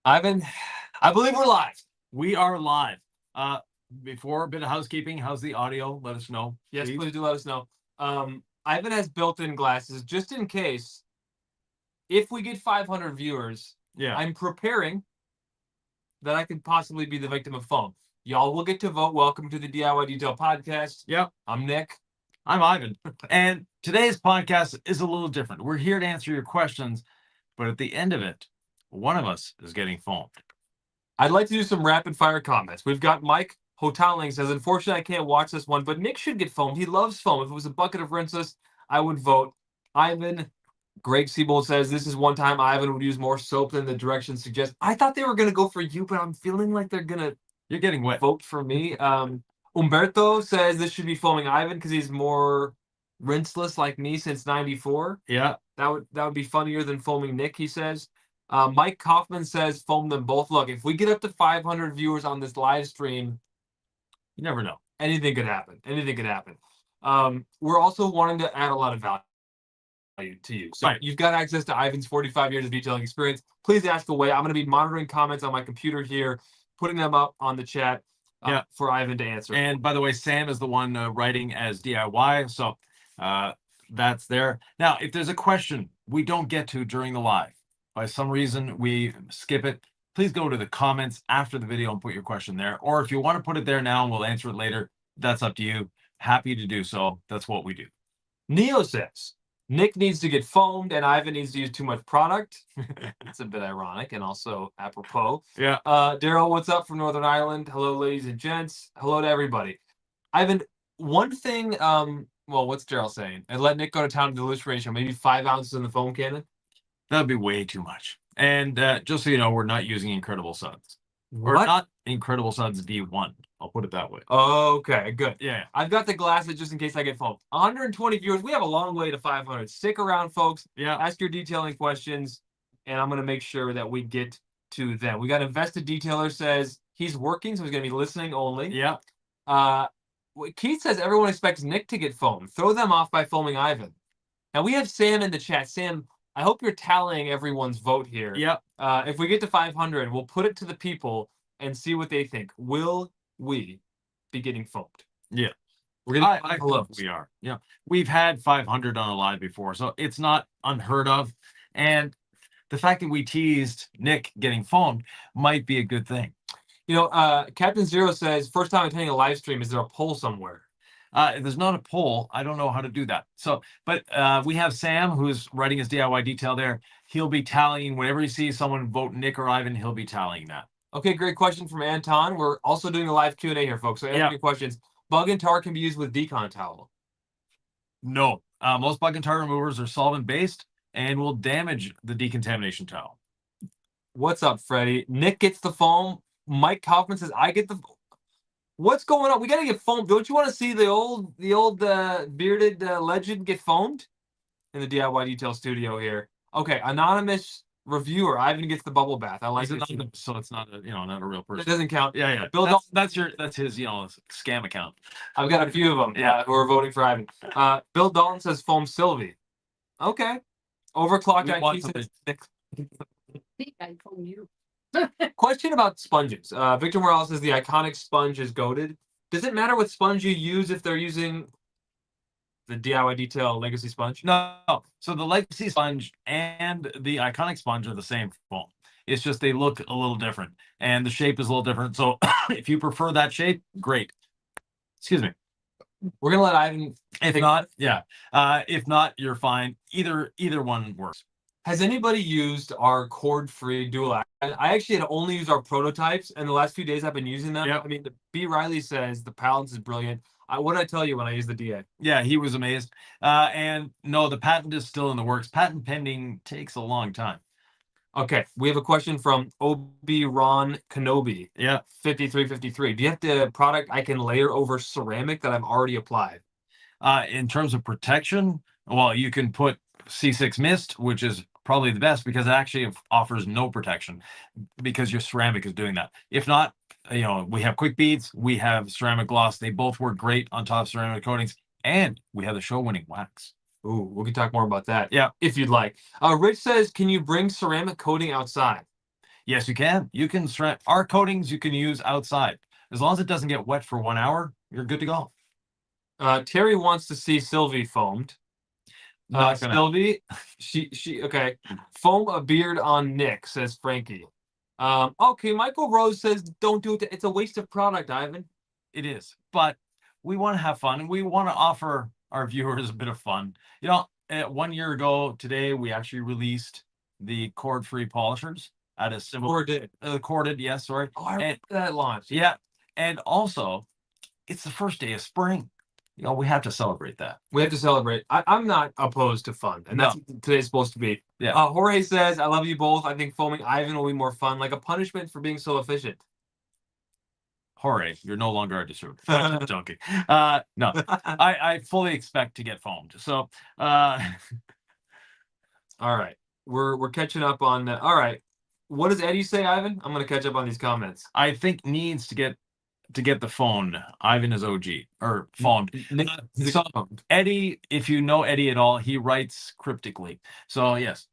Ivan, I believe we're live. We are live. Before a bit of housekeeping, how's the audio? Let us know. Yes, please do let us know. Ivan has built-in glasses just in case if we get 500 viewers. Yeah. I'm preparing that I could possibly be the victim of foam. Y'all will get to vote. Welcome to the DIY Detail Podcast. Yep. I'm Nick. I'm Ivan. And today's podcast is a little different. We're here to answer your questions, but at the end of it, one of us is getting foamed. I'd like to do some rapid-fire comments. We've got Mike Hotaling says, unfortunately, I can't watch this one, but Nick should get foamed. He loves foam. If it was a bucket of rinseless, I would vote. Ivan, Greg Siebold says, this is one time Ivan would use more soap than the directions suggest. I thought they were going to go for you, but I'm feeling like they're going to You're getting wet. vote for me. Umberto says this should be foaming Ivan because he's more rinseless like me since 94. Yeah. That would be funnier than foaming Nick, he says. Mike Kaufman says foam them both. Look, if we get up to 500 viewers on this live stream, You never know. anything could happen. Anything could happen. We're also wanting to add a lot of value to you. So You've got access to Ivan's 45 years of detailing experience. Please ask away. I'm going to be monitoring comments on my computer here, putting them up on the chat for Ivan to answer. And by the way, Sam is the one writing as DIY. So that's there. Now, if there's a question we don't get to during the live, by some reason we skip it, please go to the comments after the video and put your question there. Or if you want to put it there now and we'll answer it later, that's up to you. Happy to do so. That's what we do. Neo says, Nick needs to get foamed and Ivan needs to use too much product. It's a bit ironic and also apropos. Yeah. Daryl, what's up from Northern Ireland? Hello, ladies and gents. Hello to everybody. Ivan, one thing, well, what's Daryl saying? And let Nick go to town to the dilution ratio, maybe 5 ounces in the foam cannon? That'd be way too much. And just so you know, we're not using Incredible Suds. What? We're not Incredible Suds V1. I'll put it that way. Okay, good. Yeah. I've got the glasses just in case I get foamed. 120 viewers. We have a long way to 500. Stick around, folks. Yeah. Ask your detailing questions, and I'm going to make sure that we get to them. We got Invested Detailer says he's working, so he's going to be listening only. Yeah. Keith says everyone expects Nick to get foamed. Throw them off by foaming Ivan. Now, we have Sam in the chat. Sam, I hope you're tallying everyone's vote here. Yeah. If we get to 500, we'll put it to the people and see what they think. Will we be getting foamed? Yeah. We're gonna I hope we are. Yeah. We've had 500 on a live before, so it's not unheard of. And the fact that we teased Nick getting foamed might be a good thing. You know, Captain Zero says, first time attending a live stream, is there a poll somewhere? There's not a poll. I don't know how to do that. So, but we have Sam, who's writing his DIY detail there. He'll be tallying whenever he sees someone vote Nick or Ivan, he'll be tallying that. Okay, great question from Anton. We're also doing a live Q&A here, folks. So answer your questions. Bug and tar can be used with Decon towel. No. Most bug and tar removers are solvent-based and will damage the decontamination towel. What's up, Freddie? Nick gets the foam. Mike Kaufman says, I get the... What's going on? We got to get foamed. Don't you want to see the old bearded legend get foamed? In the DIY Detail studio here. Okay, anonymous reviewer. Ivan gets the bubble bath. I like it. So it's not not a real person. It doesn't count. Yeah. Bill that's his scam account. I've got a few of them who are voting for Ivan. Bill Dalton says foam Sylvie. Okay. Overclocked IT says I foam you. Question about sponges. Victor Morales says the iconic sponge is goated. Does it matter what sponge you use if they're using the DIY Detail Legacy Sponge? No. So the Legacy Sponge and the iconic sponge are the same foam. It's just they look a little different and the shape is a little different. So if you prefer that shape, great. Excuse me. We're gonna let Ivan. If not, if not, you're fine. Either one works. Has anybody used our cord-free dual? I actually had only used our prototypes, and the last few days I've been using them. Yep. I mean, B. Riley says the balance is brilliant. What did I tell you when I used the DA? Yeah, he was amazed. And no, the patent is still in the works. Patent pending takes a long time. Okay, we have a question from Obi-Ron Kenobi. Yeah. 5353. Do you have the product I can layer over ceramic that I've already applied? In terms of protection, well, you can put C6 Mist, which is probably the best because it actually offers no protection because your ceramic is doing that. If not, we have quick beads, we have ceramic gloss. They both work great on top of ceramic coatings, and we have the show-winning wax. Ooh, we can talk more about that. Yeah, if you'd like. Rich says, can you bring ceramic coating outside? Yes, you can. You can our coatings you can use outside. As long as it doesn't get wet for 1 hour, you're good to go. Terry wants to see Sylvie foamed. Not gonna. Sylvie, she okay. Foam a beard on Nick, says Frankie. Okay, Michael Rose says don't do it. It's a waste of product, Ivan. It is, but we want to have fun and we want to offer our viewers a bit of fun. 1 year ago today, we actually released the cord-free polishers at a similar corded. Yes, sorry. Oh, I remember that launch. Yeah, and also it's the first day of spring. We have to celebrate that. We have to celebrate. I'm not opposed to fun, and that's what today's supposed to be. Yeah. Jorge says, "I love you both. I think foaming Ivan will be more fun, like a punishment for being so efficient." Jorge, you're no longer a disturber. Joking. No, I fully expect to get foamed. So, all right, we're catching up on. All right, what does Eddie say, Ivan? I'm gonna catch up on these comments. I think needs to get the phone. Ivan is OG or phoned. So Eddie, if you know Eddie at all, he writes cryptically. So yes.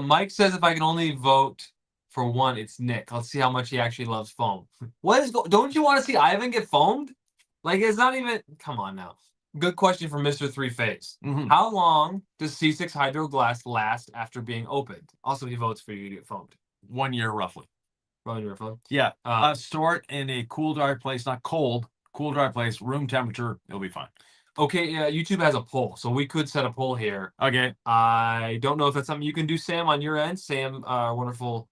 Mike says if I can only vote for one, it's Nick. Let's see how much he actually loves foam. Don't you want to see Ivan get foamed? Like it's not even. Come on now. Good question from Mr. Three Phase. Mhm. How long does C6 Hydro Glass last after being opened? Also, he votes for you to get foamed. 1 year roughly. Yeah. Store it in a cool, dry place, not cold, cool, dry place, room temperature. It'll be fine. Okay. YouTube has a poll, so we could set a poll here. Okay. I don't know if that's something you can do, Sam, on your end. Sam, our wonderful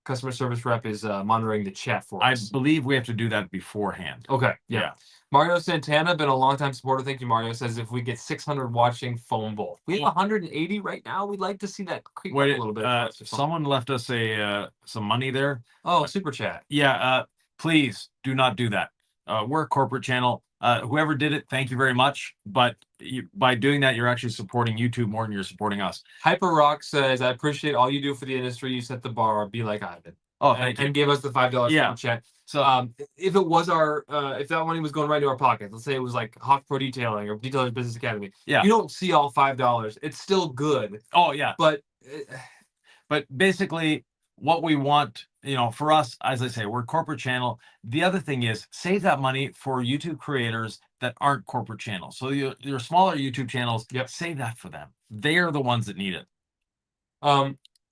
customer service rep, is monitoring the chat for us. I believe we have to do that beforehand. Okay. Yeah. Yeah. Mario Santana, been a long time supporter. Thank you, Mario. Says if we get 600 watching foam bowl, we have 180 right now. We'd like to see that creep up a little bit. Someone left us some money there. Oh, super chat. Yeah. Please do not do that. We're a corporate channel. Whoever did it, thank you very much. But by doing that, you're actually supporting YouTube more than you're supporting us. Hyper Rock says, I appreciate all you do for the industry. You set the bar. Be like Ivan. Oh, thank you. And give us the $5 super chat. So if it was if that money was going right into our pocket, let's say it was like Hawk Pro Detailing or Detailers Business Academy. Yeah. You don't see all $5. It's still good. Oh yeah. But basically what we want, for us, as I say, we're a corporate channel. The other thing is save that money for YouTube creators that aren't corporate channels. So your smaller YouTube channels, save that for them. They are the ones that need it.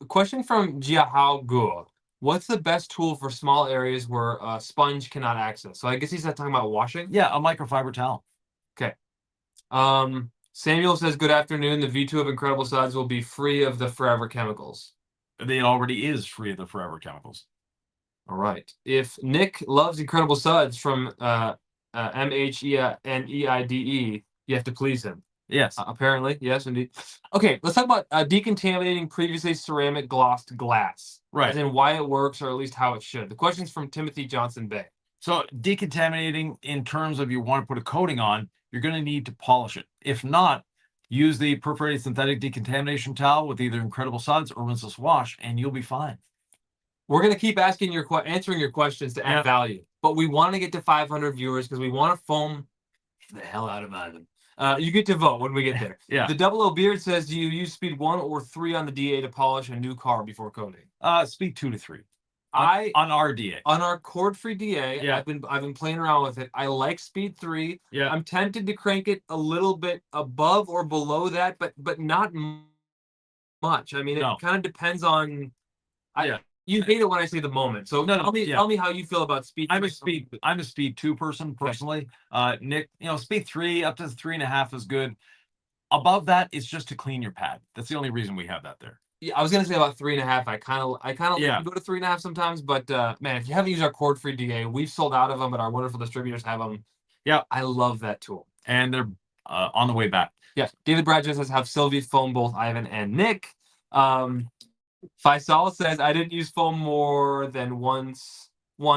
Question from Jiahao Guo. What's the best tool for small areas where a sponge cannot access? So I guess he's not talking about washing. Yeah, a microfiber towel. Okay. Samuel says, good afternoon. The V2 of Incredible Suds will be free of the forever chemicals. It already is free of the forever chemicals. All right. If Nick loves Incredible Suds from MHENEIDE, you have to please him. Yes. Apparently. Yes, indeed. Okay, let's talk about decontaminating previously ceramic glossed glass. Right. As in why it works, or at least how it should. The question's from Timothy Johnson Bay. So decontaminating, in terms of you want to put a coating on, you're going to need to polish it. If not, use the perforated synthetic decontamination towel with either Incredible Suds or rinseless wash, and you'll be fine. We're going to keep answering your questions to add value, but we want to get to 500 viewers because we want to foam the hell out of them. You get to vote when we get there. Yeah. The Double O Beard says, do you use speed 1 or 3 on the DA to polish a new car before coating? Speed 2 to 3. On our DA. On our cord-free DA, yeah. I've been playing around with it. I like speed 3. Yeah. I'm tempted to crank it a little bit above or below that, but not much. I mean, it kind of depends on. You hate it when I say the moment. So tell me how you feel about speed. I'm a speed 2 person personally. Nick, speed 3 up to 3.5 is good. Above that, it's just to clean your pad. That's the only reason we have that there. Yeah, I was gonna say about 3.5. I kind of like to go to 3.5 sometimes, but man, if you haven't used our cord-free DA, we've sold out of them, but our wonderful distributors have them. Yeah, I love that tool, and they're on the way back. Yeah, David Brad just says have Sylvie foam both Ivan and Nick. Faisal says I didn't use foam more than 1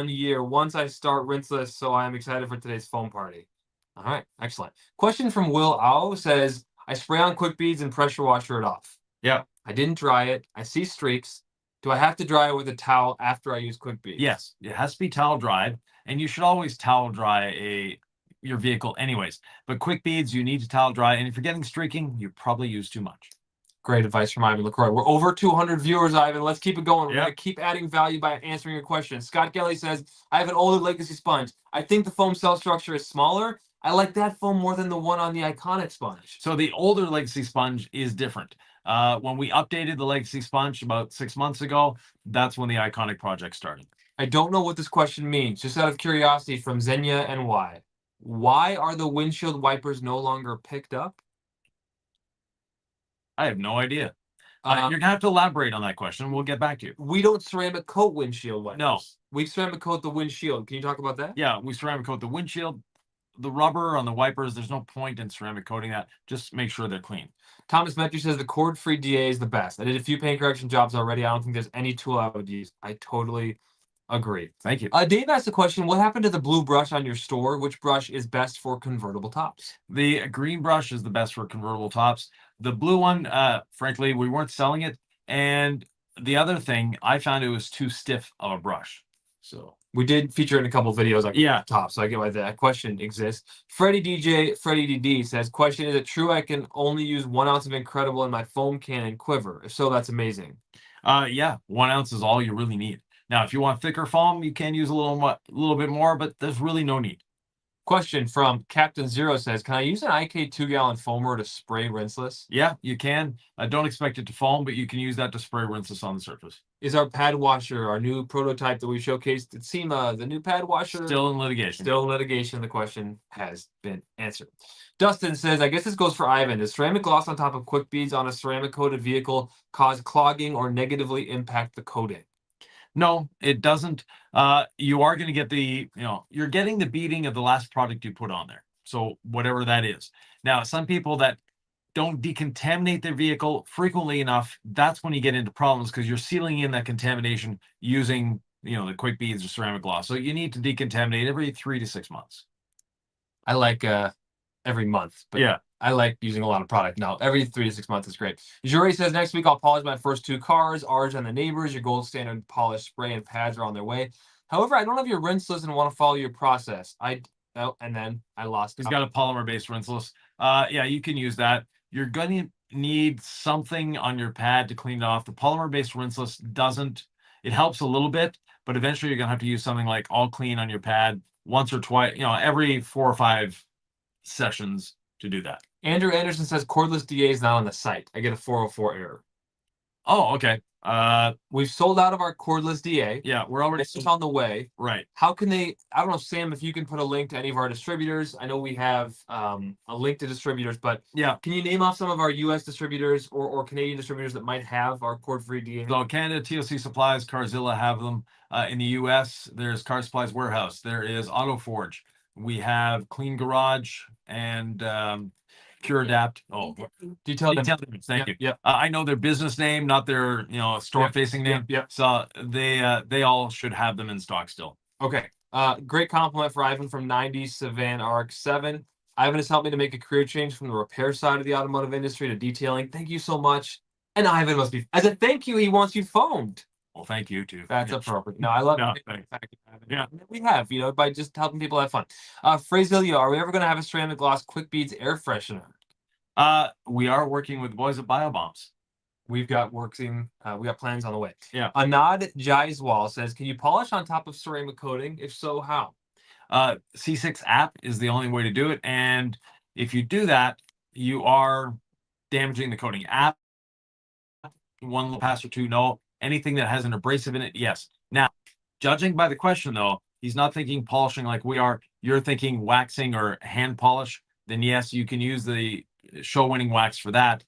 year. Once I start rinseless, so I am excited for today's foam party. All right, excellent. Question from Will Au says I spray on quick beads and pressure washer it off. Yeah. I didn't dry it. I see streaks. Do I have to dry it with a towel after I use quick beads? Yes, it has to be towel dried, and you should always towel dry your vehicle anyways. But quick beads, you need to towel dry, and if you're getting streaking, you probably use too much. Great advice from Ivan LaCroix. We're over 200 viewers, Ivan. Let's keep it going. We're Yep. going to keep adding value by answering your questions. Scott Kelly says, I have an older legacy sponge. I think the foam cell structure is smaller. I like that foam more than the one on the iconic sponge. So the older legacy sponge is different. When we updated the legacy sponge about 6 months ago, that's when the iconic project started. I don't know what this question means. Just out of curiosity from Xenia and why. Why are the windshield wipers no longer picked up? I have no idea. Um, You're gonna have to elaborate on that question. We'll get back to you. We don't ceramic coat windshield wipers. No. We ceramic coat the windshield. Can you talk about that? Yeah, we ceramic coat the windshield, the rubber on the wipers. There's no point in ceramic coating that. Just make sure they're clean. Thomas Metry says the cord-free DA is the best. I did a few paint correction jobs already. I don't think there's any tool I would use. I totally agree. Thank you. Dave asked a question. What happened to the blue brush on your store? Which brush is best for convertible tops? The green brush is the best for convertible tops. The blue one, frankly, we weren't selling it. And the other thing, I found it was too stiff of a brush. So we did feature in a couple of videos like yeah, top, so I get why that question exists. Freddie DD says, question, is it true I can only use 1 ounce of Incredible in my foam can and quiver? If so, that's amazing. Yeah, 1 ounce is all you really need. Now, if you want thicker foam, you can use a little bit more, but there's really no need. Question from Captain Zero says, can I use an IK 2-gallon foamer to spray rinseless? Yeah, you can. I don't expect it to foam, but you can use that to spray rinseless on the surface. Is our pad washer, our new prototype that we showcased at SEMA, the new pad washer? Still in litigation. Still in litigation. The question has been answered. Dustin says, I guess this goes for Ivan. Does ceramic gloss on top of quick beads on a ceramic coated vehicle cause clogging or negatively impact the coating? No, it doesn't. You are going to get you're getting the beading of the last product you put on there. So whatever that is. Now, some people that don't decontaminate their vehicle frequently enough, that's when you get into problems because you're sealing in that contamination using, the quick beads or ceramic gloss. So you need to decontaminate every 3 to 6 months. I like every month, but yeah, I like using a lot of product. Now, every 3 to 6 months is great. Jory says, next week I'll polish my first 2 cars, ours and the neighbors. Your gold standard polish spray and pads are on their way. However, I don't have your rinseless and want to follow your process. And then I lost. He's got a polymer-based rinseless. Yeah, you can use that. You're going to need something on your pad to clean it off. The polymer-based rinseless doesn't. It helps a little bit, but eventually you're going to have to use something like All Clean on your pad once or twice, every 4 or 5 sessions to do that. Andrew Anderson says cordless DA is not on the site. I get a 404 error. Oh, okay. We've sold out of our cordless DA. Yeah, we're already It's on the way. Right. How can they? I don't know, Sam, if you can put a link to any of our distributors. I know we have a link to distributors, but yeah, can you name off some of our U.S. distributors or Canadian distributors that might have our cord-free DA? So Canada, TOC Supplies, Carzilla have them. In the U.S., there's Car Supplies Warehouse. There is Auto Forge. We have Clean Garage and Pure Adapt. Oh, Detail them. Thank you. Yeah. I know their business name, not their store-facing name. Yeah. So they all should have them in stock still. Okay. Great compliment for Ivan from 90 Savan RX-7. Ivan has helped me to make a career change from the repair side of the automotive industry to detailing. Thank you so much. And Ivan must be, as a thank you, he wants you foamed. Well, thank you too. That's appropriate. No, I love No, it. thanks. Yeah, we have, by just helping people have fun. Phrasilio, are we ever going to have a ceramic gloss quick beads air freshener? We are working with the boys at BioBombs. We've got we got plans on the way. Yeah. Anad Jaiswal says, can you polish on top of ceramic coating? If so, how? C6 app is the only way to do it. And if you do that, you are damaging the coating. App, 1 little pass or 2, no. Anything that has an abrasive in it, yes. Now, judging by the question, though, he's not thinking polishing like we are. You're thinking waxing or hand polish. Then yes, you can use the show-winning wax for that.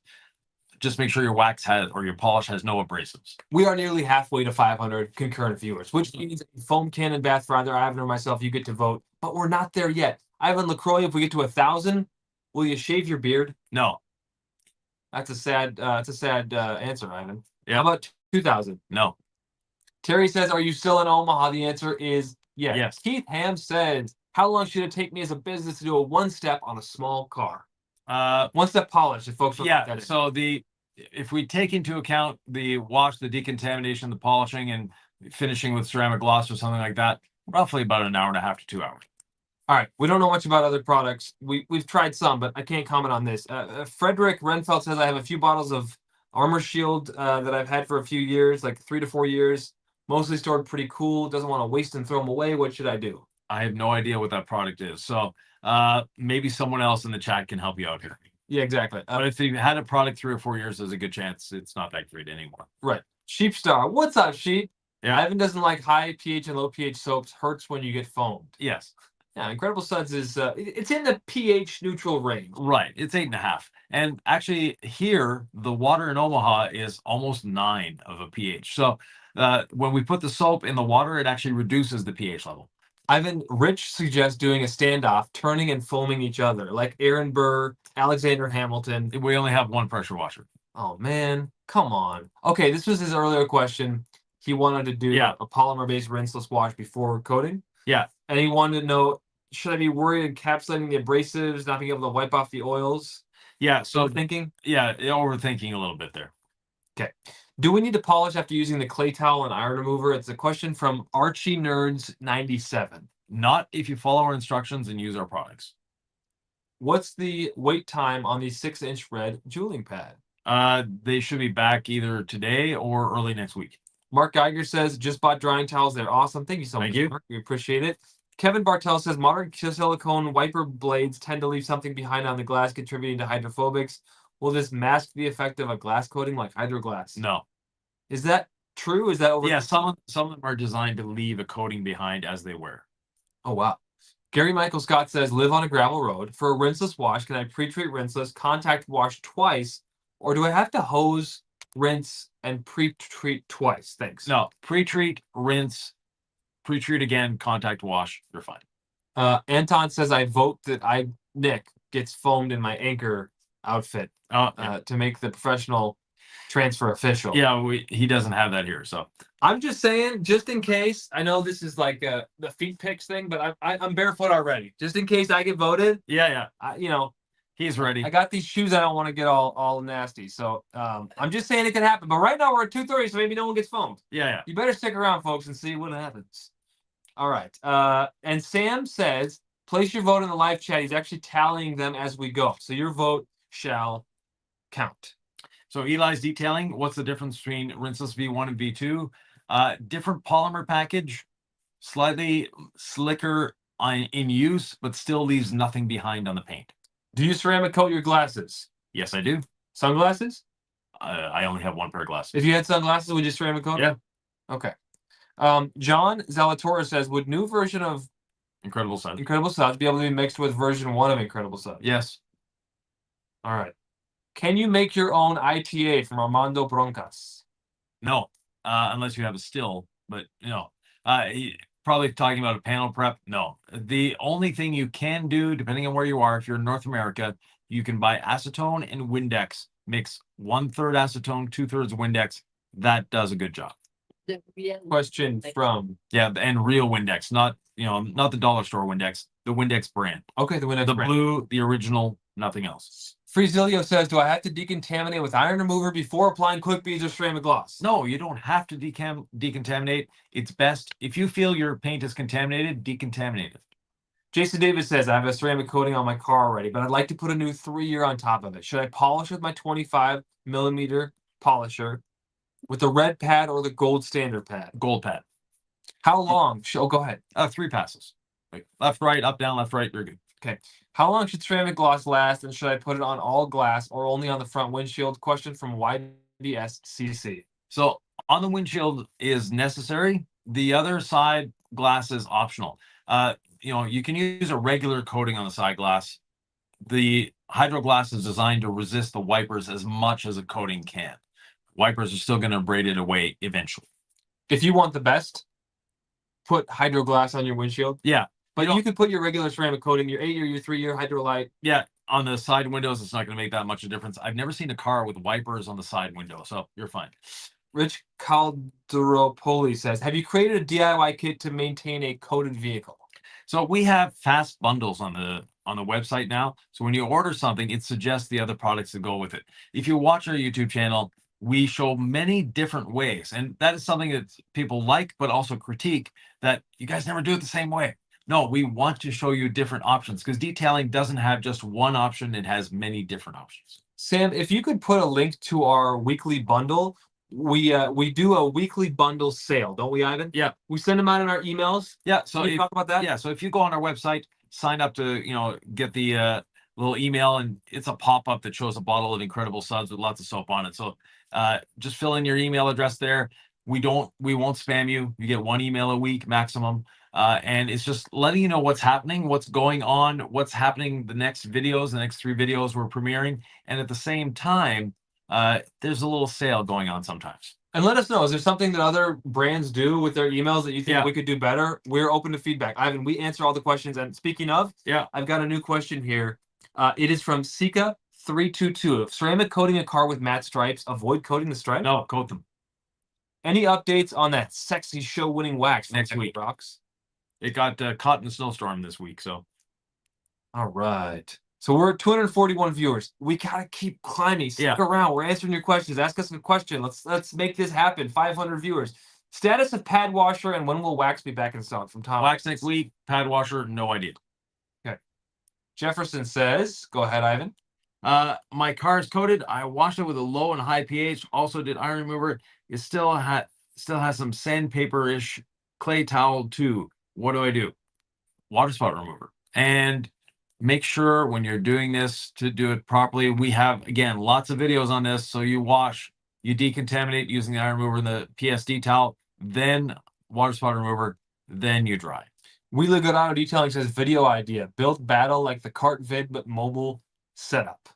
Just make sure your wax has or your polish has no abrasives. We are nearly halfway to 500 concurrent viewers, which means foam cannon bath for either Ivan or myself, you get to vote. But we're not there yet. Ivan LaCroix, if we get to 1,000, will you shave your beard? No. That's a sad answer, Ivan. Yeah. How about 2,000? No. Terry says, are you still in Omaha? The answer is yes. Yes. Keith Ham says, how long should it take me as a business to do a 1-step on a small car? 1-step polish, if folks yeah. So if we take into account the wash, the decontamination, the polishing, and finishing with ceramic gloss or something like that, roughly about 1.5 hours to 2 hours. All right. We don't know much about other products. We've tried some, but I can't comment on this. Frederick Renfeld says, I have a few bottles of Armor Shield that I've had for a few years, like 3 to 4 years, mostly stored pretty cool. Doesn't want to waste and throw them away. What should I do? I have no idea what that product is. So maybe someone else in the chat can help you out here. Yeah, exactly. But if you've had a product 3 or 4 years, there's a good chance it's not that great anymore. Right. Sheepstar. What's up, Sheep? Yeah. Ivan doesn't like high pH and low pH soaps. Hurts when you get foamed. Yes. Yeah, Incredible Suds is it's in the pH neutral range. Right. It's 8.5. And actually here, the water in Omaha is almost 9 of a pH. So when we put the soap in the water, it actually reduces the pH level. Ivan, Rich suggests doing a standoff, turning and foaming each other, like Aaron Burr, Alexander Hamilton. We only have one pressure washer. Oh, man. Come on. Okay, this was his earlier question. He wanted to do Yeah. a polymer-based rinseless wash before coating. Yeah. And he wanted to know, should I be worried encapsulating the abrasives, not being able to wipe off the oils? Yeah. So Thinking? yeah, overthinking a little bit there. Okay. Do we need to polish after using the clay towel and iron remover? It's a question from Archie Nerds 97. Not if you follow our instructions and use our products. What's the wait time on the 6-inch red jeweling pad? They should be back either today or early next week. Mark Geiger says, just bought drying towels. They're awesome. Thank you so Thank much, you. Mark. We appreciate it. Kevin Bartel says, modern silicone wiper blades tend to leave something behind on the glass, contributing to hydrophobics. Will this mask the effect of a glass coating like hydroglass? No. Is that true? Is that over? Yeah, some of them are designed to leave a coating behind as they wear. Oh, wow. Gary Michael Scott says, live on a gravel road. For a rinseless wash, can I pre-treat rinseless, contact wash twice, or do I have to hose, rinse, and pre-treat twice? Thanks. No, pre-treat, rinse, pre-treat again, contact wash, you're fine. Anton says, I vote that Nick gets foamed in my anchor outfit to make the professional transfer official. Yeah, he doesn't have that here, so. I'm just saying, just in case. I know this is like the feet picks thing, but I'm barefoot already. Just in case I get voted. Yeah. He's ready. I got these shoes. I don't want to get all nasty. So I'm just saying it can happen. But right now we're at 2:30, so maybe no one gets foamed. Yeah. You better stick around, folks, and see what happens. All right. And Sam says, place your vote in the live chat. He's actually tallying them as we go. So your vote shall count. So Eli's detailing, what's the difference between rinseless V1 and V2? Different polymer package, slightly slicker in use, but still leaves nothing behind on the paint. Do you ceramic coat your glasses? Yes, I do. Sunglasses? I only have one pair of glasses. If you had sunglasses, would you ceramic coat? Yeah. Okay. John Zalatora says, would new version of Incredible Suds be able to be mixed with version 1 of Incredible Suds? Yes. All right. Can you make your own ITA from Armando Broncas? No, unless you have a still, but probably talking about a panel prep. No, the only thing you can do, depending on where you are, if you're in North America, you can buy acetone and Windex, mix 1/3 acetone, 2/3 Windex. That does a good job. Question from and real Windex, not the dollar store Windex, the Windex brand. Okay, the Windex brand. Blue, the original, nothing else. Freezilio says, do I have to decontaminate with iron remover before applying quick beads or ceramic gloss? No, you don't have to decontaminate. It's best if you feel your paint is contaminated, decontaminate it. Jason Davis says, I have a ceramic coating on my car already, but I'd like to put a new 3-year on top of it. Should I polish with my 25mm polisher with the red pad or the gold standard pad? Gold pad. How long? Go ahead. 3 passes. Like left, right, up, down, left, right. You're good. Okay. How long should ceramic gloss last, and should I put it on all glass or only on the front windshield? Question from YDSCC. So on the windshield is necessary. The other side glass is optional. You can use a regular coating on the side glass. The hydro glass is designed to resist the wipers as much as a coating can. Wipers are still going to abrade it away eventually. If you want the best, put hydro glass on your windshield. Yeah. But you could put your regular ceramic coating, your 8-year, your 3-year Hydrolite. Yeah, on the side windows, it's not going to make that much of a difference. I've never seen a car with wipers on the side window, so you're fine. Rich Calderopoli says, have you created a DIY kit to maintain a coated vehicle? So we have fast bundles on the website now. So when you order something, it suggests the other products that go with it. If you watch our YouTube channel, we show many different ways. And that is something that people like, but also critique, that you guys never do it the same way. No, we want to show you different options because detailing doesn't have just one option. It has many different options. Sam, if you could put a link to our weekly bundle, we do a weekly bundle sale, don't we, Ivan? Yeah. We send them out in our emails. Yeah. So Can you talk about that? yeah, so if you go on our website, sign up to, get the little email, and it's a pop-up that shows a bottle of incredible suds with lots of soap on it. So just fill in your email address there. We won't spam you. You get 1 email a week maximum. And it's just letting you know what's happening, what's going on, what's happening, the next 3 videos we're premiering. And at the same time, there's a little sale going on sometimes. And let us know, is there something that other brands do with their emails that you think we could do better? We're open to feedback. Ivan, we answer all the questions. And speaking of, I've got a new question here. It is from Sika322. If ceramic coating a car with matte stripes, avoid coating the stripes? No, coat them. Any updates on that sexy show-winning wax Next week. Rocks? It got caught in a snowstorm this week, so. All right. So we're at 241 viewers. We gotta keep climbing. Stick around. We're answering your questions. Ask us a question. Let's make this happen. 500 viewers. Status of pad washer and when will wax be back in stock? From Tom. Wax next week. Pad washer, no idea. Okay. Jefferson says, go ahead, Ivan. My car is coated. I washed it with a low and high pH. Also did iron remover. It still has some sandpaper-ish clay towel too. What do I do? Water spot remover. And make sure when you're doing this to do it properly. We have, again, lots of videos on this. So you wash, you decontaminate using the iron remover and the PSD towel, then water spot remover, then you dry. We Look Good Auto Detailing says video idea. Build battle like the cart vid, but mobile setup.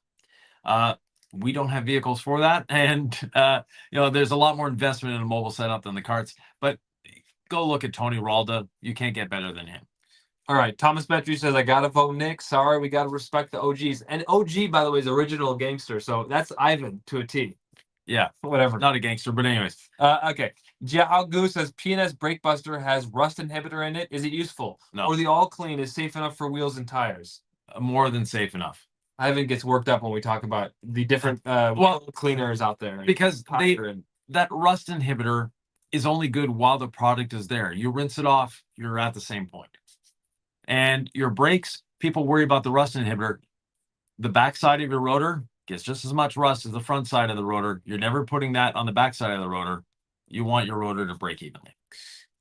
We don't have vehicles for that. And, there's a lot more investment in a mobile setup than the carts. But go look at Tony Ralda. You can't get better than him. All right. Thomas Petrie says, I got to vote Nick. Sorry, we got to respect the OGs. And OG, by the way, is original gangster. So that's Ivan to a T. Yeah. Whatever. Not a gangster, but anyways. Okay. Jiao Goose says, P&S Brake Buster has rust inhibitor in it. Is it useful? No. Or the all clean is safe enough for wheels and tires? More than safe enough. Ivan gets worked up when we talk about the different wheel cleaners out there. Because that rust inhibitor is only good while the product is there. You rinse it off, you're at the same point. And your brakes, people worry about the rust inhibitor. The backside of your rotor gets just as much rust as the front side of the rotor. You're never putting that on the backside of the rotor. You want your rotor to break evenly.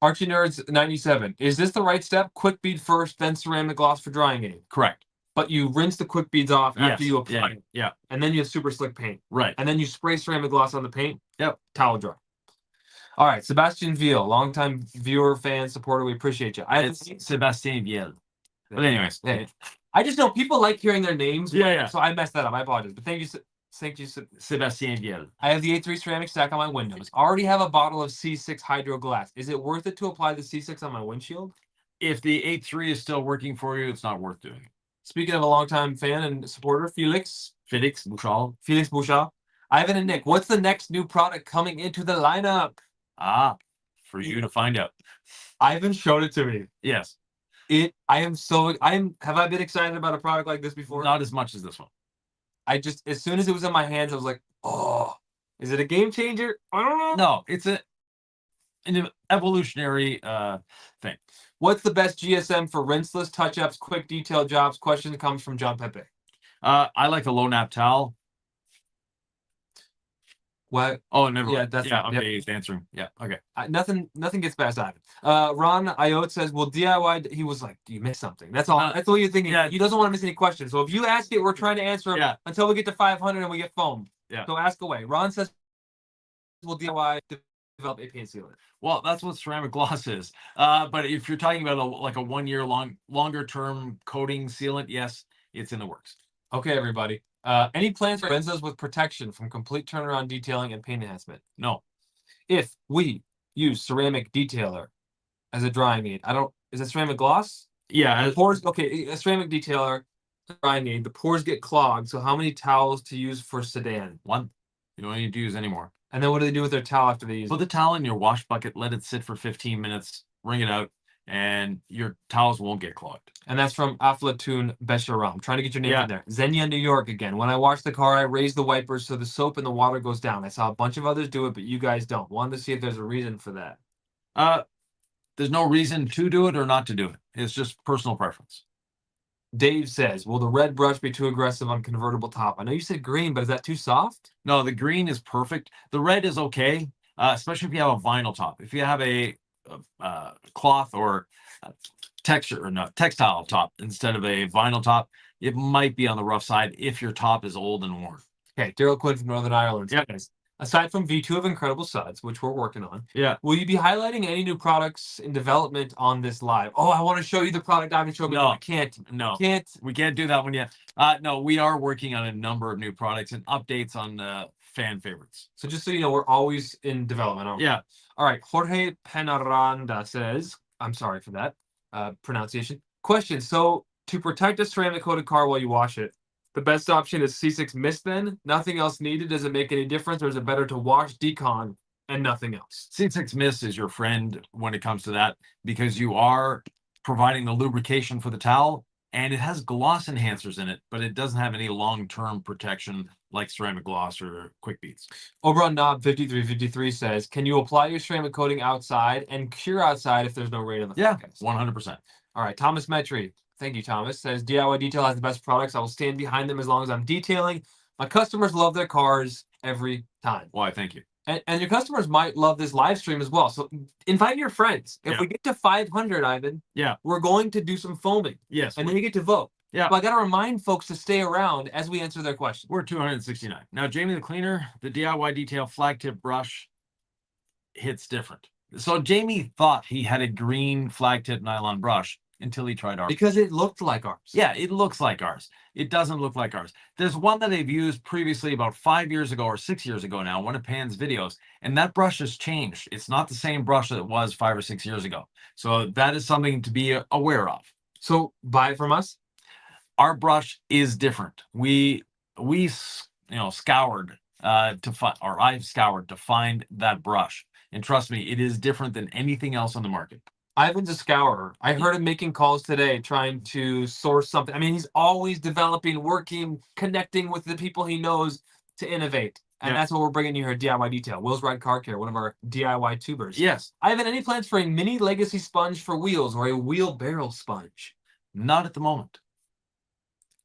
Archie Nerds 97. Is this the right step? Quick bead first, then ceramic gloss for drying aid. Correct. But you rinse the quick beads off after you apply it. Yeah. And then you have super slick paint. Right. And then you spray ceramic gloss on the paint. Yep. Towel dry. All right. Sebastian Viel, longtime viewer, fan, supporter. We appreciate you. It's Sebastien Viel. But anyways. Hey, I just know people like hearing their names. Yeah. So I messed that up. I apologize. But thank you, Sebastien Viel. I have the A3 ceramic stack on my windows. Already have a bottle of C6 hydro glass. Is it worth it to apply the C6 on my windshield? If the 8.3 is still working for you, it's not worth doing. Speaking of a longtime fan and supporter, Felix Bouchard. Ivan and Nick, what's the next new product coming into the lineup? For you to find out. Ivan showed it to me. Yes. Have I been excited about a product like this before? Not as much as this one. As soon as it was in my hands, I was like, oh, is it a game changer? I don't know. No, it's an evolutionary thing. What's the best GSM for rinseless touch-ups, quick detail jobs? Question comes from John Pepe. I like the low nap towel. What? Oh, never. Yeah, okay, he's answering. Yeah, okay. Nothing gets past Ivan. Ron Iot says, "Well, DIY." He was like, "Do you miss something?" That's all. That's all you're thinking. Yeah. He doesn't want to miss any questions. So if you ask it, we're trying to answer them until we get to 500 and we get foam. Yeah. So ask away. Ron says, "Will DIY develop a paint sealer?" Well, that's what ceramic gloss is. But if you're talking about a 1 year longer term coating sealant, yes, it's in the works. Okay, everybody. Any plans for Benzos with protection from complete turnaround detailing and paint enhancement? No. If we use ceramic detailer as a drying aid, is it ceramic gloss? Yeah. A ceramic detailer, drying aid, the pores get clogged. So how many towels to use for sedan? 1. You don't need to use any more. And then what do they do with their towel after they use it? Put the towel in your wash bucket, let it sit for 15 minutes, wring it out, and your towels won't get clogged. And that's from Aflatun Besharam. Trying to get your name in there. Zenya, New York again. When I wash the car, I raise the wipers so the soap and the water goes down. I saw a bunch of others do it, but you guys don't. Wanted to see if there's a reason for that. There's no reason to do it or not to do it. It's just personal preference. Dave says, will the red brush be too aggressive on convertible top? I know you said green, but is that too soft? No, the green is perfect. The red is okay, especially if you have a vinyl top. If you have a cloth or texture or no textile top instead of a vinyl top, it might be on the rough side if your top is old and worn. Okay, Daryl Quinn from Northern Ireland. Yeah. Guys, aside from V2 of Incredible Suds, which we're working on, Yeah. will you be highlighting any new products in development on this live? Oh, I want to show you the product Ivan showed me. No. I can't. No, Can't. we can't do that one yet. No, we are working on a number of new products and updates on fan favorites. So just so you know, we're always in development. Aren't we? Yeah. All right. Jorge Penaranda says, I'm sorry for that pronunciation. Question. So to protect a ceramic coated car while you wash it, the best option is C6 Mist then? Nothing else needed? Does it make any difference, or is it better to wash Decon and nothing else? C6 Mist is your friend when it comes to that because you are providing the lubrication for the towel and it has gloss enhancers in it, but it doesn't have any long-term protection like ceramic gloss or quick beads. Oberon Knob 5353 says, can you apply your ceramic coating outside and cure outside if there's no rain on the Yeah, forecast? 100%. All right. Thomas Metry. Thank you, Thomas. Says DIY Detail has the best products. I will stand behind them as long as I'm detailing. My customers love their cars every time. Why, thank you. And your customers might love this live stream as well. So invite your friends. If Yeah. we get to 500, Ivan, Yeah. we're going to do some foaming. Yes, And then you get to vote. yeah. But I got to remind folks to stay around as we answer their questions. We're 269. Now, Jamie the Cleaner, the DIY Detail flagtip brush hits different. So Jamie thought he had a green flagtip nylon brush until he tried ours. Because it looked like ours. Yeah, it looks like ours. It doesn't look like ours. There's one that I've used previously about 5 years ago or 6 years ago now, one of Pan's videos, and that brush has changed. It's not the same brush that it was 5 or 6 years ago. So that is something to be aware of. So buy it from us. Our brush is different. We scoured to find, or I've scoured to find that brush. And trust me, it is different than anything else on the market. Ivan's a scourer. I heard him making calls today trying to source something. I mean, he's always developing, working, connecting with the people he knows to innovate. And that's what we're bringing you here at DIY Detail. Will's Ride Car Care, one of our DIY tubers. Yes. Ivan, any plans for a mini legacy sponge for wheels or a wheel barrel sponge? Not at the moment.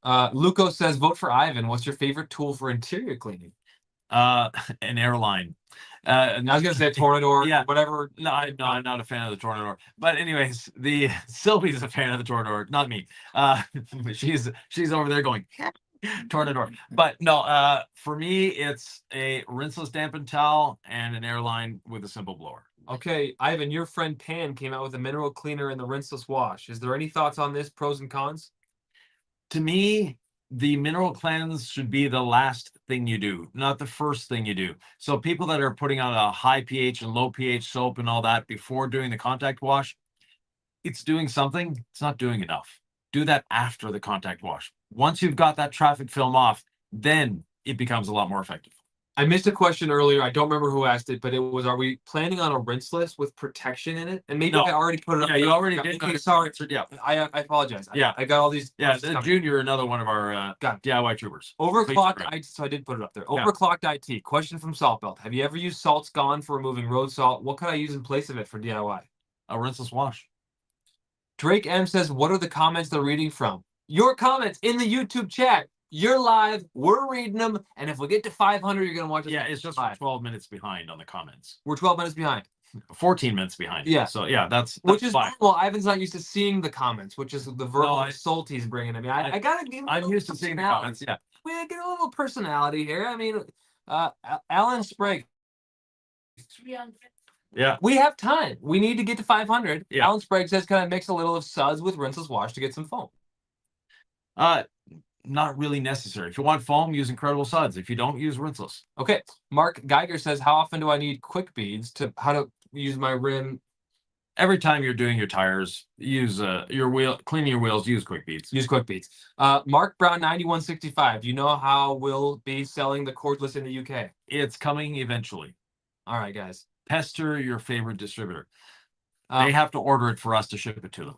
Luco says, vote for Ivan. What's your favorite tool for interior cleaning? An airline. I was gonna say a Tornador, Yeah. whatever. No, I'm not a fan of the Tornador. But anyways, the Sylvie's a fan of the Tornador, not me. She's over there going Tornador. But no, for me, it's a rinseless dampened towel and an airline with a simple blower. Okay, Ivan, your friend Pan came out with a mineral cleaner and the rinseless wash. Is there any thoughts on this, pros and cons? To me, the mineral cleanse should be the last thing you do, not the first thing you do. So people that are putting on a high pH and low pH soap and all that before doing the contact wash, it's doing something, it's not doing enough. Do that after the contact wash. Once you've got that traffic film off, then it becomes a lot more effective. I missed a question earlier. I don't remember who asked it, but it was, are we planning on a rinseless with protection in it? And maybe No. I already put it up. Yeah, you already did. Okay, sorry. Yeah. I apologize. Yeah. I got all these. Yeah, coming. Junior, another one of our Got it. DIY tubers. Overclocked Please, IT, so I did put it up there. Yeah. Overclocked IT. Question from Saltbelt. Have you ever used Salt's Gone for removing road salt? What could I use in place of it for DIY? A rinseless wash. Drake M says, what are the comments they're reading from? Your comments in the YouTube chat. You're live. We're reading them. And if we get to 500, you're going to watch us. Yeah, it's just live. 12 minutes behind on the comments. We're 12 minutes behind. 14 minutes behind. Yeah. So yeah, that's Which is fine. well, Ivan's not used to seeing the comments, which is the verbal assault he's bringing. I mean, I gotta give. I'm used to seeing the comments. Yeah. We get a little personality here. I mean, Alan Sprague. 300. Yeah. We have time. We need to get to 500. Yeah. Alan Sprague says, "Can I mix a little of suds with rinseless wash to get some foam?" Not really necessary. If you want foam, use Incredible Suds. If you don't, use rinseless. Okay. Mark Geiger says, "How often do I need quick beads to how to use my rim?" Every time you're doing your tires, use cleaning your wheels, use quick beads. Use quick beads. Mark Brown 9165. Do you know how we'll be selling the cordless in the UK? It's coming eventually. All right, guys. Pester your favorite distributor. They have to order it for us to ship it to them.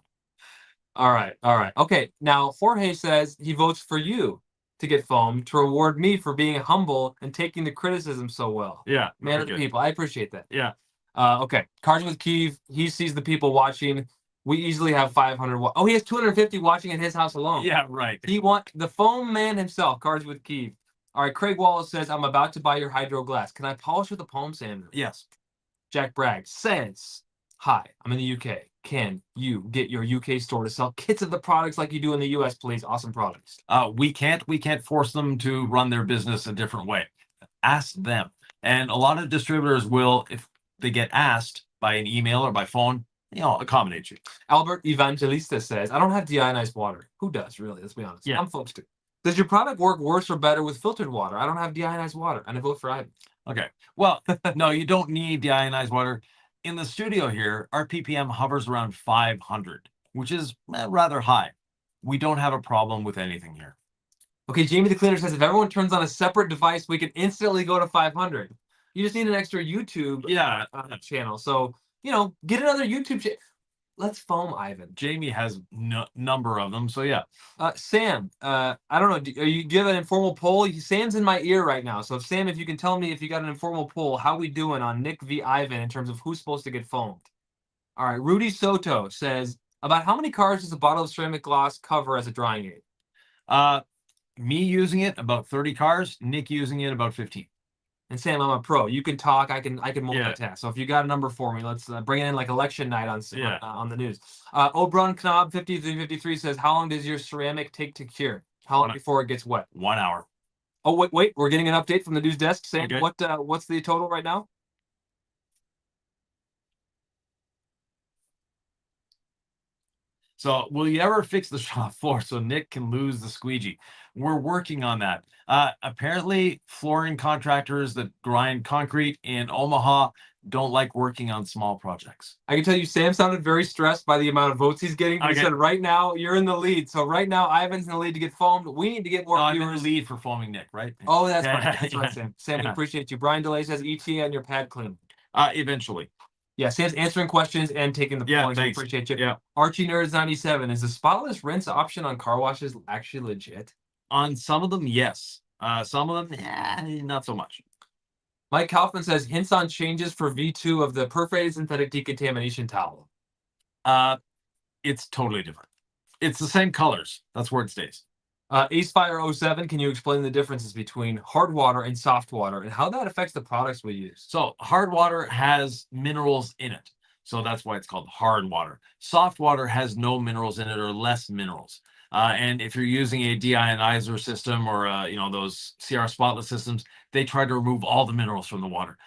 All right. Okay. Now Jorge says he votes for you to get foam to reward me for being humble and taking the criticism so well. Yeah. Man of the people. I appreciate that. Yeah. Okay. Carson with Kiev. He sees the people watching. We easily have 500. Oh, he has 250 watching at his house alone. Yeah, right. He want the foam man himself. Cards with Keith. All right, Craig Wallace says, I'm about to buy your hydro glass. Can I polish with a palm sander? Yes. Jack Bragg says, hi, I'm in the UK. Can you get your UK store to sell kits of the products like you do in the US, please? Awesome products. We can't force them to run their business a different way. Ask them. And a lot of distributors will, if they get asked by an email or by phone, accommodate you. Albert Evangelista says, I don't have deionized water. Who does, really? Let's be honest. Yeah. Some folks do. Does your product work worse or better with filtered water? I don't have deionized water, and I vote for Ivan. Okay. Well, no, you don't need deionized water. In the studio here, our ppm hovers around 500, which is rather high. We don't have a problem with anything here. Okay, Jamie the Cleaner says, if everyone turns on a separate device, we can instantly go to 500. You just need an extra YouTube channel. So, get another YouTube channel. Let's foam Ivan. Jamie has number of them, so yeah. Sam, I don't know. Do you have an informal poll? Sam's in my ear right now. So, Sam, if you can tell me if you got an informal poll, how we doing on Nick v. Ivan in terms of who's supposed to get foamed? All right, Rudy Soto says, about how many cars does a bottle of ceramic gloss cover as a drying aid? Me using it, about 30 cars. Nick using it, about 15. And Sam, I'm a pro. You can talk. I can multitask. Yeah. So if you got a number for me, let's bring it in like election night on the news. Obrun Knob 5353 says, how long does your ceramic take to cure? How long before it gets wet? 1 hour. Oh wait, we're getting an update from the news desk. Sam, okay. What's the total right now? So will you ever fix the shop floor so Nick can lose the squeegee? We're working on that. Apparently, flooring contractors that grind concrete in Omaha don't like working on small projects. I can tell you, Sam sounded very stressed by the amount of votes he's getting. He said, right now, you're in the lead. So right now, Ivan's in the lead to get foamed. We need to get more viewers. I'm in the lead for foaming Nick, right? Oh, that's right. That's right, Sam. Sam, we appreciate you. Brian DeLay says, ETA on your pad clean. Eventually. Yeah, Sam's answering questions and taking the points. We appreciate you. Yeah. Archie Nerds 97, is the spotless rinse option on car washes actually legit? On some of them, yes. Some of them, not so much. Mike Kaufman says, hints on changes for V2 of the perforated synthetic decontamination towel. It's totally different. It's the same colors. That's where it stays. AceFire07, can you explain the differences between hard water and soft water and how that affects the products we use? So hard water has minerals in it. So that's why it's called hard water. Soft water has no minerals in it or less minerals. And if you're using a deionizer system or, those CR spotless systems, they try to remove all the minerals from the water.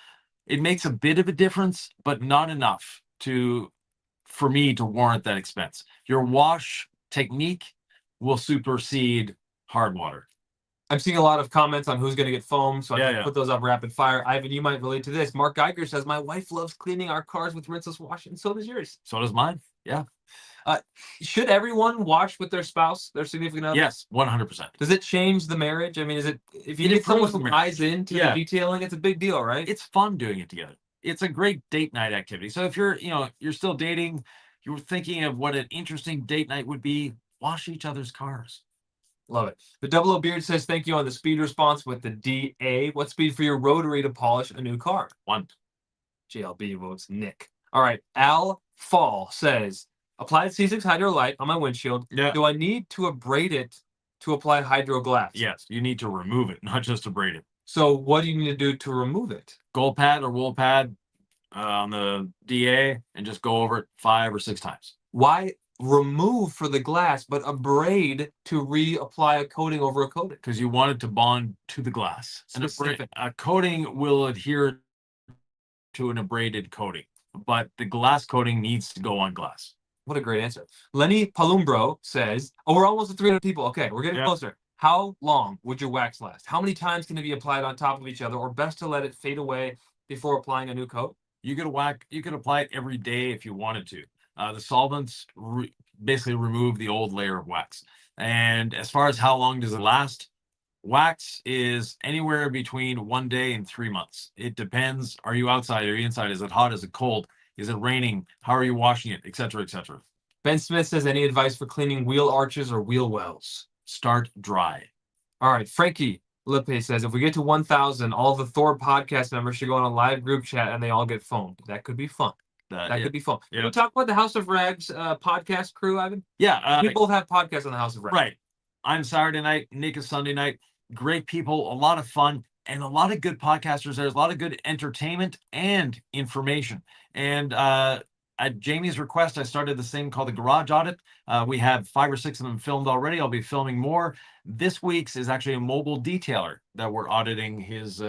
It makes a bit of a difference, but not enough for me to warrant that expense. Your wash technique will supersede hard water. I'm seeing a lot of comments on who's going to get foam, so I can put those up rapid fire. Ivan, you might relate to this. Mark Geiger says, my wife loves cleaning our cars with rinseless wash, and so does yours. So does mine. Yeah. Should everyone wash with their spouse, their significant other? Yes, 100%. Does it change the marriage? I mean, if you get someone who buys into the detailing, it's a big deal, right? It's fun doing it together. It's a great date night activity. So if you're still dating, you're thinking of what an interesting date night would be, wash each other's cars. Love it. The Double O Beard says, thank you on the speed response with the DA. What speed for your rotary to polish a new car? 1. JLB votes Nick. All right. Al Fall says, applied C6 Hydro Light on my windshield. Yeah. Do I need to abrade it to apply Hydro Glass? Yes. You need to remove it, not just abrade it. So what do you need to do to remove it? Gold pad or wool pad on the DA and just go over it 5 or 6 times. Why remove for the glass, but abrade to reapply a coating over a coating? Because you want it to bond to the glass. Specific. And a coating will adhere to an abraded coating, but the glass coating needs to go on glass. What a great answer. Lenny Palumbro says, oh, we're almost at 300 people. Okay, we're getting closer. How long would your wax last? How many times can it be applied on top of each other, or best to let it fade away before applying a new coat? You could apply it every day if you wanted to. The solvents basically remove the old layer of wax. And as far as how long does it last, wax is anywhere between 1 day and 3 months. It depends. Are you outside? Are you inside? Is it hot? Is it cold? Is it raining? How are you washing it? Et cetera, et cetera. Ben Smith says, any advice for cleaning wheel arches or wheel wells? Start dry. All right. Frankie Lippe says, if we get to 1,000, all the Thor podcast members should go on a live group chat and they all get foamed. That could be fun. That could be fun. Yeah. Can we talk about the House of Rags podcast crew, Ivan? Yeah. We both have podcasts on the House of Rags. Right. I'm Saturday night. Nick is Sunday night. Great people, a lot of fun, and a lot of good podcasters. There's a lot of good entertainment and information. And at Jamie's request, I started this thing called the Garage Audit. We have 5 or 6 of them filmed already. I'll be filming more. This week's is actually a mobile detailer that we're auditing his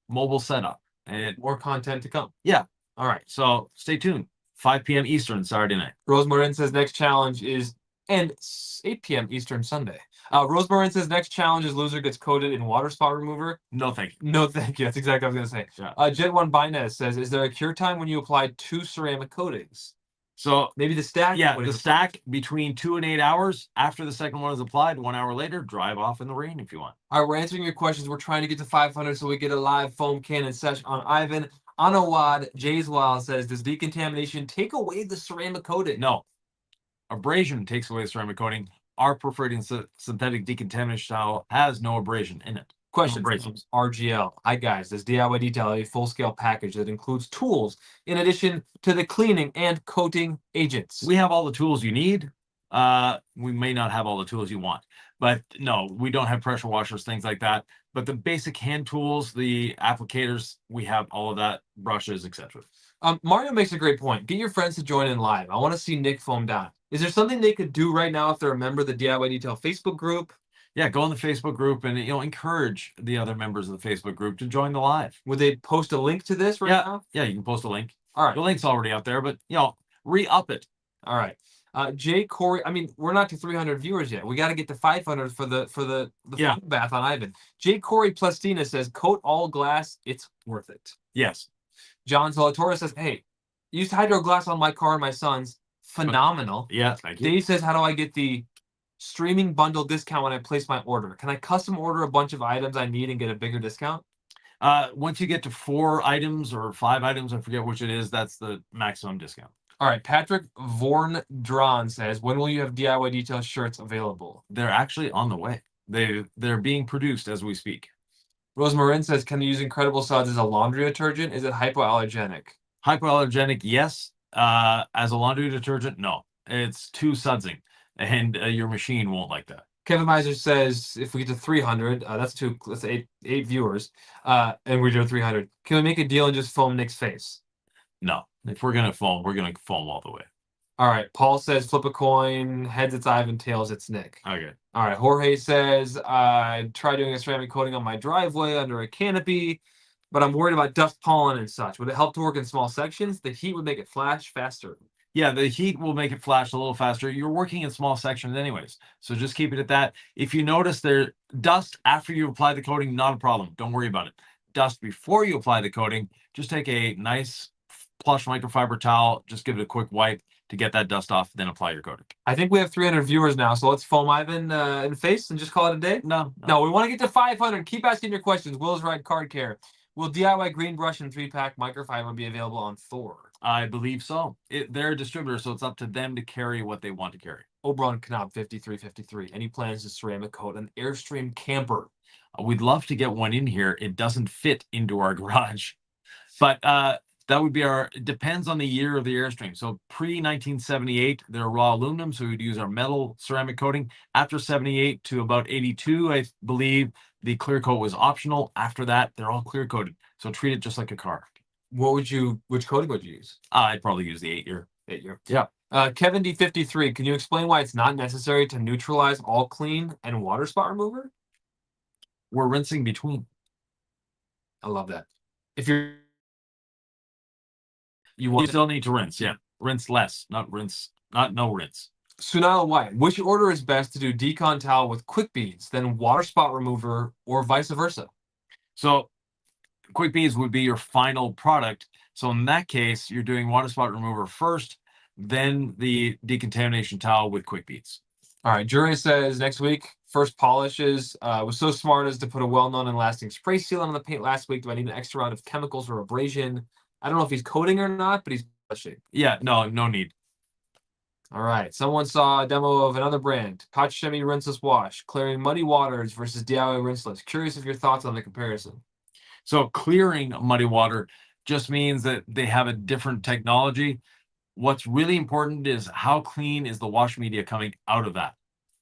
mobile setup. And More content to come. yeah, All right. so stay tuned. 5 p.m. Eastern Saturday night. Rosemarin says next challenge is 8 p.m. Eastern Sunday. Rosemarin says next challenge is loser gets coated in water spot remover. No, thank you. No, thank you. That's exactly what I was gonna say. Yeah. Jet One Binez says, is there a cure time when you apply 2 ceramic coatings? So Maybe the stack. yeah, What the is it? stack between 2 and 8 hours after the second one is applied. 1 hour later, drive off in the rain if you want. All right, we're answering your questions. We're trying to get to 500 so we get a live foam cannon session on Ivan. Anawad Jays Wild says, does decontamination take away the ceramic coating? No, abrasion takes away the ceramic coating. Our perforating synthetic decontamination towel has no abrasion in it. Question No from RGL. Hi guys, does DIY Detail have a full-scale package that includes tools in addition to the cleaning and coating agents? We have all the tools you need. We may not have all the tools you want, but no, we don't have pressure washers, things like that. But the basic hand tools, the applicators, we have all of that, brushes, etc. Mario makes a great point. Get your friends to join in live. I want to see Nick foam down. Is there something they could do right now if they're a member of the DIY Detail Facebook group? Yeah, go on the Facebook group and encourage the other members of the Facebook group to join the live. Would they post a link to this right now? Yeah, you can post a link. All right. The link's already up there, but re-up it. All right. Jay Corey, I mean, we're not to 300 viewers yet. We got to get to 500 for the Yeah. foam bath on Ivan. Jay Corey Plastina says, coat all glass. It's worth it. Yes. John Zolatora says, hey, used hydro glass on my car and my son's. Phenomenal. Yeah, thank you. Dave says, how do I get the streaming bundle discount when I place my order? Can I custom order a bunch of items I need and get a bigger discount? Once you get to 4 items or 5 items, I forget which it is, that's the maximum discount. All right. Patrick Vorn-Dron says, when will you have DIY Detail shirts available? They're actually on the way. They're being produced as we speak. Rosemarin says, can you use Incredible Suds as a laundry detergent? Is it hypoallergenic? Hypoallergenic, yes. As a laundry detergent, no. It's too sudsing, and your machine won't like that. Kevin Meiser says, if we get to 300, that's eight viewers, and we're doing 300. Can we make a deal and just foam Nick's face? No. If we're gonna foam, we're gonna foam all the way. All right. Paul says, flip a coin. Heads, it's Ivan. Tails, it's Nick. Okay. All right. Jorge says, I tried doing a ceramic coating on my driveway under a canopy, but I'm worried about dust, pollen, and such. Would it help to work in small sections? The heat would make it flash faster. Yeah, the heat will make it flash a little faster. You're working in small sections anyways, so just keep it at that. If you notice there dust after you apply the coating, not a problem. Don't worry about it. Dust before you apply the coating, just take a nice plush microfiber towel, just give it a quick wipe to get that dust off, then apply your coating. I think we have 300 viewers now, so let's foam Ivan in the face and just call it a day. No. No, we want to get to 500. Keep asking your questions. Will's Ride Card Care. Will DIY Green Brush and 3-pack microfiber be available on Thor? I believe so. They're a distributor, so it's up to them to carry what they want to carry. Oberon Knob 5353. Any plans to ceramic coat an Airstream camper? We'd love to get one in here. It doesn't fit into our garage, but that would be it depends on the year of the Airstream. So pre-1978, they're raw aluminum, so we'd use our metal ceramic coating. After 78 to about 82, I believe, the clear coat was optional. After that, they're all clear coated. So treat it just like a car. Which coating would you use? I'd probably use the 8-year. 8-year. Yeah. Kevin D53, can you explain why it's not necessary to neutralize all clean and water spot remover? We're rinsing between. I love that. If you You still need to rinse, yeah. Rinse less, not no rinse. Sunil White, which order is best to do decon towel with quick beads, then water spot remover, or vice versa? So quick beads would be your final product. So in that case, you're doing water spot remover first, then the decontamination towel with quick beads. All right, Jury says next week, first polishes. Was so smart as to put a well-known and lasting spray sealant on the paint last week. Do I need an extra round of chemicals or abrasion? I don't know if he's coating or not, but he's polishing. Yeah, no need. All right. Someone saw a demo of another brand, Pachemi Rinseless Wash, clearing muddy waters versus DIY Rinseless. Curious of your thoughts on the comparison. So clearing muddy water just means that they have a different technology. What's really important is how clean is the wash media coming out of that.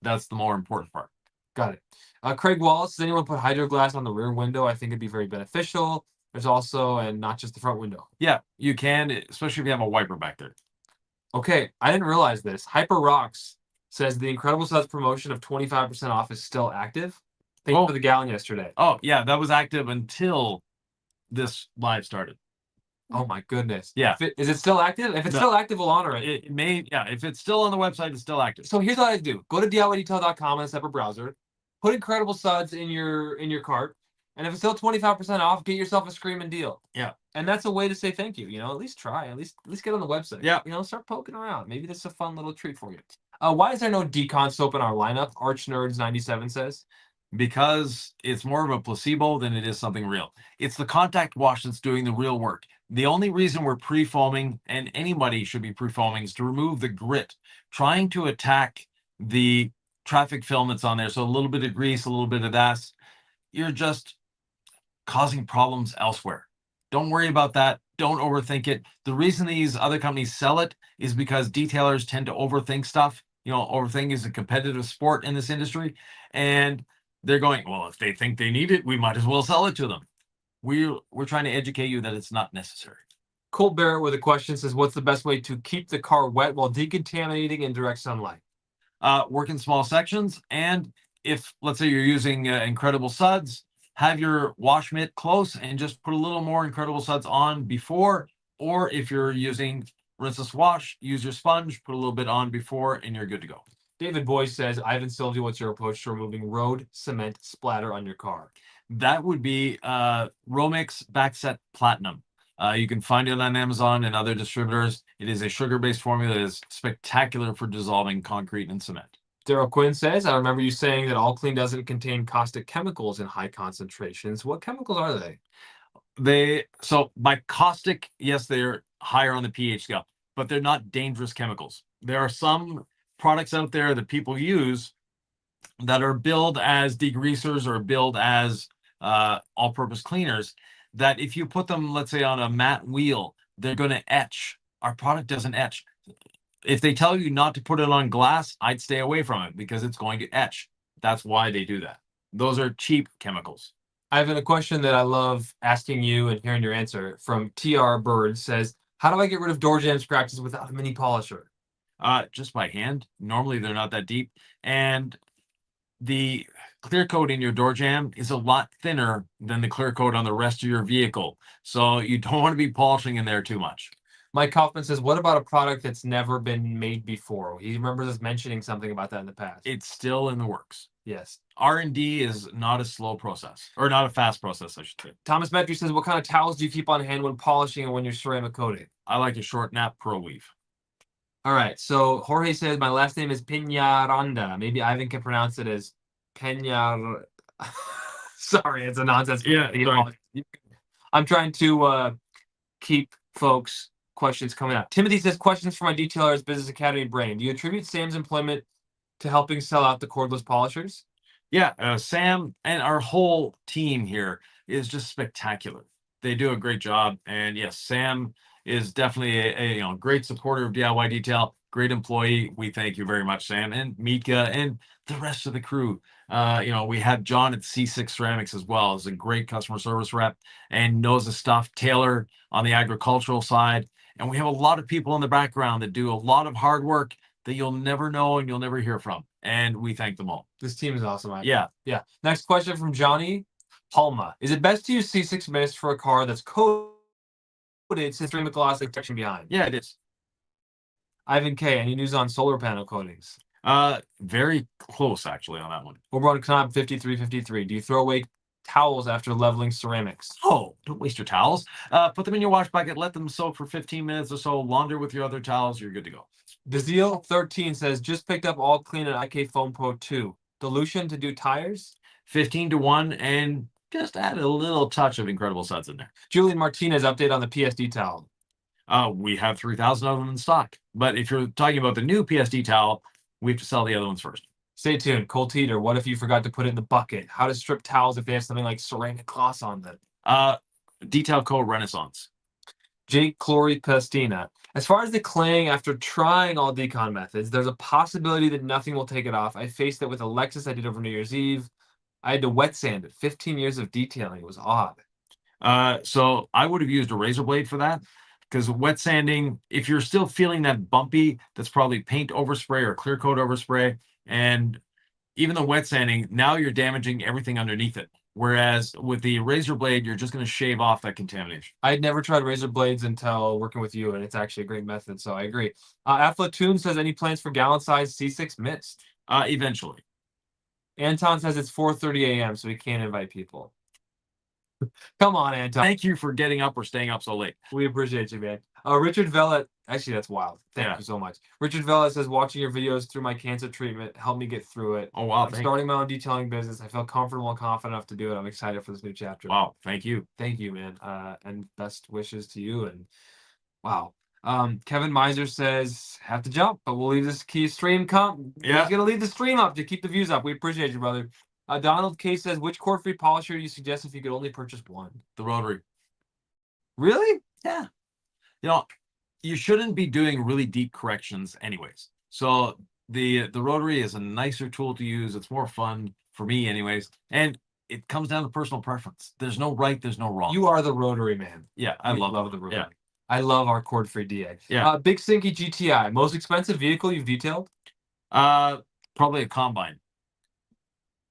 That's the more important part. Got it. Craig Wallace, does anyone put hydroglass on the rear window? I think it'd be very beneficial. There's also, and not just the front window. Yeah, you can, especially if you have a wiper back there. Okay, I didn't realize this. Hyper Rocks says the Incredible Suds promotion of 25% off is still active. Thank you for the gallon yesterday. Oh, yeah, that was active until this live started. Oh my goodness. Yeah. Is it still active? If it's No. still active, we'll honor it. It may, yeah, if it's still on the website, it's still active. So here's what I do. Go to DIYdetail.com on a separate browser. Put Incredible Suds in your cart. And if it's still 25% off, get yourself a screaming deal. Yeah. And that's a way to say thank you. At least try. At least get on the website. Yeah. Start poking around. Maybe this is a fun little treat for you. Why is there no Decon soap in our lineup? Arch Nerds 97 says. Because it's more of a placebo than it is something real. It's the contact wash that's doing the real work. The only reason we're pre-foaming, and anybody should be pre-foaming, is to remove the grit, trying to attack the traffic film that's on there. So a little bit of grease, a little bit of that. You're just causing problems elsewhere. Don't worry about that. Don't overthink it. The reason these other companies sell it is because detailers tend to overthink stuff. Overthink is a competitive sport in this industry. And they're going, well, if they think they need it, we might as well sell it to them. We're trying to educate you that it's not necessary. Colt Barrett with a question says, what's the best way to keep the car wet while decontaminating in direct sunlight? Work in small sections. And if, let's say you're using Incredible Suds, have your wash mitt close and just put a little more Incredible Suds on before. Or if you're using rinseless wash, use your sponge, put a little bit on before, and you're good to go. David Boyce says, Ivan Sylvia, what's your approach to removing road cement splatter on your car? That would be Romix Backset Platinum. You can find it on Amazon and other distributors. It is a sugar-based formula that is spectacular for dissolving concrete and cement. Daryl Quinn says, I remember you saying that All Clean doesn't contain caustic chemicals in high concentrations. What chemicals are they? So by caustic, yes, they're higher on the pH scale, but they're not dangerous chemicals. There are some products out there that people use that are billed as degreasers or billed as all-purpose cleaners, that if you put them, let's say, on a matte wheel, they're going to etch. Our product doesn't etch. If they tell you not to put it on glass, I'd stay away from it because it's going to etch. That's why they do that. Those are cheap chemicals. I have a question that I love asking you and hearing your answer from TR Bird says, how do I get rid of door jam scratches without a mini polisher? Just by hand. Normally they're not that deep. And the clear coat in your door jamb is a lot thinner than the clear coat on the rest of your vehicle. So you don't want to be polishing in there too much. Mike Kaufman says, what about a product that's never been made before? He remembers us mentioning something about that in the past. It's still in the works. Yes. R&D is not a slow process, or not a fast process, I should say. Thomas Metry says, what kind of towels do you keep on hand when polishing and when you're ceramic coating? I like a short nap pro weave. All right. So Jorge says, my last name is Peñaranda. Maybe Ivan can pronounce it as Peñar. Sorry, it's a nonsense. Yeah, I'm trying to keep folks' questions coming up. Timothy says, questions for my detailers Business Academy brain. Do you attribute Sam's employment to helping sell out the cordless polishers? Yeah, Sam and our whole team here is just spectacular. They do a great job. And yes, Sam is definitely a great supporter of DIY Detail, great employee. We thank you very much, Sam, and Mika and the rest of the crew. We had John at C6 Ceramics as well as a great customer service rep and knows the stuff. Taylor on the agricultural side. And we have a lot of people in the background that do a lot of hard work that you'll never know and you'll never hear from. And we thank them all. This team is awesome. Yeah. Next question from Johnny Palma. Is it best to use C6 mist for a car that's coated since ceramic gloss protection behind? Yeah, it is. Ivan K, any news on solar panel coatings? Very close actually on that one. Over on Knob 5353. Do you throw away towels after leveling ceramics? Oh, don't waste your towels. Put them in your wash bucket, let them soak for 15 minutes or so, launder with your other towels, you're good to go. Dazeel 13 says, just picked up All Clean and IK Foam Pro 2. Dilution to do tires? 15-to-1, and just add a little touch of Incredible Suds in there. Julian Martinez, update on the PSD towel. We have 3,000 of them in stock. But if you're talking about the new PSD towel, we have to sell the other ones first. Stay tuned. Colt Heater, what if you forgot to put it in the bucket? How to strip towels if they have something like ceramic gloss on them? Detail Co Renaissance. Jake Clory Pestina. As far as the claying, after trying all decon methods, there's a possibility that nothing will take it off. I faced it with a Lexus I did over New Year's Eve. I had to wet sand it. 15 years of detailing. It was odd. So I would have used a razor blade for that, because wet sanding, if you're still feeling that bumpy, that's probably paint overspray or clear coat overspray. And even the wet sanding, now you're damaging everything underneath it. Whereas with the razor blade, you're just going to shave off that contamination. I had never tried razor blades until working with you, and it's actually a great method, so I agree. Aflatoon says, any plans for gallon size C6 mist? Eventually. Anton says it's 4:30 a.m., so he can't invite people. Come on, Anton. Thank you for getting up or staying up so late. We appreciate you, man. Richard Vellet, actually, that's wild. Thank you so much. Richard Vellet says, watching your videos through my cancer treatment helped me get through it. Oh, wow. I'm starting my own detailing business. I feel comfortable and confident enough to do it. I'm excited for this new chapter. Wow. Thank you. Thank you, man. And best wishes to you. And wow. Kevin Miser says, have to jump, but we'll leave this key stream Yeah. He's gonna leave the stream up to keep the views up. We appreciate you, brother. Donald K says, which cord-free polisher do you suggest if you could only purchase one? The rotary. Really? Yeah. You know, you shouldn't be doing really deep corrections anyways. So the rotary is a nicer tool to use. It's more fun for me anyways. And it comes down to personal preference. There's no right, there's no wrong. You are the rotary man. Yeah, I We love the rotary. Yeah. I love our cord-free DA. Yeah. Big Sinky GTI, most expensive vehicle you've detailed? Probably a combine.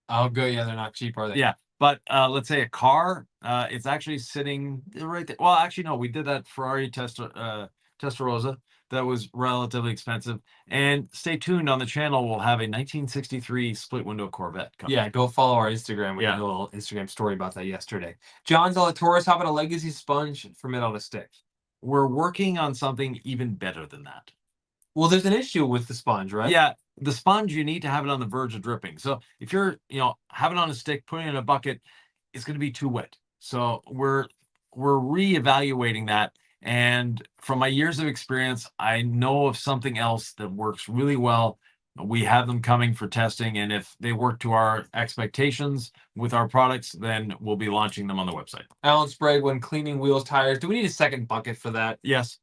Oh, good. Yeah, they're not cheap, are they? Yeah. But let's say a car, it's actually sitting right there. Well, actually, no, we did that Ferrari Testarossa. That was relatively expensive. And stay tuned on the channel. We'll have a 1963 split window Corvette coming. Yeah, go follow our Instagram. We did a little Instagram story about that yesterday. John Zalatoris, how about a legacy sponge for mid on a stick? We're working on something even better than that. Well, there's an issue with the sponge, right? Yeah, the sponge, you need to have it on the verge of dripping. So if you're, have it on a stick, putting it in a bucket, it's going to be too wet. So we're reevaluating that. And from my years of experience, I know of something else that works really well. We have them coming for testing, and if they work to our expectations with our products, then we'll be launching them on the website. Alan Sprague, when cleaning wheels, tires, do we need a second bucket for that? Yes.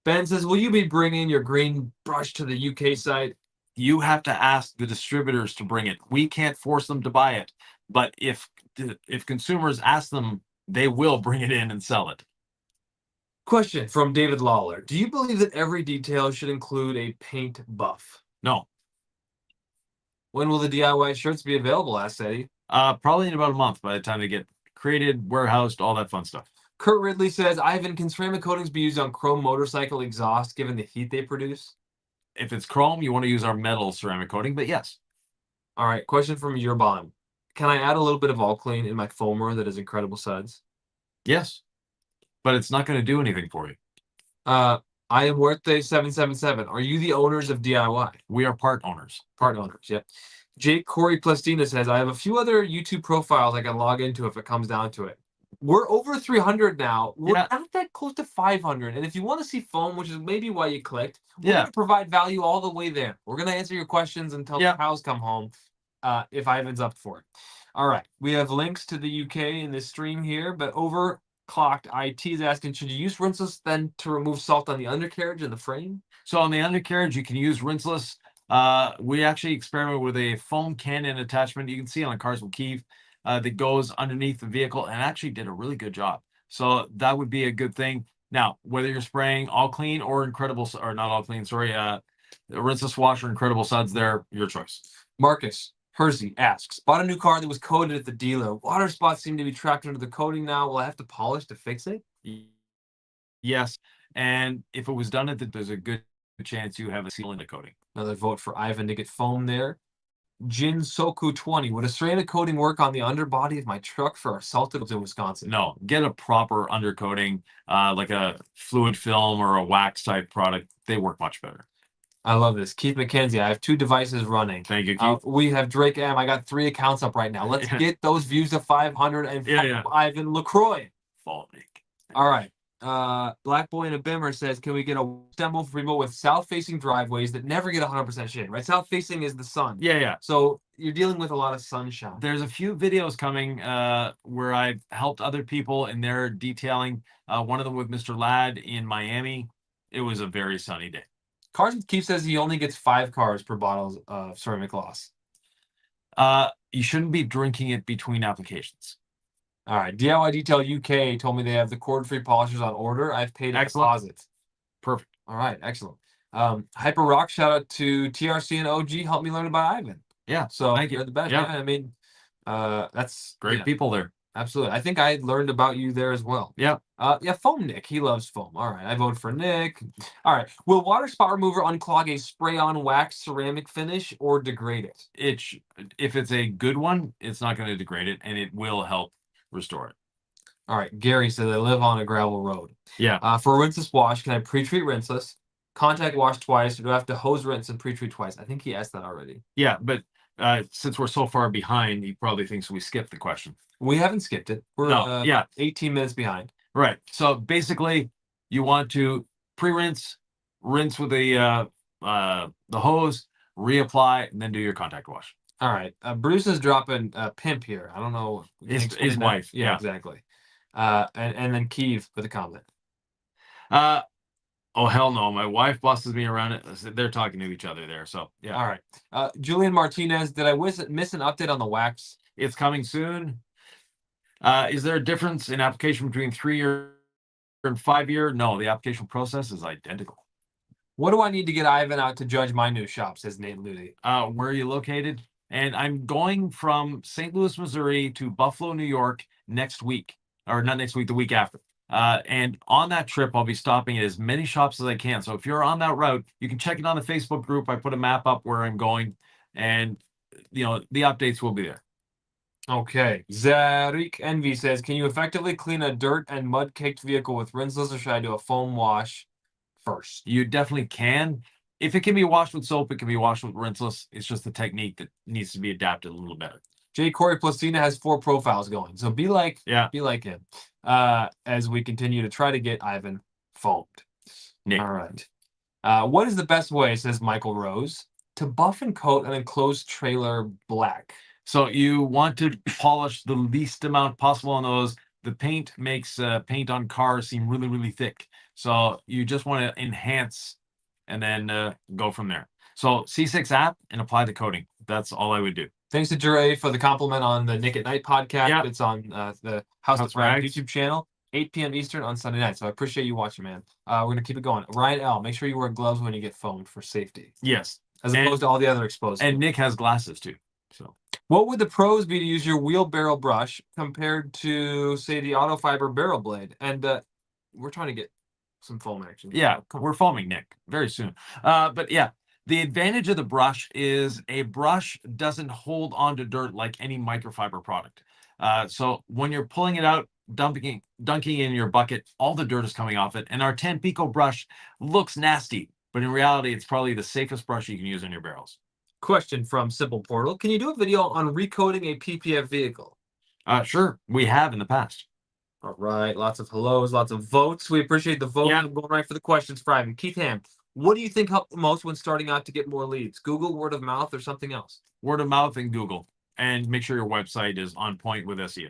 Ben says, will you be bringing your green brush to the UK site? You have to ask the distributors to bring it. We can't force them to buy it, but if consumers ask them, they will bring it in and sell it. Question from David Lawler. Do you believe that every detail should include a paint buff? No. When will the DIY shirts be available? Asked Eddie. Probably in about a month by the time they get created, warehoused, all that fun stuff. Kurt Ridley says, Ivan, can ceramic coatings be used on chrome motorcycle exhaust given the heat they produce? If it's chrome, you want to use our metal ceramic coating, but yes. All right. Question from Yvan. Can I add a little bit of all clean in my foamer that has incredible suds? Yes. But it's not going to do anything for you. I am Worthay777. Are you the owners of DIY? We are part owners. Part owners, yep. Jake Corey Plastina says, I have a few other YouTube profiles I can log into if it comes down to it. We're over 300 now. We're not that close to 500. And if you want to see foam, which is maybe why you clicked, we're going to provide value all the way there. We're going to answer your questions until the cows come home, if Ivan's up for it. All right. We have links to the UK in this stream here, but Overclocked IT is asking, should you use rinseless then to remove salt on the undercarriage and the frame? So on the undercarriage, you can use rinseless. We actually experimented with a foam cannon attachment. You can see on the cars with Kiev. That goes underneath the vehicle and actually did a really good job. So that would be a good thing. Now, whether you're spraying all clean or incredible, or not all clean, sorry, rinseless wash or incredible suds, they're your choice. Marcus Hersey asks, bought a new car that was coated at the dealer. Water spots seem to be trapped under the coating now. Will I have to polish to fix it? Yes. And if it was done at there's a good chance you have a seal in the coating. Another vote for Ivan to get foam there. Jin Soku 20. Would a ceramic coating work on the underbody of my truck for our salted in Wisconsin? No, get a proper undercoating, like a fluid film or a wax type product. They work much better. I love this. Keith McKenzie, I have 2 devices running. Thank you, Keith. We have Drake M. I got 3 accounts up right now. Let's get those views to 500 and Ivan LaCroix. Follow me. All right. Black Boy in a Bimmer says, can we get a demo for people with south-facing driveways that never get 100% shade, right? South-facing is the sun. Yeah. So you're dealing with a lot of sunshine. There's a few videos coming where I've helped other people and they're detailing. One of them with Mr. Ladd in Miami. It was a very sunny day. Cars with Keith says he only gets 5 cars per bottle of ceramic gloss. You shouldn't be drinking it between applications. All right. DIY Detail UK told me they have the cord-free polishers on order. I've paid a deposit. Perfect. All right. Excellent. Hyper Rock, shout out to TRC and OG. Helped me learn about Ivan. Yeah. So thank you. you're the best. Yeah. I mean, that's Great people there. Absolutely. I think I learned about you there as well. Yeah. Foam Nick. He loves foam. All right. I vote for Nick. All right. Will water spot remover unclog a spray-on wax ceramic finish or degrade it? If it's a good one, it's not going to degrade it, and it will help restore it. All right. Gary says I live on a gravel road. Yeah. For a rinseless wash, can I pre-treat rinseless, contact wash twice, or do I have to hose rinse and pre-treat twice? I think he asked that already. Yeah, but since we're so far behind, he probably thinks we skipped the question. We haven't skipped it. We're 18 minutes behind. Right. So basically, you want to pre-rinse, rinse with the hose, reapply, and then do your contact wash. All right. Bruce is dropping pimp here. I don't know. His wife. Yeah, exactly. And then Keeve with a comment. Oh, hell no. My wife bosses me around it. They're talking to each other there. So, yeah. All right. Julian Martinez, did I miss an update on the wax? It's coming soon. Is there a difference in application between 3-year and 5-year? No, the application process is identical. What do I need to get Ivan out to judge my new shop, says Nate Ludy. Where are you located? And I'm going from St. Louis, Missouri to Buffalo, New York next week. Or not next week, the week after. And on that trip, I'll be stopping at as many shops as I can. So if you're on that route, you can check it on the Facebook group. I put a map up where I'm going, and the updates will be there. Okay. Zarik Envy says, can you effectively clean a dirt and mud caked vehicle with rinseless, or should I do a foam wash first? You definitely can. If it can be washed with soap, it can be washed with rinseless. It's just the technique that needs to be adapted a little better. J. Corey Placina has 4 profiles going. So be like him as we continue to try to get Ivan foamed. Nick. All right. What is the best way, says Michael Rose, to buff and coat an enclosed trailer black? So you want to polish the least amount possible on those. The paint makes paint on cars seem really, really thick. So you just want to enhance and then go from there. So C6 app and apply the coating. That's all I would do. Thanks to Jure for the compliment on the Nick at Night podcast. Yep. It's on the House That's Right Rags YouTube channel, 8 p.m. Eastern on Sunday night. So I appreciate you watching, man. We're going to keep it going. Ryan L., make sure you wear gloves when you get foamed for safety. Yes. As opposed to all the other exposed. And Nick has glasses too. So what would the pros be to use your wheelbarrow brush compared to, say, the auto fiber barrel blade? And we're trying to get some foam action. Yeah, we're foaming, Nick, very soon. But yeah, the advantage of the brush is a brush doesn't hold onto dirt like any microfiber product. So when you're pulling it out, dunking in your bucket, all the dirt is coming off it. And our Tampico brush looks nasty, but in reality, it's probably the safest brush you can use on your barrels. Question from Simple Portal. Can you do a video on recoating a PPF vehicle? Sure, we have in the past. All right, lots of hellos, lots of votes. We appreciate the vote. Yeah. I'm going right for the questions for Ivan. Keith Ham, what do you think helped the most when starting out to get more leads? Google, word of mouth, or something else? Word of mouth and Google. And make sure your website is on point with SEO.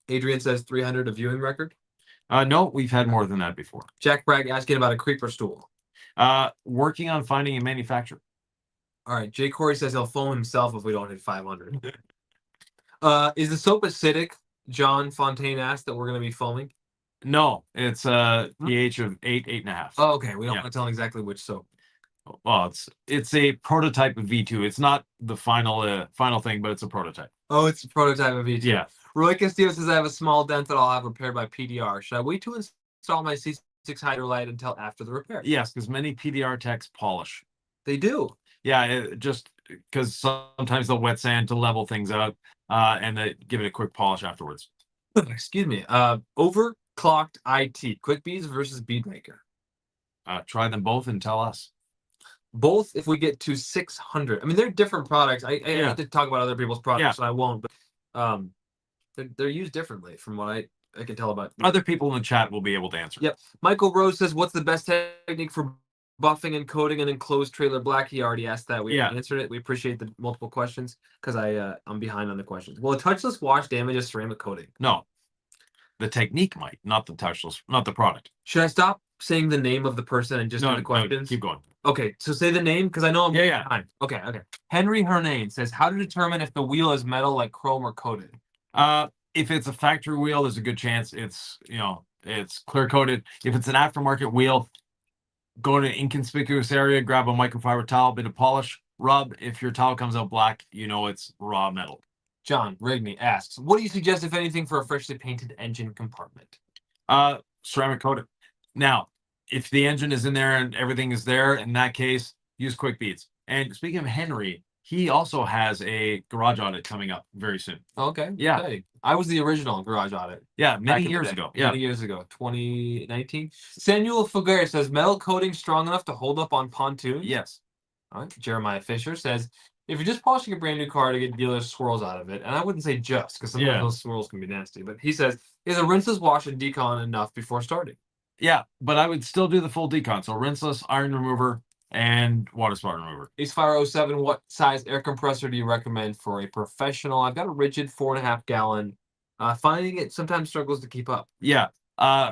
Adrian says 300 a viewing record. No, we've had more than that before. Jack Bragg asking about a creeper stool. Working on finding a manufacturer. All right, Jay Corey says he'll foam himself if we don't hit 500. Is the soap acidic? John Fontaine asked that we're going to be foaming. No, it's a pH of 8.5. Oh, okay. We don't want to tell him exactly which soap. Well, it's a prototype of V2. It's not the final thing, but it's a prototype. Oh, it's a prototype of V2. Yeah. Roy Castillo says I have a small dent that I'll have repaired by PDR. Should I wait to install my C6 Hydrolite until after the repair? Yes, because many PDR techs polish. They do. Yeah, just because sometimes they'll wet sand to level things out, and they give it a quick polish afterwards. Excuse me. Overclocked IT, quick beads versus bead maker. Try them both and tell us. Both if we get to 600. I mean, they're different products. I hate to talk about other people's products, so I won't. But they're used differently from what I can tell about. Other people in the chat will be able to answer. Yep. Michael Rose says, "What's the best technique for buffing and coating an enclosed trailer black?" He already asked that. We answered it. We appreciate the multiple questions because I'm behind on the questions. Will a touchless wash damage a ceramic coating? No, the technique might, not the touchless, not the product. Should I stop saying the name of the person and just do the questions? Keep going. Okay, so say the name because I know I'm behind. Okay. Henry Hernane says, "How to determine if the wheel is metal like chrome or coated?" If it's a factory wheel, there's a good chance it's it's clear coated. If it's an aftermarket wheel, go to an inconspicuous area, grab a microfiber towel, bit of polish, rub. If your towel comes out black, you know it's raw metal. John Rigney asks, "What do you suggest, if anything, for a freshly painted engine compartment?" Ceramic coated. Now, if the engine is in there and everything is there, in that case, use quick beads. And speaking of Henry, he also has a garage audit coming up very soon. Okay. Yeah. Okay. I was the original garage audit. Yeah, many years ago. Yeah. Many years ago. 2019. Samuel Figueres says, "Metal coating strong enough to hold up on pontoons?" Yes. All right. Jeremiah Fisher says, "If you're just polishing a brand new car to get dealer swirls out of it," and I wouldn't say just, because sometimes those swirls can be nasty, but he says, "Is a rinseless wash and decon enough before starting?" Yeah, but I would still do the full decon. So rinseless, iron remover, and water spot remover. AceFire07, what size air compressor do you recommend for a professional? I've got a rigid 4.5 gallon. Finding it sometimes struggles to keep up. Yeah.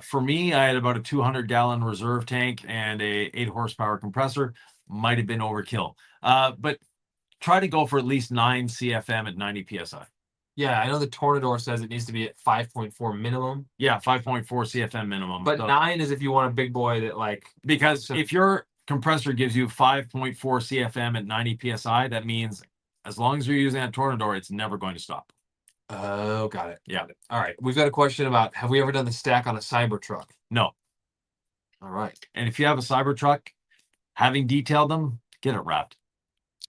For me, I had about a 200-gallon reserve tank and a 8 horsepower compressor. Might have been overkill. But try to go for at least 9 CFM at 90 psi. Yeah, I know the Tornador says it needs to be at 5.4 minimum. Yeah, 5.4 CFM minimum. But 9 is if you want a big boy that because if your compressor gives you 5.4 CFM at 90 psi, that means as long as you're using that Tornador, it's never going to stop. Oh, got it. Yeah. All right. We've got a question about, have we ever done the stack on a Cybertruck? No. All right. And if you have a Cybertruck, having detailed them, get it wrapped.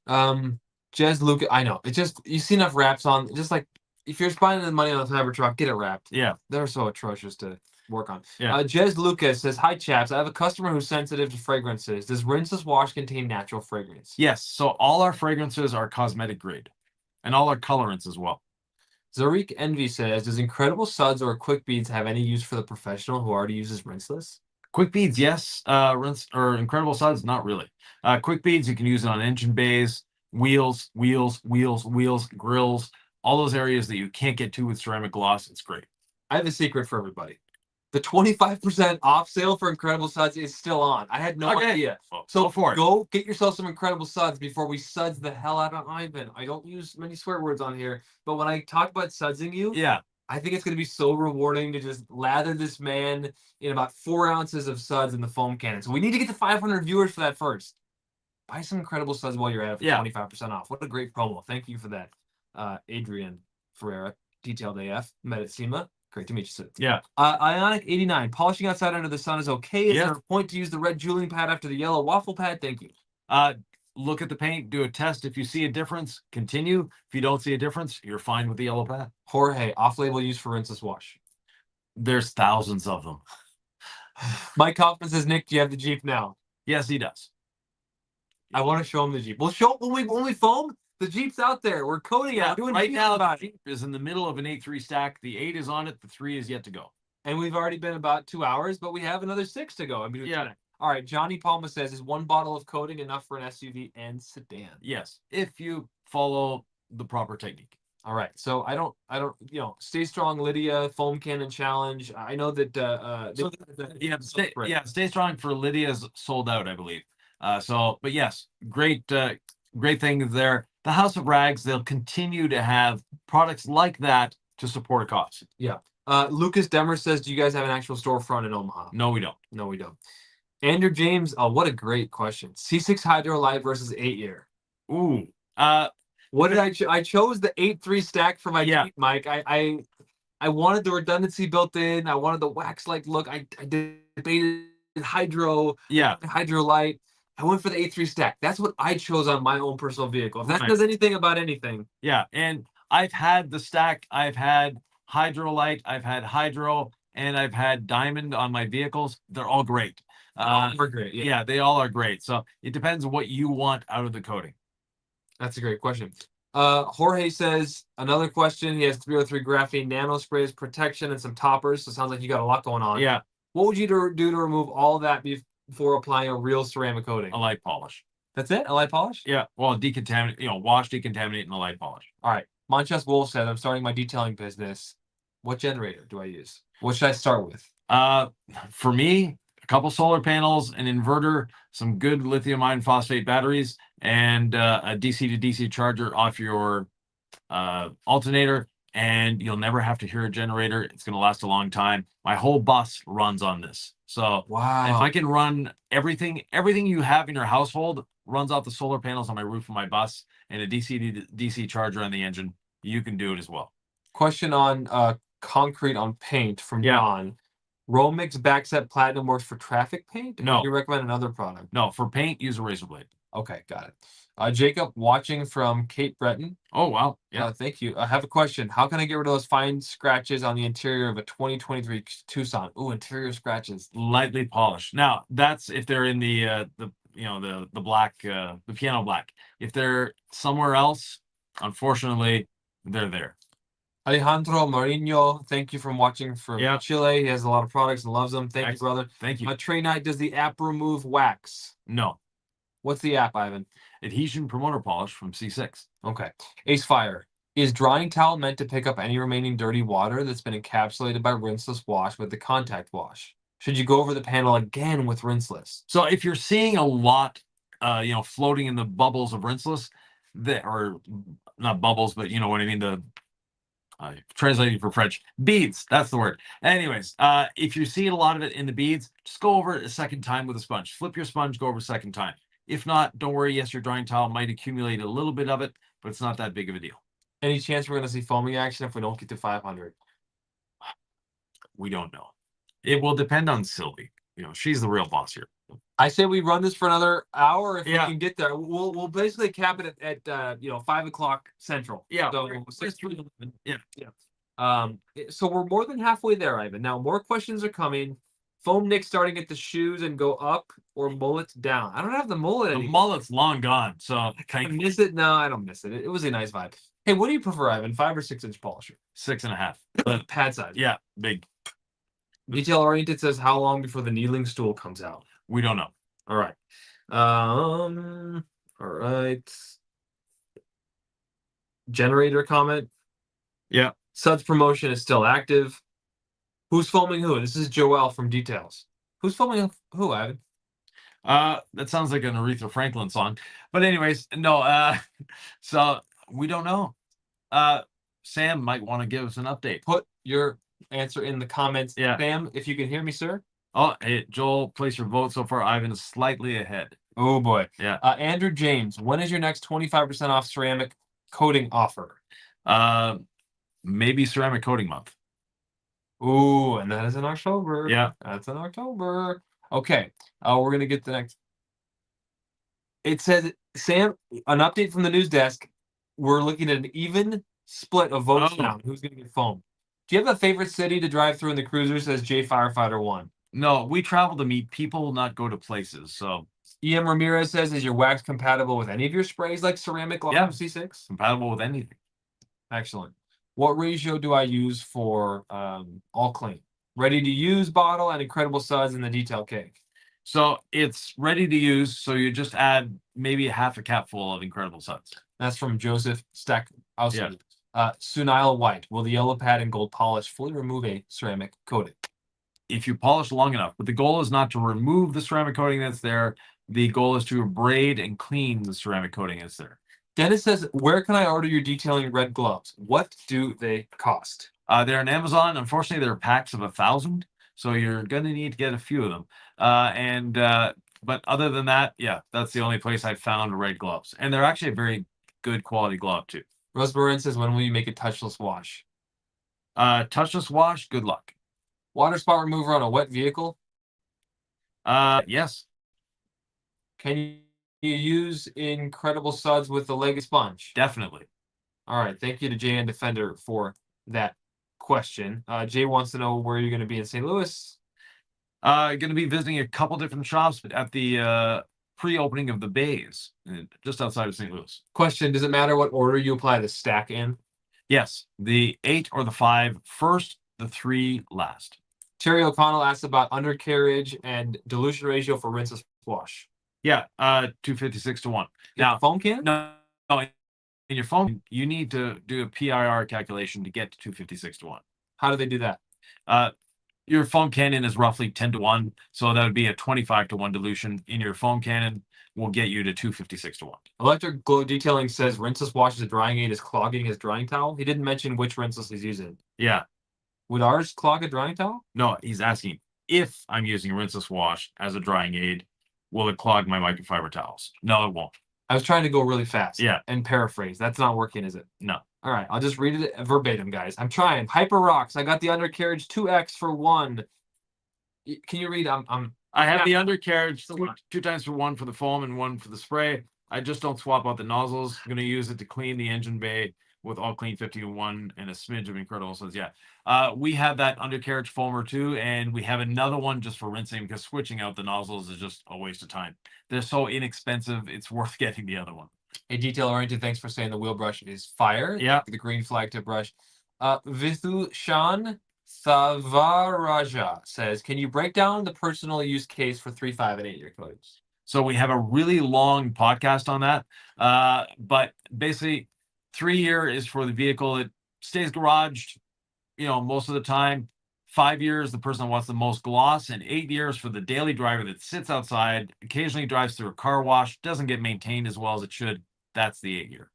Jez Luca, I know. It's just, you see enough wraps on, just like, if you're spending the money on a Cybertruck, get it wrapped. Yeah. They're so atrocious to work on. Yeah. Jez Lucas says, "Hi, chaps. I have a customer who's sensitive to fragrances. Does rinseless wash contain natural fragrance?" Yes. So all our fragrances are cosmetic grade and all our colorants as well. Zarik Envy says, "Does Incredible Suds or Quick Beads have any use for the professional who already uses rinseless?" Quick beads, yes. Rinse or Incredible Suds, not really. Quick beads, you can use it on engine bays, wheels, grills, all those areas that you can't get to with ceramic gloss. It's great. I have a secret for everybody. The 25% off sale for Incredible Suds is still on. I had no idea. Well, So go get yourself some Incredible Suds before we suds the hell out of Ivan. I don't use many swear words on here, but when I talk about sudsing you, yeah, I think it's going to be so rewarding to just lather this man in about 4 ounces of suds in the foam cannon. So we need to get to 500 viewers for that first. Buy some Incredible Suds while you're at it for 25% off. What a great promo. Thank you for that. Adrian Ferreira, Detailed AF, met at SEMA. Great to meet you, sir. Yeah. Ionic 89. Polishing outside under the sun is okay. Is there a point to use the red jeweling pad after the yellow waffle pad? Thank you. Look at the paint, do a test. If you see a difference, continue. If you don't see a difference, you're fine with the yellow pad. Jorge, off-label use for rinseless wash. There's thousands of them. Mike Hoffman says, "Nick, do you have the Jeep now?" Yes, he does. I want to show him the Jeep. We'll show when we foam. The Jeep's out there. We're coating it. Doing right now, the about Jeep is in the middle of an 8.3 stack. The 8 is on it. The 3 is yet to go. And we've already been about 2 hours, but we have another 6 to go. All right. Johnny Palma says, "Is 1 bottle of coating enough for an SUV and sedan?" Yes, if you follow the proper technique. All right. So I don't, Stay Strong Lydia Foam Cannon Challenge. I know that, Stay Strong for Lydia's sold out, I believe. But yes, great thing there. The House of Rags, they'll continue to have products like that to support a cause. Yeah. Lucas Demmer says, "Do you guys have an actual storefront in Omaha?" No, we don't. No, we don't. Andrew James, oh, what a great question. C6 Hydro Light versus 8-year. Ooh. What did I chose the 8.3 stack for my Jeep, Mike. I wanted the redundancy built in. I wanted the wax-like look. I debated Hydro. Yeah. Hydro Light. I went for the 8.3 stack. That's what I chose on my own personal vehicle. If that does anything about anything. Yeah, and I've had the stack. I've had Hydro Light. I've had Hydro, and I've had Diamond on my vehicles. They're all great. They're great. Yeah, they all are great. So it depends on what you want out of the coating. That's a great question. Jorge says another question. He has 303 graphene nano sprays, protection, and some toppers. So it sounds like you got a lot going on. Yeah, What would you do to remove all that before applying a real ceramic coating? a light polish. That's it? A light polish? Yeah, well, decontaminate, wash, decontaminate, and a light polish. All right. Monchess Wolf says, I'm starting my detailing business. What generator do I use? What should I start with? For me, a couple solar panels, an inverter, some good lithium iron phosphate batteries, and a DC to DC charger off your alternator, and you'll never have to hear a generator. It's going to last a long time. My whole bus runs on this. So if Wow. I can run everything you have in your household runs off the solar panels on my roof of my bus and a DC to DC charger on the engine, you can do it as well. Question on concrete on paint from Yeah. John. Romix Backset Platinum works for traffic paint? No. You recommend another product? No, for paint, use a razor blade. Okay, got it. Jacob watching from Cape Breton. Oh, wow. Yeah. Thank you. I have a question. How can I get rid of those fine scratches on the interior of a 2023 Tucson? Ooh, interior scratches. Lightly polished. Now, that's if they're in the black, the piano black. If they're somewhere else, unfortunately, they're there. Alejandro Marino, thank you for watching from Yeah. Chile. He has a lot of products and loves them. Thank you, Excellent. brother. Thank you. Trey Knight, does the app remove wax? No. What's the app, Ivan? Adhesion promoter polish from C6. Okay. Ace Fire. Is drying towel meant to pick up any remaining dirty water that's been encapsulated by rinseless wash with the contact wash? Should you go over the panel again with rinseless? So if you're seeing a lot, floating in the bubbles of rinseless, or not bubbles, but you know what I mean, the translating for French, beads, that's the word. Anyways, if you see a lot of it in the beads, just go over it a second time with a sponge. Flip your sponge, go over a second time. If not, don't worry. Yes, your drying towel might accumulate a little bit of it, but it's not that big of a deal. Any chance we're going to see foaming action if we don't get to 500? We don't know. It will depend on Sylvie. She's the real boss here. I say we run this for another hour if we Yeah. can get there. We'll basically cap it at 5 o'clock Central. Yeah. So 6 to 11. Yeah. So we're more than halfway there, Ivan. Now more questions are coming. Foam Nick starting at the shoes and go up or mullet down. I don't have the mullet The anymore. mullet's long gone, so I miss it. No, I don't miss it. It was a nice vibe. Hey, what do you prefer, Ivan? 5 or 6-inch polisher? 6.5. But pad size. Yeah, big. Detail oriented says how long before the kneeling stool comes out? We don't know. All right. All right. Generator comment. Yeah. Suds promotion is still active. Who's foaming who? This is Joel from Details. Who's foaming who, Ivan? That sounds like an Aretha Franklin song. But anyways, no, so we don't know. Sam might want to give us an update. Put your answer in the comments. Yeah. Sam, if you can hear me, sir. Oh, hey, Joel, place your vote. So far, Ivan is slightly ahead. Oh boy. Yeah. Andrew James, when is your next 25% off ceramic coating offer? Maybe ceramic coating month. Ooh, and that is in October. Yeah. That's in October. Okay. We're gonna get the next. It says, Sam, an update from the news desk. We're looking at an even split of votes Oh. now. Who's gonna get foam? Do you have a favorite city to drive through in the cruiser? Says J Firefighter 1. No, we travel to meet people, not go to places. So EM Ramirez says, is your wax compatible with any of your sprays like ceramic Yeah. C6? compatible with anything. Excellent. What ratio do I use for all clean? Ready to use bottle and incredible suds in the detail cake. So it's ready to use. So you just add maybe half a capful of incredible suds. That's from Joseph Stack. Yeah. Sunile White. Will the yellow pad and gold polish fully remove a ceramic coating? If you polish long enough, but the goal is not to remove the ceramic coating that's there. The goal is to abrade and clean the ceramic coating that's there. Dennis says, where can I order your detailing red gloves? What do they cost? They're on Amazon. Unfortunately, they're packs of 1,000, so you're gonna need to get a few of them. But other than that, yeah, that's the only place I found red gloves, and they're actually a very good quality glove too. Rose Marin says, when will you make a touchless wash? Touchless wash. Good luck. Water spot remover on a wet vehicle? Yes, Can you use incredible suds with the leg sponge? definitely. All right. Thank you to JN Defender for that question. Jay wants to know where you're going to be in St. Louis. Going to be visiting a couple different shops, but at the pre-opening of the bays just outside of St. Louis. Question: does it matter what order you apply the stack in? Yes, the 8 or the 5 first, the 3 last. Terry O'Connell asked about undercarriage and dilution ratio for rinseless wash. Yeah, 256 to 1. Now, Now, foam can? no, in your phone, you need to do a PIR calculation to get to 256 to 1. How do they do that? Your foam cannon is roughly 10 to 1, so that would be a 25 to 1 dilution in your foam cannon will get you to 256 to 1. Electric Glow Detailing says rinseless wash as a drying aid is clogging his drying towel. He didn't mention which rinseless he's using. Yeah. Would ours clog a drying towel? No, he's asking if I'm using rinseless wash as a drying aid, will it clog my microfiber towels? No, it won't. I was trying to go really fast. Yeah. And paraphrase. That's not working, is it? No. All right, I'll just read it verbatim, guys. I'm trying. Hyper Rocks. I got the undercarriage 2X for 1. Can you read? I have Yeah. the undercarriage So what? 2 times for 1 for the foam and 1 for the spray. I just don't swap out the nozzles. I'm going to use it to clean the engine bay with all clean 51 and a smidge of incredible. So yeah, we have that undercarriage foamer too, and we have another one just for rinsing because switching out the nozzles is just a waste of time. They're so inexpensive; it's worth getting the other one. A detail oriented. Thanks for saying the wheel brush is fire. Yeah. The green flag tip brush. Vithu Shan Thavaraja says, can you break down the personal use case for 3, 5, and 8-year codes? So we have a really long podcast on that. But basically, 3-year is for the vehicle that stays garaged, most of the time. 5 years, the person that wants the most gloss, and 8 years for the daily driver that sits outside, occasionally drives through a car wash, doesn't get maintained as well as it should. That's the 8-year.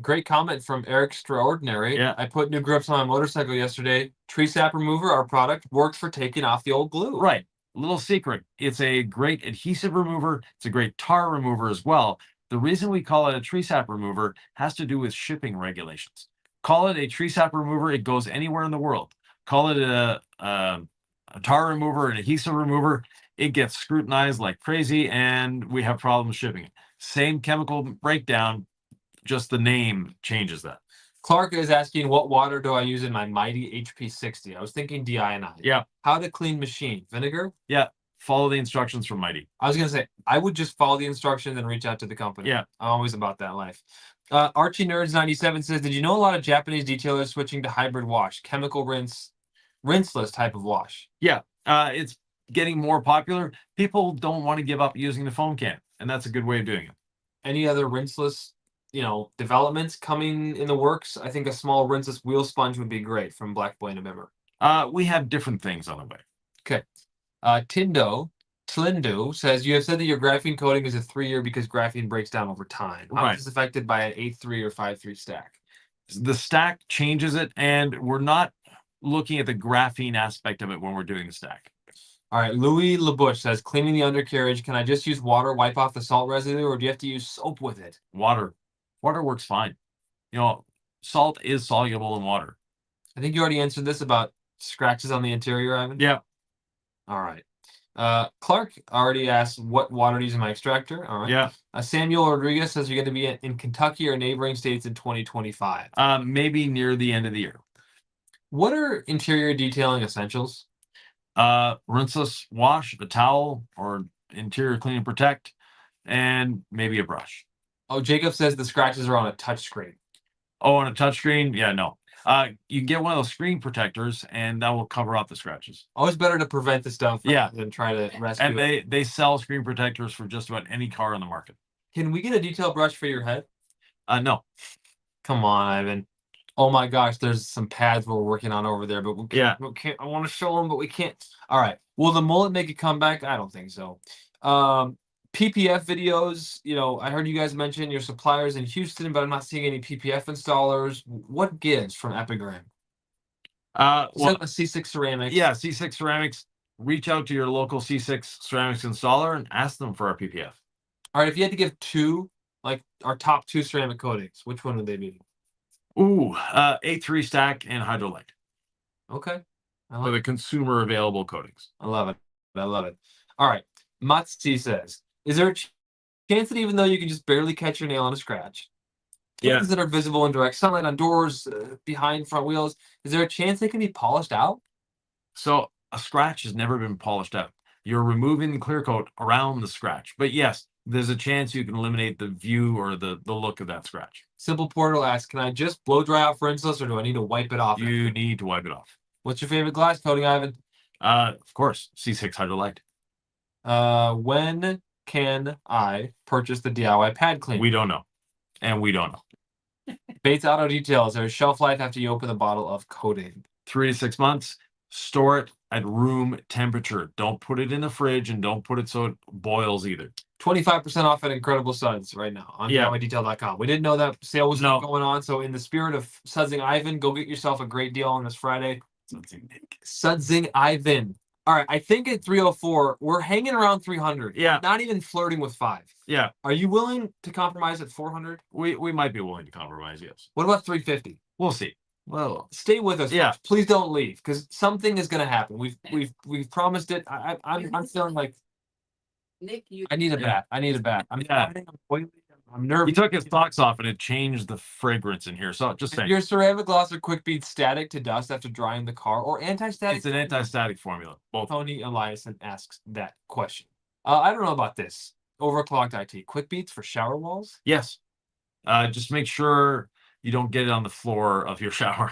Great comment from Eric Extraordinary. Yeah. I put new grips on my motorcycle yesterday. Tree sap remover, our product, works for taking off the old glue. Right. Little secret. It's a great adhesive remover. It's a great tar remover as well. The reason we call it a tree sap remover has to do with shipping regulations. Call it a tree sap remover. It goes anywhere in the world. Call it a tar remover, an adhesive remover. It gets scrutinized like crazy, and we have problems shipping it. Same chemical breakdown, just the name changes that. Clark is asking, what water do I use in my Mighty HP60? I was thinking deionized. Yeah. How to clean machine? Vinegar? Yeah. Follow the instructions from Mighty. I was going to say, I would just follow the instructions and reach out to the company. Yeah. I'm always about that life. Archie Nerds 97 says, did you know a lot of Japanese detailers switching to hybrid wash, chemical rinseless type of wash? Yeah. It's getting more popular. People don't want to give up using the foam can, and that's a good way of doing it. Any other rinseless, developments coming in the works? I think a small rinseless wheel sponge would be great from Black Boy November. We have different things on the way. Okay. Tlindo says, you have said that your graphene coating is a 3-year because graphene breaks down over time. How Right. is this affected by an 8.3 or 5.3 stack? The stack changes it, and we're not looking at the graphene aspect of it when we're doing the stack. All right. Louis LeBush says, cleaning the undercarriage, can I just use water, wipe off the salt residue, or do you have to use soap with it? Water works fine. Salt is soluble in water. I think you already answered this about scratches on the interior, Ivan. Yeah. All right. Clark already asked what water to use in my extractor. All right. Yeah. Samuel Rodriguez says you're going to be in Kentucky or neighboring states in 2025. Maybe near the end of the year. What are interior detailing essentials? Rinseless wash, a towel, or interior clean and protect, and maybe a brush. Oh, Jacob says the scratches are on a touch screen. Oh, on a touchscreen? Yeah, no. You can get one of those screen protectors, and that will cover up the scratches. Always better to prevent the stuff Yeah. than try to rescue And it. they sell screen protectors for just about any car on the market. Can we get a detail brush for your head? No. Come on, Ivan. Oh my gosh, there's some pads we're working on over there, but we can't. Yeah. We can't. I want to show them, but we can't. All right. Will the mullet make a comeback? I don't think so. PPF videos. I heard you guys mention your suppliers in Houston, but I'm not seeing any PPF installers. What gives from Epigram? Is that a C6 Ceramics? Yeah, C6 Ceramics. Reach out to your local C6 Ceramics installer and ask them for our PPF. All right. If you had to give two, like our top 2 ceramic coatings, which one would they be? Ooh, A3 stack and Hydrolite. Okay. For the consumer available coatings. I love it. I love it. All right. Matsi says, is there a chance that even though you can just barely catch your nail on a scratch, Yeah. things that are visible in direct sunlight on doors, behind front wheels, is there a chance they can be polished out? So a scratch has never been polished out. You're removing the clear coat around the scratch. But yes, there's a chance you can eliminate the view or the look of that scratch. Simple Portal asks, can I just blow dry out for rinseless or do I need to wipe it off? You need to wipe it off. What's your favorite glass coating, Ivan? Of course, C6 Hydrolite. When can I purchase the DIY pad cleaner? We don't know. And we don't know. Bates Auto Details, there's shelf life after you open the bottle of coating. 3 to 6 months. Store it at room temperature. Don't put it in the fridge and don't put it so it boils either. 25% off at Incredible Suds right now on DIYdetail.com. We didn't know that sale was going on, so in the spirit of Sudsing Ivan, go get yourself a great deal on this Friday. Sudsing Ivan. All right, I think at 304, we're hanging around 300. Yeah. Not even flirting with 5. Yeah. Are you willing to compromise at 400? We might be willing to compromise, yes. What about 350? We'll see. Well, stay with us. Yeah. Folks. Please don't leave because something is going to happen. We've promised it. I'm feeling like Nick, you. I need a bat. I need a bat. I'm sweating, I'm boiling, I'm nervous. He took his socks off and it changed the fragrance in here. So just saying. Your ceramic gloss or quick bead static to dust after drying the car or anti-static? It's an anti-static formula. Both. Tony Eliason asks that question. I don't know about this. Overclocked IT. Quick beads for shower walls? Yes. Just make sure you don't get it on the floor of your shower.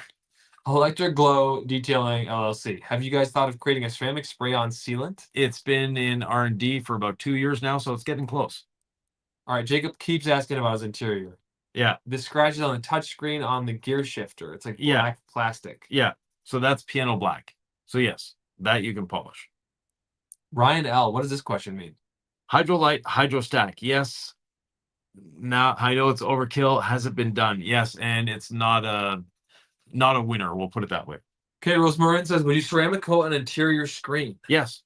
Electric Glow Detailing LLC. Have you guys thought of creating a ceramic spray-on sealant? It's been in R&D for about 2 years now, so it's getting close. All right, Jacob keeps asking about his interior. Yeah. The scratches on the touchscreen on the gear shifter. It's like black plastic. Yeah. So that's piano black. So yes, that you can polish. Ryan L., what does this question mean? Hydrolite, hydrostack. Yes. Now I know it's overkill. Has it been done? Yes, and it's not a winner. We'll put it that way. Okay, Rosemarin says, would you ceramic coat an interior screen? Yes.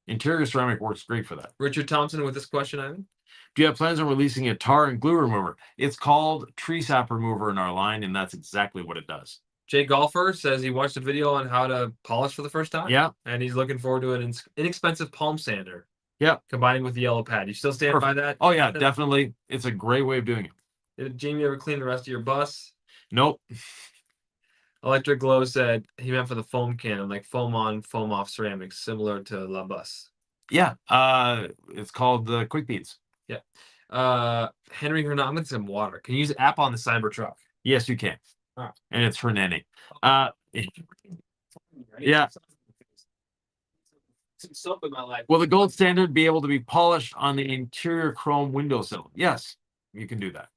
Interior ceramic works great for that. Richard Thompson with this question, Ivan. Do you have plans on releasing a tar and glue remover? It's called tree sap remover in our line, and that's exactly what it does. Jay Golfer says he watched a video on how to polish for the first time. Yeah. And he's looking forward to an inexpensive palm sander. Yeah. Combining with the yellow pad. You still stand by that? Oh, yeah, definitely. It's a great way of doing it. Did Jamie ever clean the rest of your bus? Nope. Electric Glow said he meant for the foam cannon, like foam on, foam off ceramics, similar to La Bus. Yeah. It's called the Quick Beads. Yeah. Henry Hernandez and water. Can you use app on the Cybertruck? Yes, you can. All right. And it's Hernani. Yeah. Some soap in my life. Will the gold standard be able to be polished on the interior chrome windowsill? Yes, you can do that.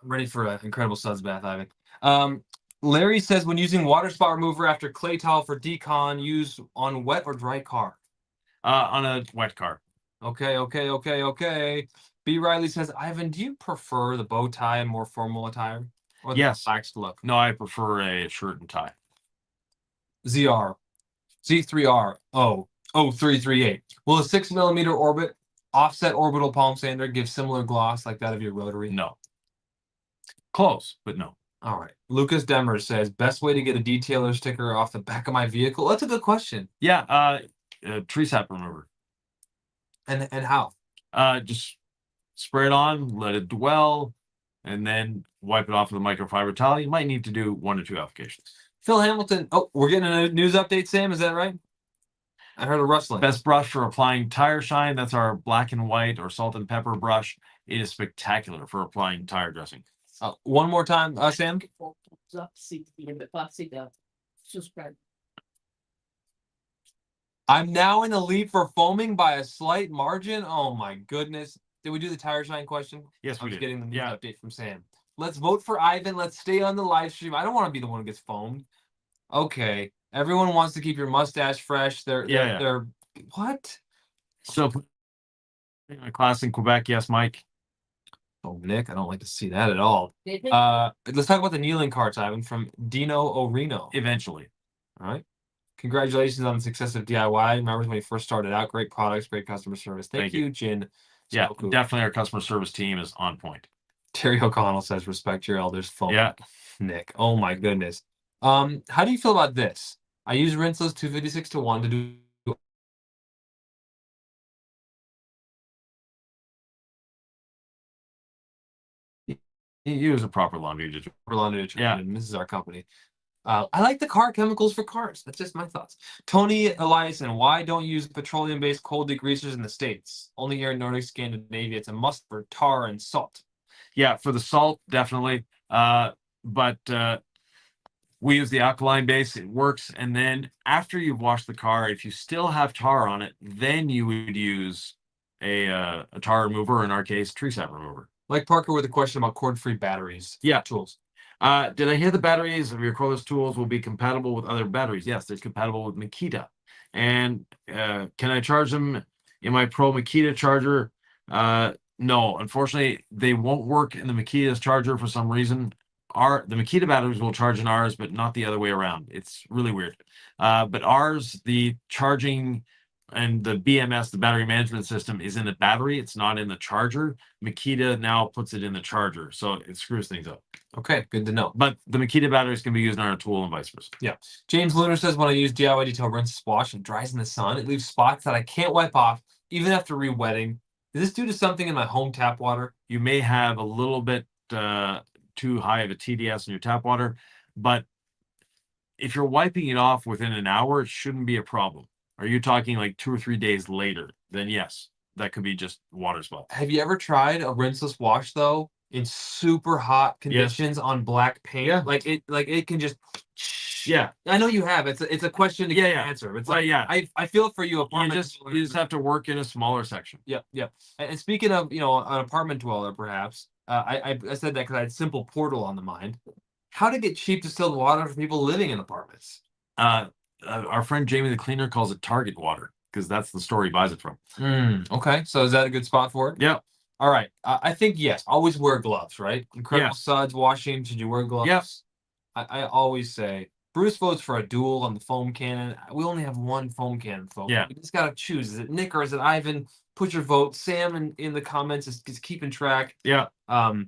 I'm ready for an incredible suds bath, Ivan. Larry says when using water spot remover after clay towel for decon, use on wet or dry car. On a wet car. Okay. B. Riley says, Ivan, do you prefer the bow tie and more formal attire? Or the Yes. relaxed look? No, I prefer a shirt and tie. Z3R 0338. Will a 6mm orbit offset orbital palm sander give similar gloss like that of your rotary? No. Close, but no. All right. Lucas Demers says, best way to get a detailer sticker off the back of my vehicle? That's a good question. Yeah, tree sap remover. And how? Just spray it on, let it dwell, and then wipe it off with a microfiber towel. You might need to do 1 or 2 applications. Phil Hamilton. Oh, we're getting a news update, Sam. Is that right? I heard a rustling. Best brush for applying tire shine. That's our black and white or salt and pepper brush. It is spectacular for applying tire dressing. One more time, Sam. I'm now in the lead for foaming by a slight margin. Oh my goodness. Did we do the tire shine question? Yes, we I'm did. getting the news update from Sam. Let's vote for Ivan. Let's stay on the live stream. I don't want to be the one who gets foamed. Okay. Everyone wants to keep your mustache fresh. They're what? So a class in Quebec, yes, Mike. Oh, Nick, I don't like to see that at all. Let's talk about the kneeling carts, Ivan, from Dino Orino. Eventually. All right. Congratulations on the success of DIY. Remember when you first started out? Great products, great customer service. Thank you, Jin. Yeah, definitely our customer service team is on point. Terry O'Connell says, respect your elders. Phone. Yeah. Nick. Oh my goodness. How do you feel about this? I use rinseless 256-1 to do Use a proper laundry detergent. laundry detergent. Yeah. And this is our company. I like the car chemicals for cars. That's just my thoughts. Tony Eliason, why don't you use petroleum-based cold degreasers in the States? Only here in Nordic Scandinavia, it's a must for tar and salt. Yeah, for the salt, definitely. But we use the alkaline base. It works. And then after you've washed the car, if you still have tar on it, then you would use a tar remover, or in our case, tree sap remover. Like Parker with a question about cord-free batteries. Yeah. Tools. Did I hear the batteries of your cordless tools will be compatible with other batteries? Yes, they're compatible with Makita. And can I charge them in my Pro Makita charger? No, unfortunately, they won't work in the Makita's charger for some reason. The Makita batteries will charge in ours, but not the other way around. It's really weird. But ours, the charging and the BMS, the battery management system, is in the battery. It's not in the charger. Makita now puts it in the charger, so it screws things up. Okay, good to know. But the Makita batteries can be used on our tool and vice versa. Yeah. James Lunar says, when I use DIY detail rinse wash and dries in the sun, it leaves spots that I can't wipe off even after re-wetting. Is this due to something in my home tap water? You may have a little bit too high of a TDS in your tap water, but if you're wiping it off within an hour, it shouldn't be a problem. Are you talking like 2 or 3 days later? Then yes, that could be just water spot. Have you ever tried a rinseless wash though in super hot conditions on black paint? Yeah. Like it can just. Yeah, I know you have. It's a question to Yeah, get yeah. an answer. It's Well, like yeah. I feel for you. you Apartment just dwellers. have to work in a smaller section. Yep, yep. And speaking of, an apartment dweller, perhaps, I said that because I had simple portal on the mind. How to get cheap distilled water for people living in apartments? Our friend Jamie the cleaner calls it Target water because that's the store he buys it from. Okay, so is that a good spot for it? Yeah. All right. I think yes. Always wear gloves, right? Incredible Suds washing. Should you wear gloves? Yep. I always say Bruce votes for a duel on the foam cannon. We only have one foam cannon, folks. Yeah. We just gotta choose. Is it Nick or is it Ivan? Put your vote. Sam in the comments is keeping track. Yeah. C6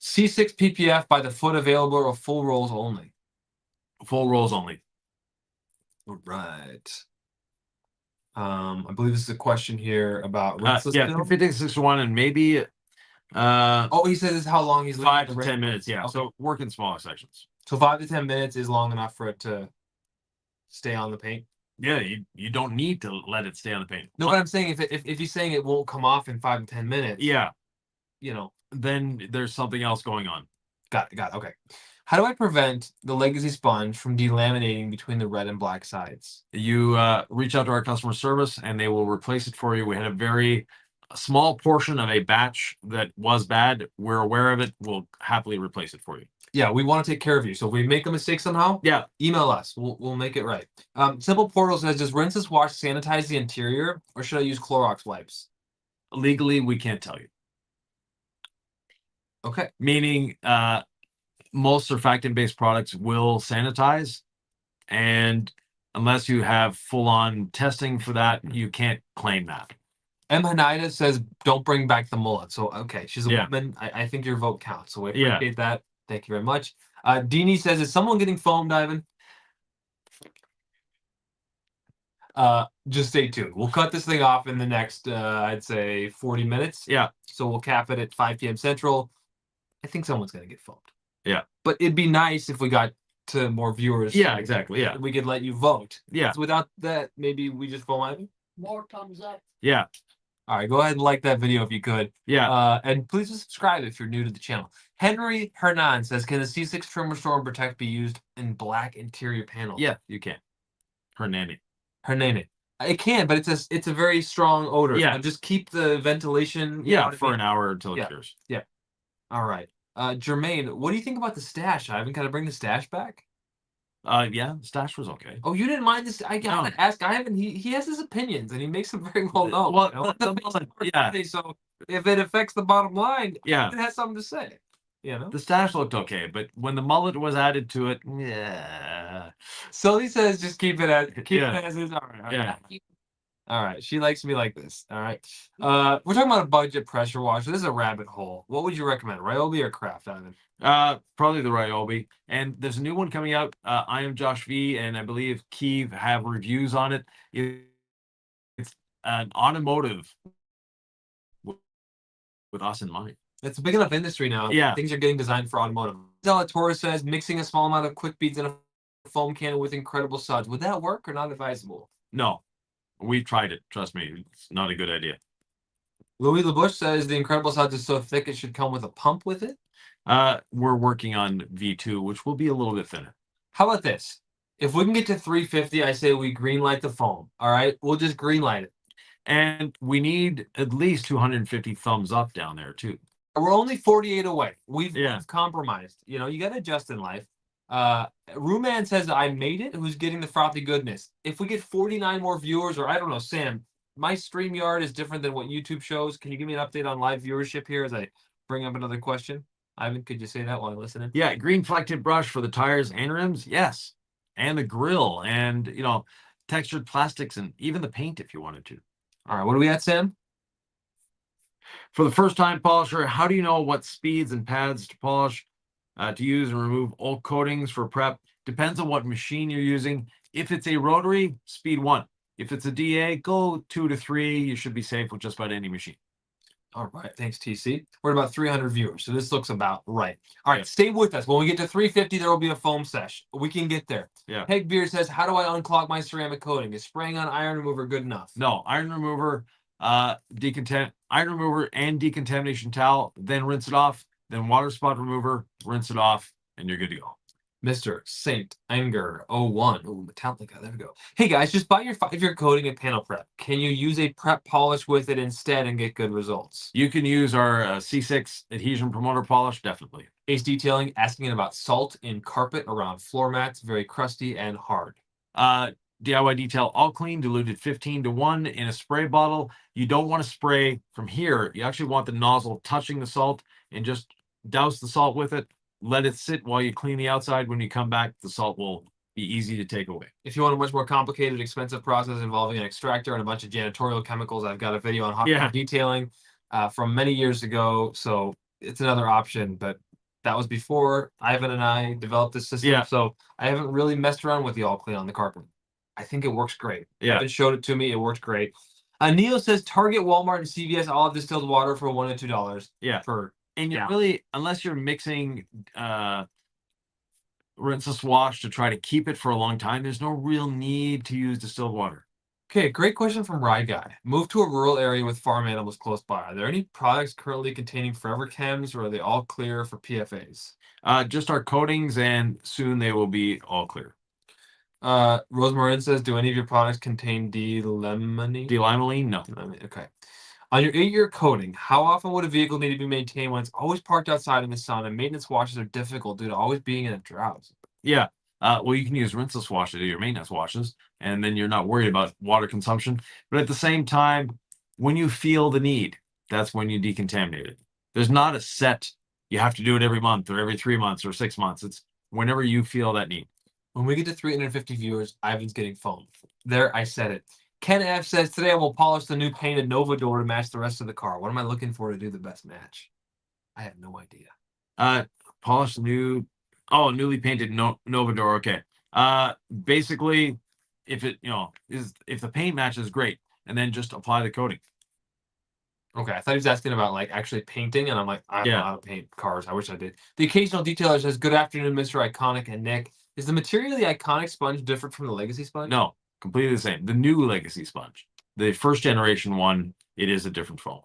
PPF by the foot available or full rolls only. Full rolls only. All right. I believe this is a question here about rinseless Yeah, film. 256 and maybe Oh, he says this is how long he's 5 leaving to the 10 minutes. Yeah. Okay. So work in smaller sections. So 5 to 10 minutes is long enough for it to stay on the paint. Yeah, you don't need to let it stay on the paint. No, but I'm saying if he's saying it won't come off in 5 to 10 minutes. Yeah, Then there's something else going on. Got it. Okay. How do I prevent the legacy sponge from delaminating between the red and black sides? You reach out to our customer service and they will replace it for you. We had a very small portion of a batch that was bad. We're aware of it. We'll happily replace it for you. Yeah, we want to take care of you. So if we make a mistake somehow, Yeah, email us. We'll make it right. Simple Portal says, does rinseless wash sanitize the interior, or should I use Clorox wipes? legally we can't tell you. Okay. Meaning most surfactant-based products will sanitize, and unless you have full-on testing for that, you can't claim that. M. Hanida says, don't bring back the mullet. So, okay, she's a Yeah. woman. I think your vote counts. So we Yeah. appreciate that. Thank you very much. Deanie says, is someone getting foamed, Ivan? Just stay tuned. We'll cut this thing off in the next, I'd say 40 minutes. Yeah. So we'll cap it at 5 p.m. Central. I think someone's going to get foamed. Yeah. But it'd be nice if we got to more viewers. Yeah, exactly. Yeah. We could let you vote. Yeah. So without that, maybe we just foam Ivan? More thumbs up. Yeah. All right, go ahead and like that video if you could. Yeah. And please subscribe if you're new to the channel. Henry Hernan says, can the C6 Trim Restore and Protect be used in black interior panels? Yeah, you can. Hernani. Hernani. It can, but it's a very strong odor. Yeah. So just keep the ventilation. Yeah, for an hour until it cures. All right. Jermaine, what do you think about the stash, Ivan? Can I bring the stash back? Yeah, the stash was okay. Oh, you didn't mind this? I gotta ask Ivan. He has his opinions and he makes them very well known. Well, You know? the mullet, yeah. So if it affects the bottom line, Yeah. it has something to say. You know. The stash looked okay, but when the mullet was added to it, yeah. Sully says just keep it Yeah. as is. All right. Yeah. All right. She likes me like this. All right. We're talking about a budget pressure washer. This is a rabbit hole. What would you recommend, Ryobi or Kraft, Ivan? Probably the Ryobi. And there's a new one coming out. I am Josh V, and I believe Keeve have reviews on it. It's an automotive with us in mind. It's a big enough industry now. Yeah. Things are getting designed for automotive. Zella Torres says mixing a small amount of quick beads in a foam can with incredible suds. Would that work or not advisable? No, we tried it. Trust me, it's not a good idea. Louis LaBouche says the incredible suds is so thick it should come with a pump with it. We're working on V2, which will be a little bit thinner. How about this? If we can get to 350, I say we greenlight the foam. All right, we'll just greenlight it. And we need at least 250 thumbs up down there too. We're only 48 away. We've Yeah. compromised. You know, you got to adjust in life. Ruman says I made it. Who's getting the frothy goodness? If we get 49 more viewers, or I don't know, Sam, my StreamYard is different than what YouTube shows. Can you give me an update on live viewership here as I bring up another question? Ivan, could you say that while I'm listening? Yeah, green fleck tip brush for the tires and rims, yes, and the grill, and textured plastics, and even the paint if you wanted to. All right, what are we at, Sam? For the first time polisher, how do you know what speeds and pads to polish, to use and remove old coatings for prep? Depends on what machine you're using. If it's a rotary, speed 1. If it's a DA, go 2 to 3. You should be safe with just about any machine. All right, thanks, TC. We're at about 300 viewers, so this looks about right. All right, Yeah. stay with us. When we get to 350, there will be a foam sesh. We can get there. Yeah. Peg Beer says, how do I unclog my ceramic coating? Is spraying on iron remover good enough? No, iron remover, iron remover and decontamination towel, then rinse it off, then water spot remover, rinse it off, and you're good to go. Mr. Saint Anger 01. Oh, Metallica. There we go. Hey guys, just buy your 5-year coating at Panel Prep. Can you use a prep polish with it instead and get good results? You can use our C6 adhesion promoter polish, definitely. Ace Detailing asking about salt in carpet around floor mats, very crusty and hard. DIY Detail All Clean, diluted 15 to 1 in a spray bottle. You don't want to spray from here. You actually want the nozzle touching the salt and just douse the salt with it. Let it sit while you clean the outside. When you come back, the salt will be easy to take away. If you want a much more complicated, expensive process involving an extractor and a bunch of janitorial chemicals, I've got a video on hot detailing from many years ago. So it's another option, but that was before Ivan and I developed this system. Yeah. So I haven't really messed around with the all clean on the carpet. I think it works great. Yeah. Ivan showed it to me. It works great. Neo says Target, Walmart, and CVS all have distilled water for $1 to $2. Yeah. And you really, unless you're mixing rinseless wash to try to keep it for a long time, there's no real need to use distilled water. Okay, great question from Rye Guy. Move to a rural area with farm animals close by. Are there any products currently containing forever chems, or are they all clear for PFAs? Just our coatings, and soon they will be all clear. Rosemarin says, do any of your products contain D-limonene? D-limonene? No. Okay. On your 8-year coating, how often would a vehicle need to be maintained when it's always parked outside in the sun and maintenance washes are difficult due to always being in a drought? Yeah. Well, you can use rinseless wash to do your maintenance washes, and then you're not worried about water consumption. But at the same time, when you feel the need, that's when you decontaminate it. There's not a set, you have to do it every month or every 3 months or 6 months. It's whenever you feel that need. When we get to 350 viewers, Ivan's getting foam. There, I said it. Ken F says, today I will polish the new painted Nova door to match the rest of the car. What am I looking for to do the best match? I have no idea. Polish the newly painted Nova door. Okay. Basically, if it, if the paint matches, great. And then just apply the coating. Okay, I thought he was asking about like actually painting, and I'm like, I don't know how to paint cars. I wish I did. The occasional detailer says, good afternoon, Mr. Iconic and Nick. Is the material of the Iconic sponge different from the Legacy sponge? No, completely the same. The new Legacy sponge. The first generation one, it is a different foam.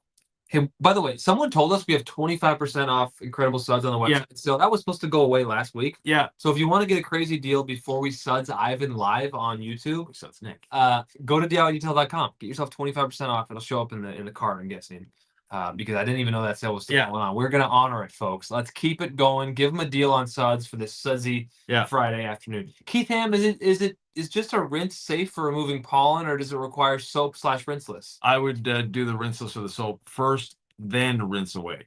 Hey, by the way, someone told us we have 25% off Incredible Suds on the website. Yeah. Still, that was supposed to go away last week. Yeah. So if you want to get a crazy deal before we suds Ivan live on YouTube, Suds Nick. go to DIYDetail.com. Get yourself 25% off. It'll show up in the cart, I'm guessing. Because I didn't even know that sale was still going on. We're gonna honor it, folks. Let's keep it going. Give them a deal on suds for this sudsy Friday afternoon. Keith Ham, is just a rinse safe for removing pollen, or does it require soap/rinseless? I would do the rinseless or the soap first, then rinse away.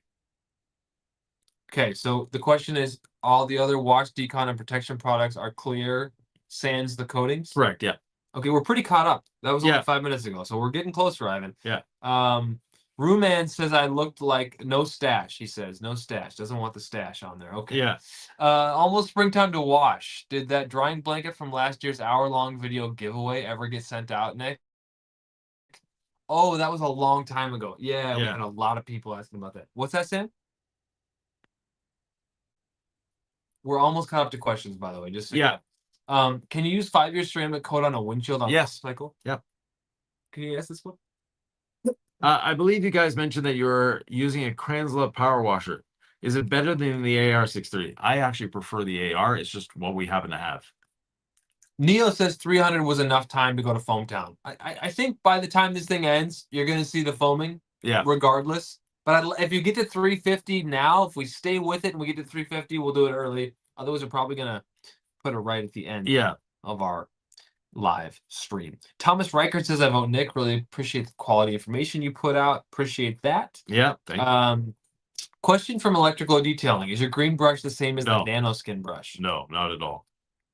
Okay, so the question is, all the other wash, decon, and protection products are clear, sans the coatings? Correct. Yeah. Okay, we're pretty caught up. That was only 5 minutes ago, so we're getting closer, Ivan. Yeah. Ruman says I looked like no stash. He says no stash. Doesn't want the stash on there. Okay. Yeah. Almost springtime to wash. Did that drying blanket from last year's hour-long video giveaway ever get sent out, Nick? Oh, that was a long time ago. Yeah, we had a lot of people asking about that. What's that, Sam? We're almost caught up to questions, by the way. Just so Can you use 5-year ceramic coat on a windshield on a Yes. motorcycle? Yep. Can you ask this one? I believe you guys mentioned that you're using a Kranzla power washer. Is it better than the AR63? I actually prefer the AR. It's just what we happen to have. Neo says 300 was enough time to go to Foam Town. I think by the time this thing ends, you're going to see the foaming Yeah. regardless. But if you get to 350 now, if we stay with it and we get to 350, we'll do it early. Otherwise, we're probably going to put it right at the end Yeah. of our live stream. Thomas Reichert says, I vote Nick. Really appreciate the quality information you put out. Appreciate that. Yeah. Thank you. Question from Electrical Detailing. Is your green brush the same as No. the nano skin brush? No, not at all.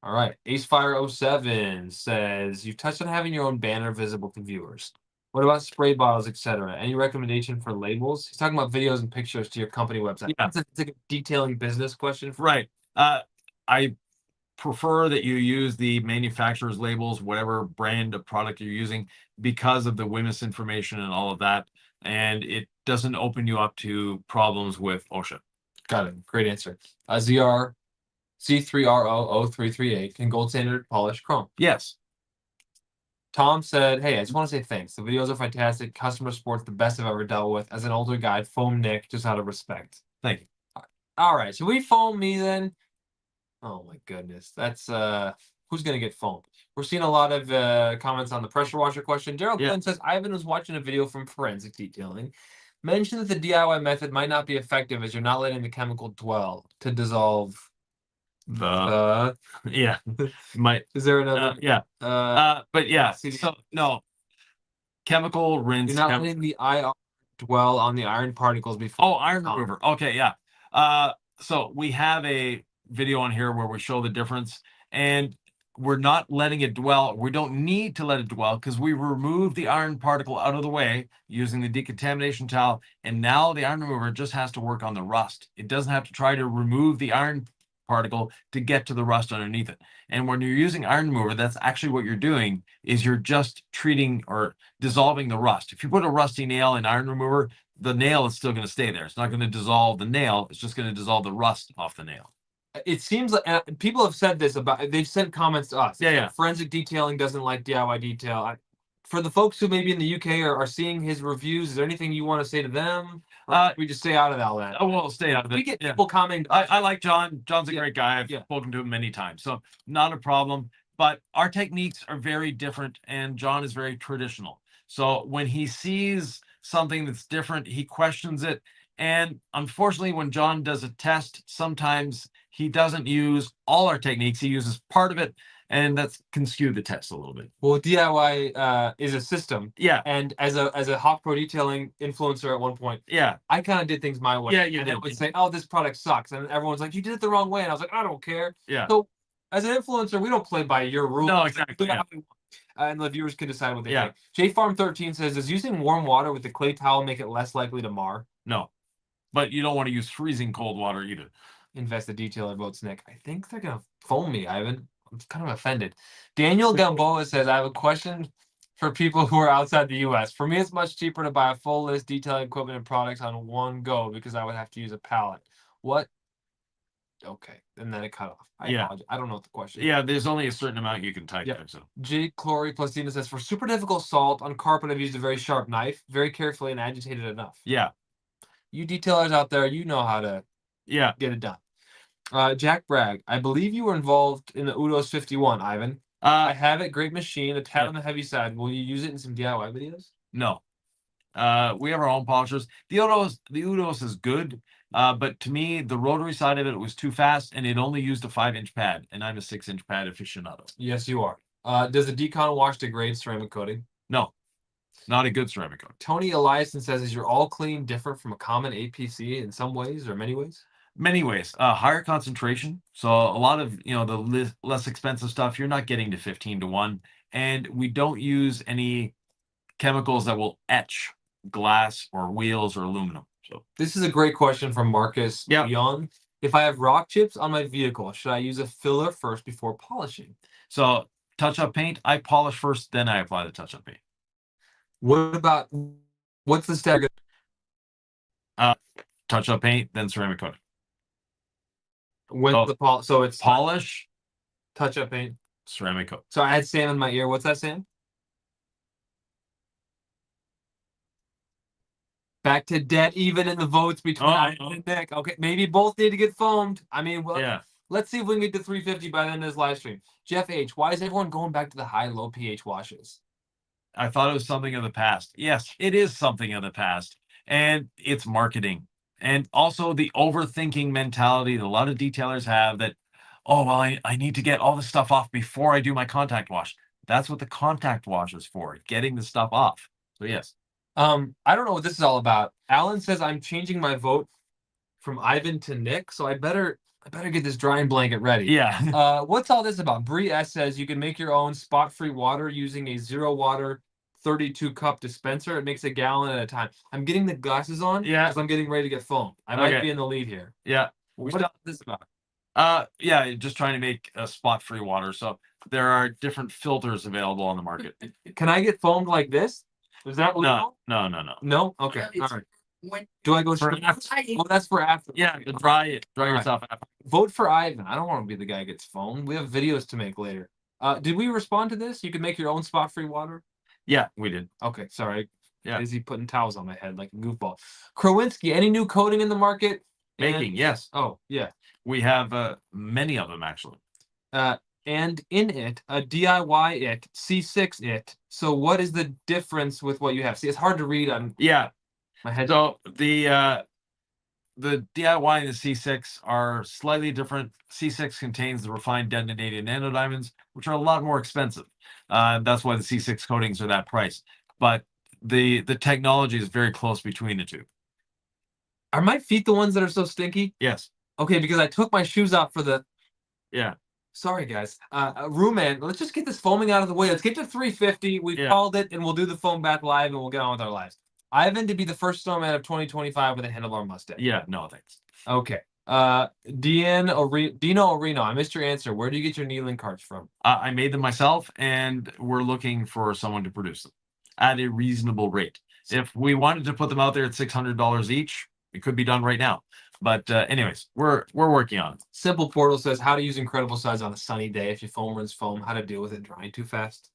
All right. AceFire07 says, you touched on having your own banner visible to viewers. What about spray bottles, etc.? Any recommendation for labels? He's talking about videos and pictures to your company website. Yeah. It's a detailing business question. Right. I prefer that you use the manufacturer's labels, whatever brand of product you're using, because of the WMIS information and all of that. And it doesn't open you up to problems with OSHA. Got it. Great answer. ZR C3RO0338 can gold standard polish chrome. Yes. Tom said, hey, I just want to say thanks. The videos are fantastic. Customer support's the best I've ever dealt with. As an older guy, foam Nick just out of respect. Thank you. All right. Should we foam me then? Oh my goodness. That's who's gonna get foamed? We're seeing a lot of comments on the pressure washer question. Daryl Yeah. Glenn says Ivan was watching a video from Forensic Detailing. Mentioned that the DIY method might not be effective as you're not letting the chemical dwell to dissolve The yeah. Might is there another yeah. But yeah, see the- so no. Chemical rinse. you're not letting the IR dwell on the iron particles before. Oh, iron remover. Okay, yeah. So we have a video on here where we show the difference, and we're not letting it dwell. We don't need to let it dwell because we remove the iron particle out of the way using the decontamination towel, and now the iron remover just has to work on the rust. It doesn't have to try to remove the iron particle to get to the rust underneath it. And when you're using iron remover, that's actually what you're doing is you're just treating or dissolving the rust. If you put a rusty nail in iron remover, the nail is still going to stay there. It's not going to dissolve the nail. It's just going to dissolve the rust off the nail. It seems like people have said this about. They've sent comments to us. Yeah. Forensic Detailing doesn't like DIY detail. For the folks who maybe in the UK are seeing his reviews, is there anything you want to say to them? We just stay out of all that. Oh, well, stay out of it. We get people commenting. I like John. John's a Yeah. great guy. I've spoken to him many times, so not a problem. But our techniques are very different, and John is very traditional. So when he sees something that's different, he questions it. And unfortunately, when John does a test, sometimes he doesn't use all our techniques. He uses part of it, and that can skew the test a little bit. Well, DIY is a system. Yeah. And as a Hawk Pro Detailing influencer at one point, Yeah. I kind of did things my way. Yeah, you and did. I would say, "Oh, this product sucks," and everyone's like, "You did it the wrong way," and I was like, "I don't care." Yeah. So, as an influencer, we don't play by your rules. No, exactly. Yeah. And the viewers can decide what they Yeah. think. JFarm13 says, "Does using warm water with the clay towel make it less likely to mar?" No, but you don't want to use freezing cold water either. Invest the detailer votes Nick. I think they're gonna foam me, Ivan. I'm kind of offended. Daniel Gamboa says, I have a question for people who are outside the US. For me, it's much cheaper to buy a full list detailing equipment and products on one go because I would have to use a pallet. What? Okay, and then it cut off. I apologize. I don't know what the question is. Yeah, there's only a certain amount you can type there. So J. Clory Plastina says, for super difficult salt on carpet, I've used a very sharp knife, very carefully and agitated enough. yeah. You detailers out there, you know how to Yeah. get it done. Jack Bragg, I believe you were involved in the Udos 51, Ivan. I have it. Great machine. A tad on the heavy side. Will you use it in some DIY videos? No. We have our own polishers. The Udos is good. But to me, the rotary side of it was too fast and it only used a 5-inch pad, and I'm a 6-inch pad aficionado. Yes, you are. Does the Decon wash degrade ceramic coating? No, not a good ceramic coating. Tony Eliason says, is your all clean different from a common APC in some ways or many ways? Many ways. Higher concentration. So a lot of, the less expensive stuff, you're not getting to 15-1. And we don't use any chemicals that will etch glass or wheels or aluminum. So this is a great question from Marcus Young. If I have rock chips on my vehicle, should I use a filler first before polishing? So touch-up paint, I polish first, then I apply the touch-up paint. What's the step? Touch-up paint, then ceramic coating. So it's polish, touch-up paint. ceramic coat. So I had Sam in my ear. What's that, Sam? Back to dead even in the votes between Ivan and Nick. Okay, maybe both need to get foamed. I mean, well, Yeah. let's see if we can get to 350 by the end of this live stream. Jeff H, why is everyone going back to the high-low pH washes? I thought it was something of the past. Yes, it is something of the past. And it's marketing. And also the overthinking mentality that a lot of detailers have that, oh, well, I need to get all this stuff off before I do my contact wash. That's what the contact wash is for, getting the stuff off. So yes. I don't know what this is all about. Alan says I'm changing my vote from Ivan to Nick, so I better get this drying blanket ready. Yeah. What's all this about? Bree S says you can make your own spot-free water using a 0 water 32 cup dispenser. It makes a gallon at a time. I'm getting the glasses on Yeah. because I'm getting ready to get foam. I might Okay. be in the lead here. Yeah. What is this about? Yeah, just trying to make a spot-free water. So there are different filters available on the market. Can I get foamed like this? Is that legal? No. No? Okay. Well, All it's right. when- Do I go For straight? after. Oh, that's for after. Yeah, dry it. Dry All right. yourself after. Vote for Ivan. I don't want to be the guy who gets foamed. We have videos to make later. Did we respond to this? You can make your own spot-free water? Yeah, we did. Okay, sorry. Yeah. Busy putting towels on my head like a goofball. Krowinski, any new coating in the market? Making, yes. Oh, yeah. We have many of them actually. And in it, a DIY it, C6 it. So what is the difference with what you have? See, it's hard to read on Yeah. my head. So the DIY and the C6 are slightly different. C6 contains the refined detonated nanodiamonds, which are a lot more expensive. That's why the C6 coatings are that price. But the technology is very close between the two. Are my feet the ones that are so stinky? Yes. Okay, because I took my shoes off for the. Yeah. Sorry, guys. Ruman, let's just get this foaming out of the way. Let's get to 350. We've Yeah. called it, and we'll do the foam bath live, and we'll get on with our lives. Ivan to be the first snowman of 2025 with a handlebar mustache. Yeah. No, thanks. Okay. Dino Orino, I missed your answer. Where do you get your needling carts from? I made them myself, and we're looking for someone to produce them at a reasonable rate. If we wanted to put them out there at $600 each, it could be done right now. But anyways, we're working on it. Simple Portal says how to use incredible size on a sunny day if your foam runs foam, how to deal with it drying too fast.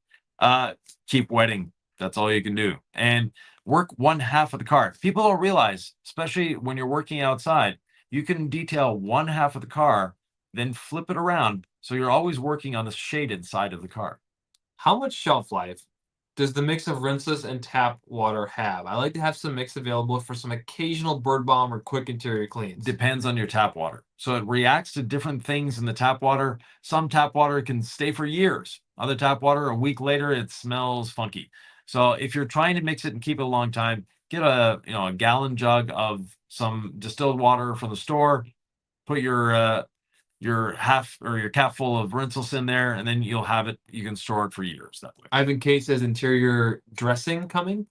Keep wetting. That's all you can do. And work one half of the car. People don't realize, especially when you're working outside, you can detail one half of the car, then flip it around. So you're always working on the shaded side of the car. How much shelf life does the mix of rinseless and tap water have? I like to have some mix available for some occasional bird balm or quick interior cleans. Depends on your tap water. So it reacts to different things in the tap water. Some tap water can stay for years. Other tap water, a week later, it smells funky. So if you're trying to mix it and keep it a long time, get a gallon jug of some distilled water from the store. Put your half or your cap full of rinseless in there, and then you'll have it. You can store it for years that way. Ivan K says interior dressing coming.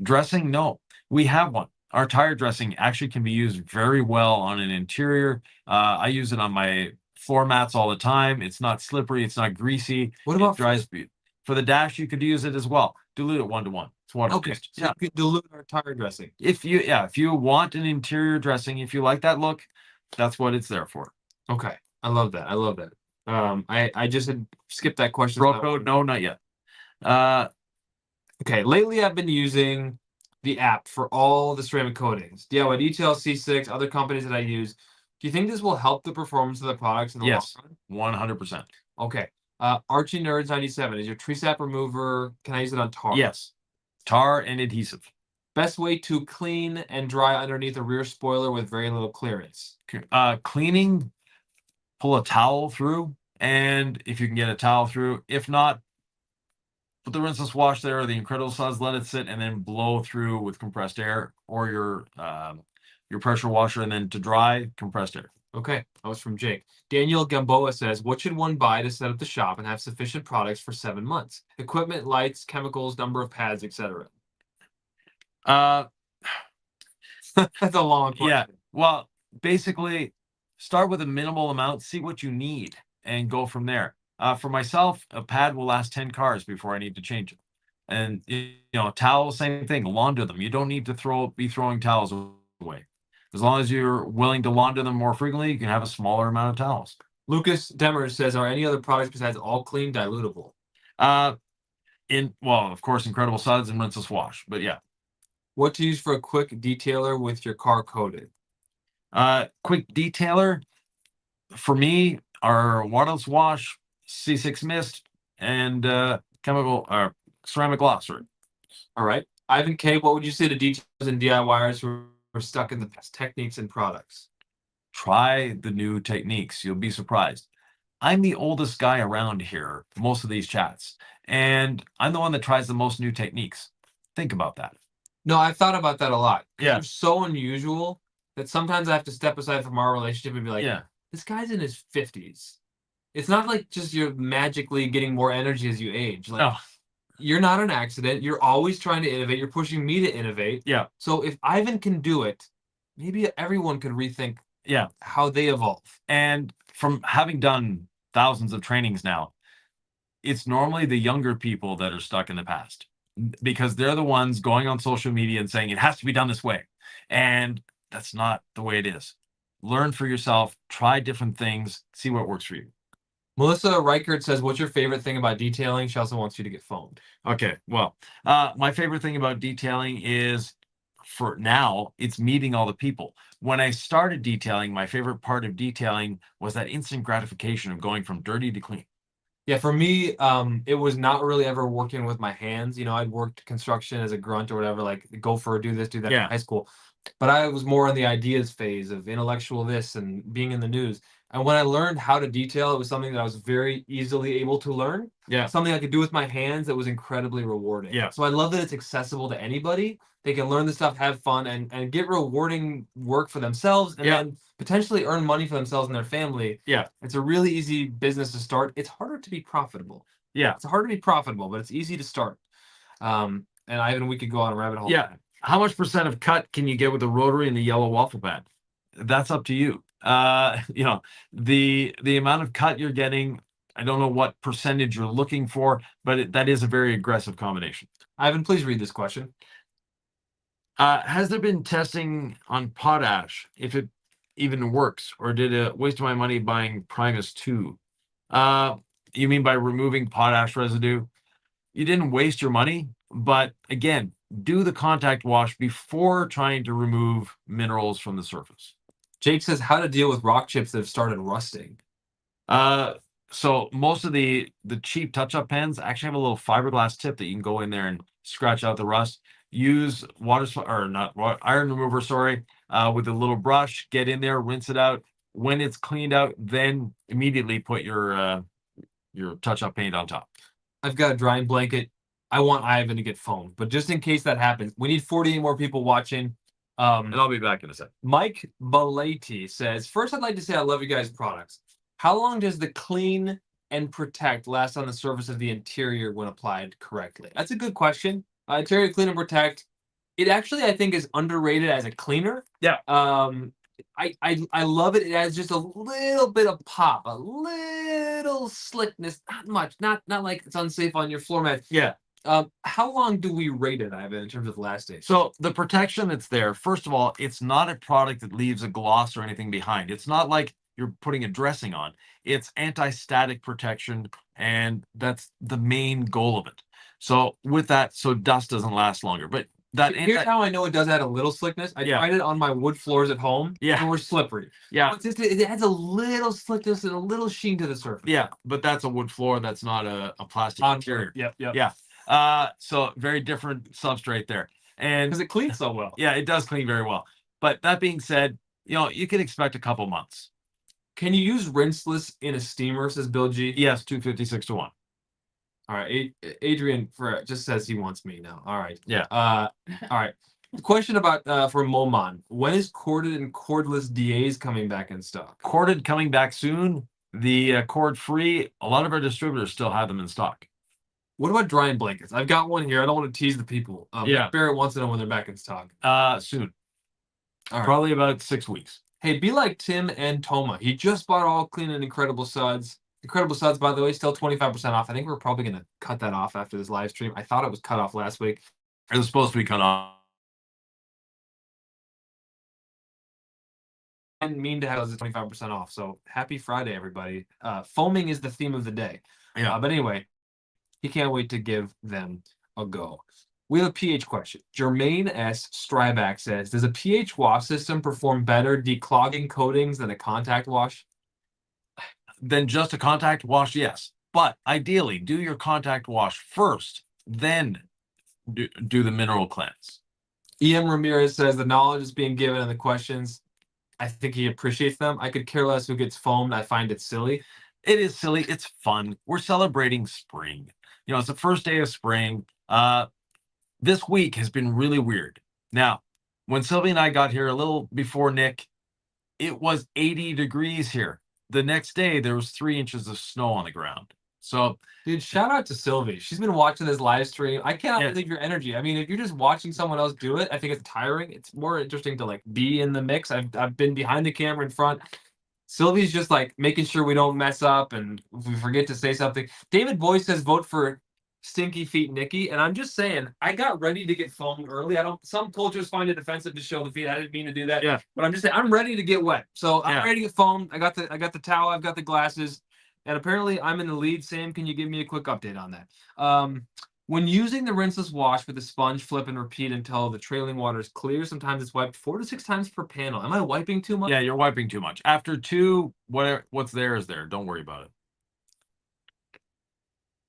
Dressing, no, we have one. Our tire dressing actually can be used very well on an interior. I use it on my floor mats all the time. It's not slippery. It's not greasy. What about it dries? For the dash, you could use it as well. Dilute it 1-to-1. It's water. Okay, so Yeah. you could dilute our tire dressing. If you want an interior dressing, if you like that look, that's what it's there for. Okay, I love that. I love that. I just had skipped that question. Pro code? No, not yet. Okay, lately I've been using the app for all the ceramic coatings. DIY Detail, C6, other companies that I use. Do you think this will help the performance of the products in the Yes. long run? 100%. Okay. Archie Nerds 97 is your tree sap remover. Can I use it on tar? Yes. Tar and adhesive. Best way to clean and dry underneath a rear spoiler with very little clearance. Cleaning, pull a towel through, and if you can get a towel through, if not, put the rinseless wash there or the incredible suds, let it sit, and then blow through with compressed air or your pressure washer, and then to dry, compressed air. Okay, that was from Jake. Daniel Gamboa says, what should one buy to set up the shop and have sufficient products for 7 months? Equipment, lights, chemicals, number of pads, etc. That's a long question. Yeah. Well, basically, start with a minimal amount, see what you need, and go from there. For myself, a pad will last 10 cars before I need to change it. And towels, same thing. Launder them. You don't need to be throwing towels away. As long as you're willing to launder them more frequently, you can have a smaller amount of towels. Lucas Demers says, are any other products besides All Clean dilutable? Well, of course, Incredible Suds and Rinseless Wash, but yeah. What to use for a quick detailer with your car coated? Quick detailer for me are waterless wash, C6 mist, and chemical or ceramic gloss. All right. Ivan K, what would you say to detailers and DIYers who are stuck in the past techniques and products? Try the new techniques. You'll be surprised. I'm the oldest guy around here, most of these chats, and I'm the one that tries the most new techniques. Think about that. No, I've thought about that a lot. Yeah. They're so unusual that sometimes I have to step aside from our relationship and be like, Yeah. this guy's in his 50s. It's not like just you're magically getting more energy as you age. Like, No. you're not an accident. You're always trying to innovate. You're pushing me to innovate. Yeah. So if Ivan can do it, maybe everyone could rethink Yeah. how they evolve. And from having done thousands of trainings now, it's normally the younger people that are stuck in the past because they're the ones going on social media and saying it has to be done this way. And that's not the way it is. Learn for yourself, try different things, see what works for you. Melissa Reichert says, what's your favorite thing about detailing? She also wants you to get foamed. Okay, well, my favorite thing about detailing is, for now, it's meeting all the people. When I started detailing, my favorite part of detailing was that instant gratification of going from dirty to clean. Yeah, for me, it was not really ever working with my hands. You know, I'd worked construction as a grunt or whatever, like go for do this, do that in high school. But I was more in the ideas phase of intellectual this and being in the news. And when I learned how to detail, it was something that I was very easily able to learn. Yeah. Something I could do with my hands that was incredibly rewarding. Yeah. So I love that it's accessible to anybody. They can learn this stuff, have fun, and get rewarding work for themselves, and then potentially earn money for themselves and their family. Yeah. It's a really easy business to start. It's harder to be profitable. Yeah. It's hard to be profitable, but it's easy to start. And Ivan, we could go on a rabbit hole. Yeah. How much % of cut can you get with a rotary and the yellow waffle pad? That's up to you. You know, the amount of cut you're getting, I don't know what percentage you're looking for, but that is a very aggressive combination. Ivan, please read this question. Has there been testing on potash, if it even works, or did it waste my money buying Primus 2? You mean by removing potash residue? You didn't waste your money, but again, do the contact wash before trying to remove minerals from the surface. Jake says, how to deal with rock chips that have started rusting. So most of the cheap touch-up pens actually have a little fiberglass tip that you can go in there and scratch out the rust. Use iron remover, with a little brush. Get in there, rinse it out. When it's cleaned out, then immediately put your touch-up paint on top. I've got a drying blanket. I want Ivan to get foamed, but just in case that happens, we need 48 more people watching. And I'll be back in a sec. Mike Balati says, first, I'd like to say I love you guys' products. How long does the clean and protect last on the surface of the interior when applied correctly? That's a good question. Interior clean and protect. It actually, I think, is underrated as a cleaner. Yeah. I love it. It has just a little bit of pop, a little slickness, not much, not like it's unsafe on your floor mat. Yeah. How long do we rate it, Ivan, in terms of lasting? So the protection that's there, first of all, it's not a product that leaves a gloss or anything behind. It's not like you're putting a dressing on. It's anti-static protection, and that's the main goal of it. So with that, so dust doesn't last longer. But here's how I know it does add a little slickness. I tried it on my wood floors at home. Yeah. And we're slippery. Yeah. It's just, it adds a little slickness and a little sheen to the surface. Yeah, but that's a wood floor. That's not a plastic interior. Yep. Yeah. So very different substrate there. And because it cleans so well. Yeah, it does clean very well. But that being said, you can expect a couple months. Can you use rinseless in a steamer, says Bill G? Yes, 256 to 1. All right. Adrian just says he wants me now. All right. Yeah. All right. The question about for Momon. When is corded and cordless DAs coming back in stock? Corded coming back soon. The cord free, a lot of our distributors still have them in stock. What about drying blankets? I've got one here. I don't want to tease the people. Barrett wants to know when they're back in stock. Soon. All right. Probably about 6 weeks. Hey, be like Tim and Toma. He just bought All Clean and Incredible Suds. Incredible Suds, by the way, still 25% off. I think we're probably going to cut that off after this live stream. I thought it was cut off last week. It was supposed to be cut off. mean to have those 25% off. So happy Friday, everybody. Foaming is the theme of the day. Yeah. But anyway, he can't wait to give them a go. We have a pH question. Jermaine S. Stryback says, does a pH wash system perform better declogging coatings than a contact wash? Then just a contact wash, yes. But ideally, do your contact wash first, then do the mineral cleanse. Ian Ramirez says the knowledge is being given and the questions, I think he appreciates them. I could care less who gets foamed. I find it silly. It is silly. It's fun. We're celebrating spring. You know, it's the first day of spring. This week has been really weird. Now, when Sylvie and I got here a little before Nick, it was 80 degrees here. The next day, there was 3 inches of snow on the ground. So, dude, shout out to Sylvie. She's been watching this live stream. I cannot Yeah. believe your energy. I mean, if you're just watching someone else do it, I think it's tiring. It's more interesting to like be in the mix. I've been behind the camera in front. Sylvie's just like making sure we don't mess up and if we forget to say something. David Boyce says vote for Stinky Feet Nikki, and I'm just saying I got ready to get foamed early. I don't. Some cultures find it offensive to show the feet. I didn't mean to do that. Yeah. But I'm just saying I'm ready to get wet. So I'm Yeah. ready to get foamed. I got the towel. I've got the glasses, and apparently I'm in the lead. Sam, can you give me a quick update on that? When using the rinseless wash with a sponge, flip and repeat until the trailing water is clear. Sometimes it's wiped 4 to 6 times per panel. Am I wiping too much? yeah, you're wiping too much. After 2, what's there is there. Don't worry about it.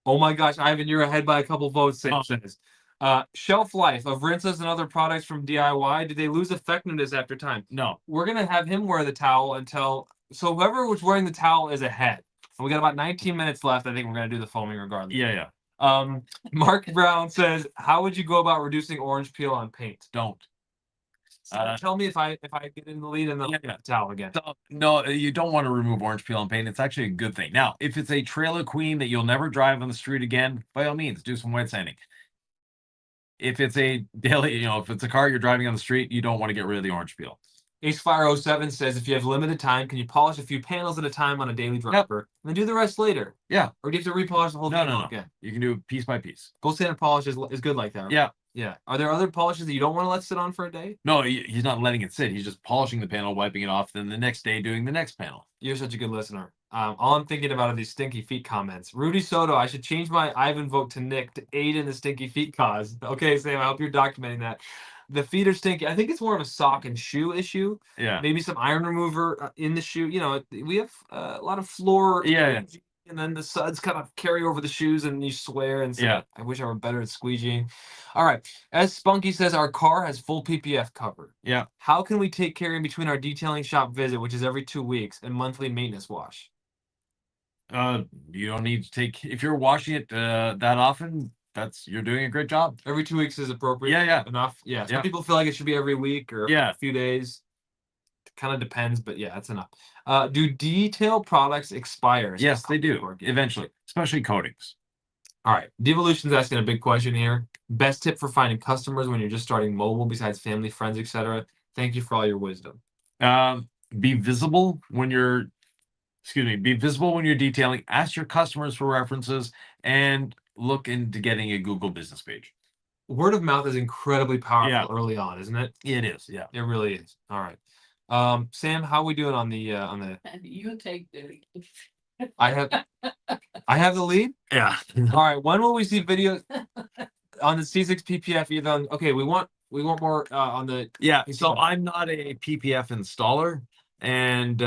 Oh my gosh, Ivan, you're ahead by a couple votes, Sam says. Shelf life of rinseless and other products from DIY, do they lose effectiveness after time? No. We're going to have him wear the towel until... So whoever was wearing the towel is ahead. And we got about 19 minutes left. I think we're going to do the foaming regardless. Yeah. Mark Brown says, how would you go about reducing orange peel on paint? Don't. So tell me if I get in the lead and then Yeah. the towel again. No, you don't want to remove orange peel and paint. It's actually a good thing. Now, if it's a trailer queen that you'll never drive on the street again, by all means, do some wet sanding. If it's a daily, if it's a car you're driving on the street, you don't want to get rid of the orange peel. Acefire07 says, if you have limited time, can you polish a few panels at a time on a daily driver and then do the rest later? Yeah. Or do you have to repolish the whole thing again? You can do it piece by piece. Gold standard polish is good like that. Right? Yeah. Yeah. Are there other polishes that you don't want to let sit on for a day? No, he's not letting it sit. He's just polishing the panel, wiping it off, then the next day doing the next panel. You're such a good listener. All I'm thinking about are these stinky feet comments. Rudy Soto, I should change my Ivan vote to Nick to aid in the stinky feet cause. Okay, Sam, I hope you're documenting that. The feet are stinky. I think it's more of a sock and shoe issue. Yeah. Maybe some iron remover in the shoe. We have a lot of floor. Yeah. And then the suds kind of carry over the shoes and you swear and say, Yeah. I wish I were better at squeegeeing. All right. As Spunky says, our car has full PPF cover. Yeah. How can we take care in between our detailing shop visit, which is every 2 weeks, and monthly maintenance wash? You don't need to take, if you're washing it that often, you're doing a great job. Every 2 weeks is appropriate. Yeah. Enough. Yeah. Some Yeah. people feel like it should be every week or a few days. It kind of depends, but yeah, that's enough. Do detail products expire? Yes, they do. Eventually, especially coatings. All right. Devolution's asking a big question here. Best tip for finding customers when you're just starting mobile besides family, friends, etc. Thank you for all your wisdom. Be visible when you're detailing. Ask your customers for references and look into getting a Google business page. Word of mouth is incredibly powerful early on, isn't it? It is, yeah. It really is. All right. Sam, how are we doing on the And you take the. I have the lead? Yeah. All right. When will we see videos on the C6 PPF either on we want more on the So I'm not a PPF installer, and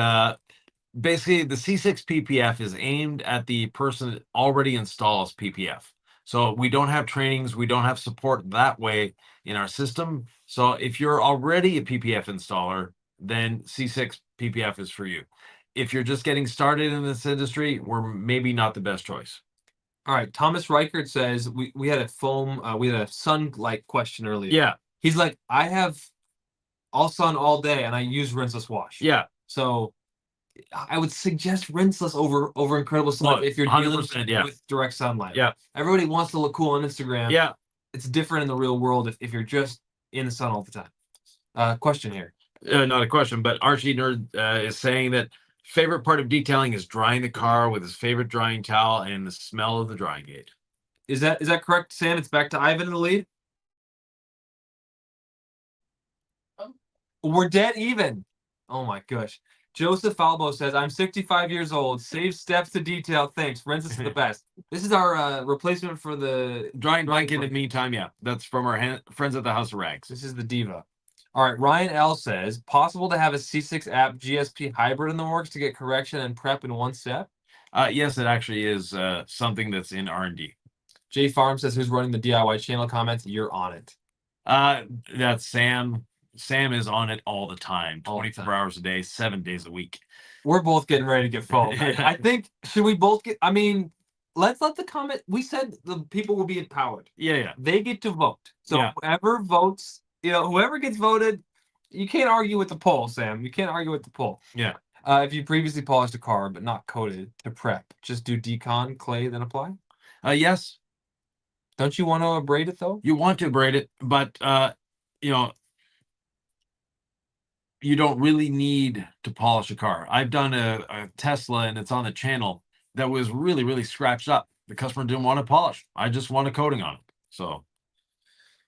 basically the C6 PPF is aimed at the person that already installs PPF. So we don't have trainings, we don't have support that way in our system. So if you're already a PPF installer, then C6 PPF is for you. If you're just getting started in this industry, we're maybe not the best choice. All right. Thomas Reichert says we had a sun-like question earlier. Yeah. He's like, I have all sun all day and I use rinseless wash. Yeah. So I would suggest rinseless over incredible sun if you're dealing with direct sunlight. Yeah. Everybody wants to look cool on Instagram. Yeah. It's different in the real world if you're just in the sun all the time. Question here. Not a question, but Archie Nerd is saying that favorite part of detailing is drying the car with his favorite drying towel and the smell of the drying aid. Is that correct, Sam? It's back to Ivan in the lead. We're dead even. Oh my gosh. Joseph Falbo says, I'm 65 years old. Save steps to detail. Thanks. Renz is the best. This is our replacement for the Drying blanket in the blanket. meantime, yeah. That's from our friends at the House of Rags. This is the Diva. All right. Ryan L says, possible to have a C6 app GSP hybrid in the works to get correction and prep in one step? Yes, it actually is something that's in R&D. Jay Farm says, who's running the DIY channel? Comments, you're on it. That's Sam. Sam is on it all the time, All the 24 time. hours a day, 7 days a week. We're both getting ready to get foam. I think, should we both get, I mean, let's let the comment, we said the people will be empowered. Yeah. They get to vote. So Yeah. whoever votes, whoever gets voted, you can't argue with the poll, Sam. You can't argue with the poll. Yeah. If you previously polished a car but not coated to prep, just do decon, clay, then apply. Yes. Don't you want to abrade it though? You want to braid it, but you don't really need to polish a car. I've done a Tesla, and it's on the channel, that was really, really scratched up. The customer didn't want to polish. I just want a coating on it. So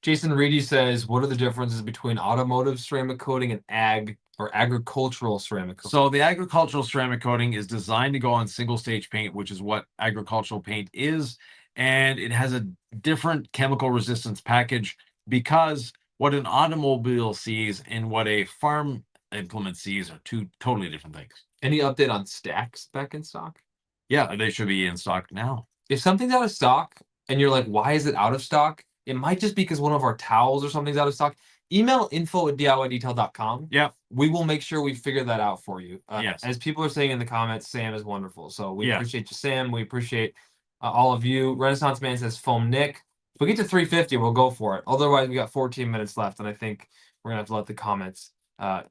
Jason Reedy says, what are the differences between automotive ceramic coating and agricultural ceramic coating? So the agricultural ceramic coating is designed to go on single stage paint, which is what agricultural paint is. And it has a different chemical resistance package, because what an automobile sees and what a farm implement sees are two totally different things. Any update on stacks back in stock? Yeah, they should be in stock now. If something's out of stock and you're like, why is it out of stock? It might just be because one of our towels or something's out of stock. Email info@diydetail.com. Yeah. We will make sure we figure that out for you. Yes. As people are saying in the comments, Sam is wonderful. So we Yeah. appreciate you, Sam. We appreciate all of you. Renaissance Man says foam Nick. If we get to 350, we'll go for it. Otherwise, we got 14 minutes left, and I think we're gonna have to let the comments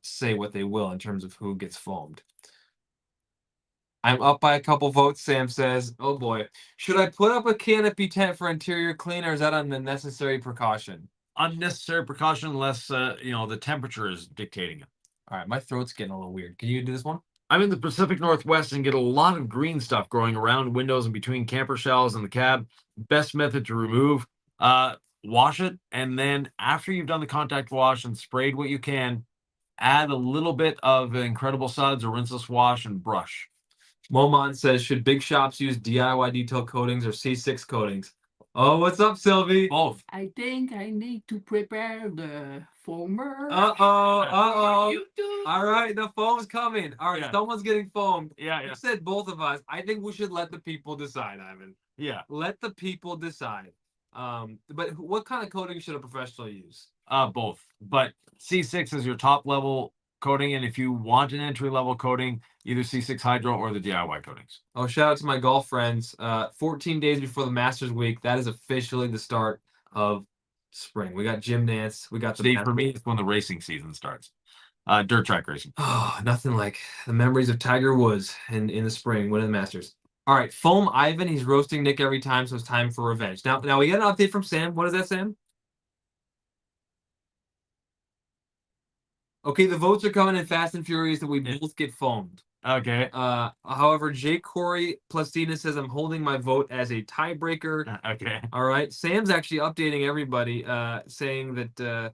say what they will in terms of who gets foamed. I'm up by a couple votes, Sam says. Oh boy. Should I put up a canopy tent for interior clean, or is that an unnecessary precaution? Unnecessary precaution unless the temperature is dictating it. All right, my throat's getting a little weird. Can you do this one? I'm in the Pacific Northwest and get a lot of green stuff growing around windows and between camper shells and the cab. Best method to remove, wash it, and then after you've done the contact wash and sprayed what you can, add a little bit of Incredible Suds or rinseless wash and brush. Momon says, should big shops use DIY detail coatings or C6 coatings? Oh, what's up, Sylvie? Both. I think I need to prepare the foamer. Uh-oh. You All right, the foam's coming. All right, Yeah. someone's getting foamed. Yeah. You said both of us. I think we should let the people decide, Ivan. Yeah. Let the people decide. But what kind of coating should a professional use? Both. But C6 is your top level coating, and if you want an entry level coating, either C6 Hydro or the DIY coatings. Oh, shout out to my golf friends. 14 days before the Masters week, that is officially the start of spring. We got gym dance. We got the See, for me, it's when the racing season starts. Dirt track racing. Oh, nothing like the memories of Tiger Woods in the spring winning the Masters. All right, foam Ivan. He's roasting Nick every time, so it's time for revenge. Now we got an update from Sam. What is that, Sam? Okay, the votes are coming in fast and furious that we both get foamed. Okay. However, Jake Corey Plastina says I'm holding my vote as a tiebreaker. Okay. All right. Sam's actually updating everybody, saying that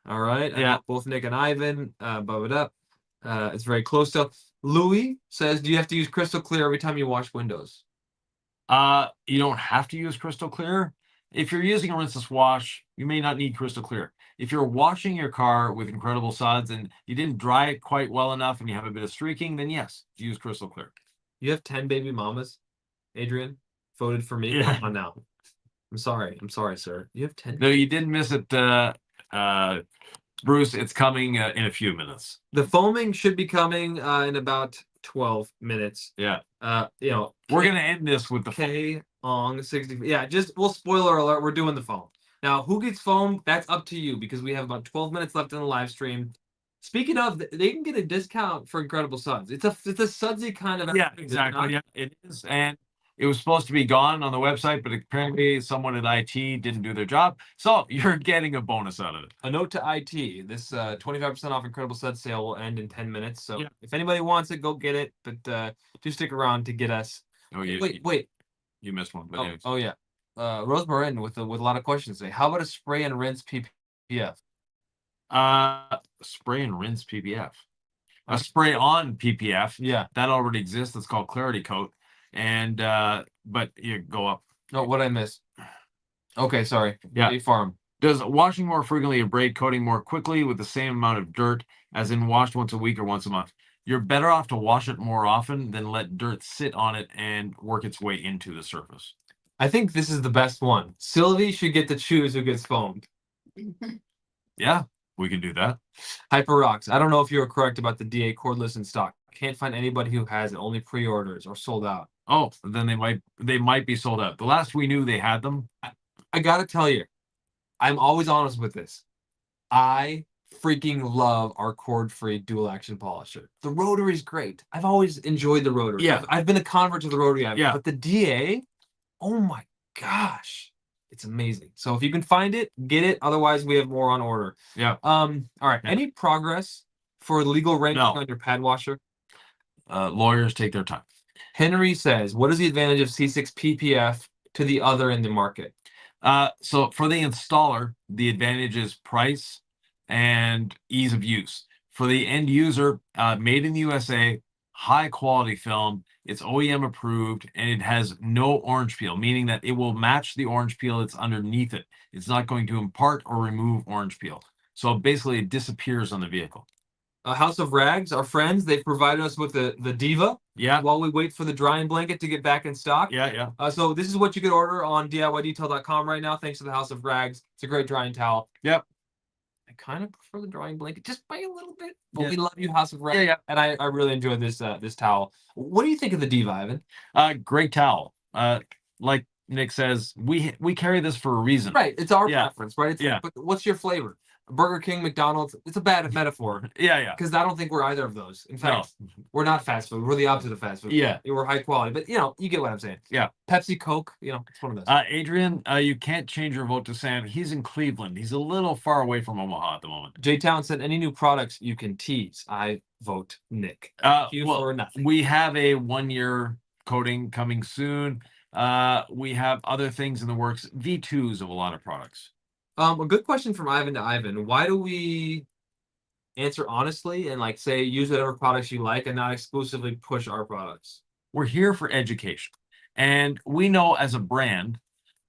all right, Yeah. both Nick and Ivan, bub it up. It's very close to Louis says, do you have to use crystal clear every time you wash windows? You don't have to use crystal clear. If you're using a rinseless wash, you may not need crystal clear. If you're washing your car with Incredible Suds and you didn't dry it quite well enough and you have a bit of streaking, then yes, use crystal clear. You have 10 baby mamas, Adrian, voted for me. Yeah. Come on now. I'm sorry, sir. You have 10. No, you didn't miss it, Bruce. It's coming in a few minutes. The foaming should be coming in about 12 minutes. Yeah. We're gonna end this with the K on 60. Yeah, we'll spoiler alert. We're doing the foam. Now, who gets foamed? That's up to you because we have about 12 minutes left in the live stream. Speaking of, they can get a discount for Incredible Suds. It's a sudsy kind of. Yeah, exactly. Yeah, it is, and it was supposed to be gone on the website, but apparently someone at IT didn't do their job. So you're getting a bonus out of it. A note to IT: this 25% off Incredible Suds sale will end in 10 minutes. So yeah. If anybody wants it, go get it. But do stick around to get us. Oh yeah. Wait. You missed one. But oh yeah. Rose Marin with a lot of questions today. How about a spray and rinse PPF? Spray and rinse PPF. a spray on PPF Yeah. that already exists. It's called Clarity Coat, and but you go up. Oh, what I miss? Okay, sorry. Yeah. State Farm. Does washing more frequently abrade coating more quickly with the same amount of dirt as in washed once a week or once a month? You're better off to wash it more often than let dirt sit on it and work its way into the surface. I think this is the best one. Sylvie should get to choose who gets foamed. Yeah, we can do that. Hyper Rocks. I don't know if you were correct about the DA cordless in stock. Can't find anybody who has it. Only pre-orders or sold out. Oh, then they might be sold out. The last we knew they had them. I gotta tell you, I'm always honest with this. I freaking love our cord-free dual action polisher. The rotary is great. I've always enjoyed the rotary. Yeah. I've been a convert to the rotary. Yeah. But the DA, oh my gosh, it's amazing. So if you can find it, get it. Otherwise, we have more on order. Yeah. All right. Yeah. Any progress for legal ranking No. on your pad washer? Lawyers take their time. Henry says, what is the advantage of C6 PPF to the other in the market? So for the installer, the advantage is price and ease of use. For the end user, made in the USA, high quality film, it's OEM approved, and it has no orange peel, meaning that it will match the orange peel that's underneath it. It's not going to impart or remove orange peel. So basically it disappears on the vehicle. House of Rags, our friends, they've provided us with the Diva Yeah, while we wait for the drying blanket to get back in stock. yeah. So this is what you could order on DIYdetail.com right now, thanks to the House of Rags. It's a great drying towel. Yep. I kind of prefer the drying blanket just by a little bit, but Yeah. we love you, House of Rags. Yeah. And I really enjoyed this this towel. What do you think of the Diva, Ivan? Great towel. Like Nick says, we carry this for a reason. Right, it's our Yeah. preference, right? Yeah. But what's your flavor? Burger King, McDonald's. It's a bad metaphor Yeah. because I don't think we're either of those. In No. fact, we're not fast food. We're the opposite of fast food. Yeah. We're high quality, but you get what I'm saying. Yeah. Pepsi, Coke, it's one of those. Adrian, you can't change your vote to Sam. He's in Cleveland. He's a little far away from Omaha at the moment. J Town said, any new products you can tease. I vote Nick. You Well, for nothing. we have a 1-year coating coming soon. We have other things in the works, V2s of a lot of products. A good question from Ivan to Ivan. Why do we answer honestly and say use whatever products you like and not exclusively push our products? We're here for education. And we know as a brand,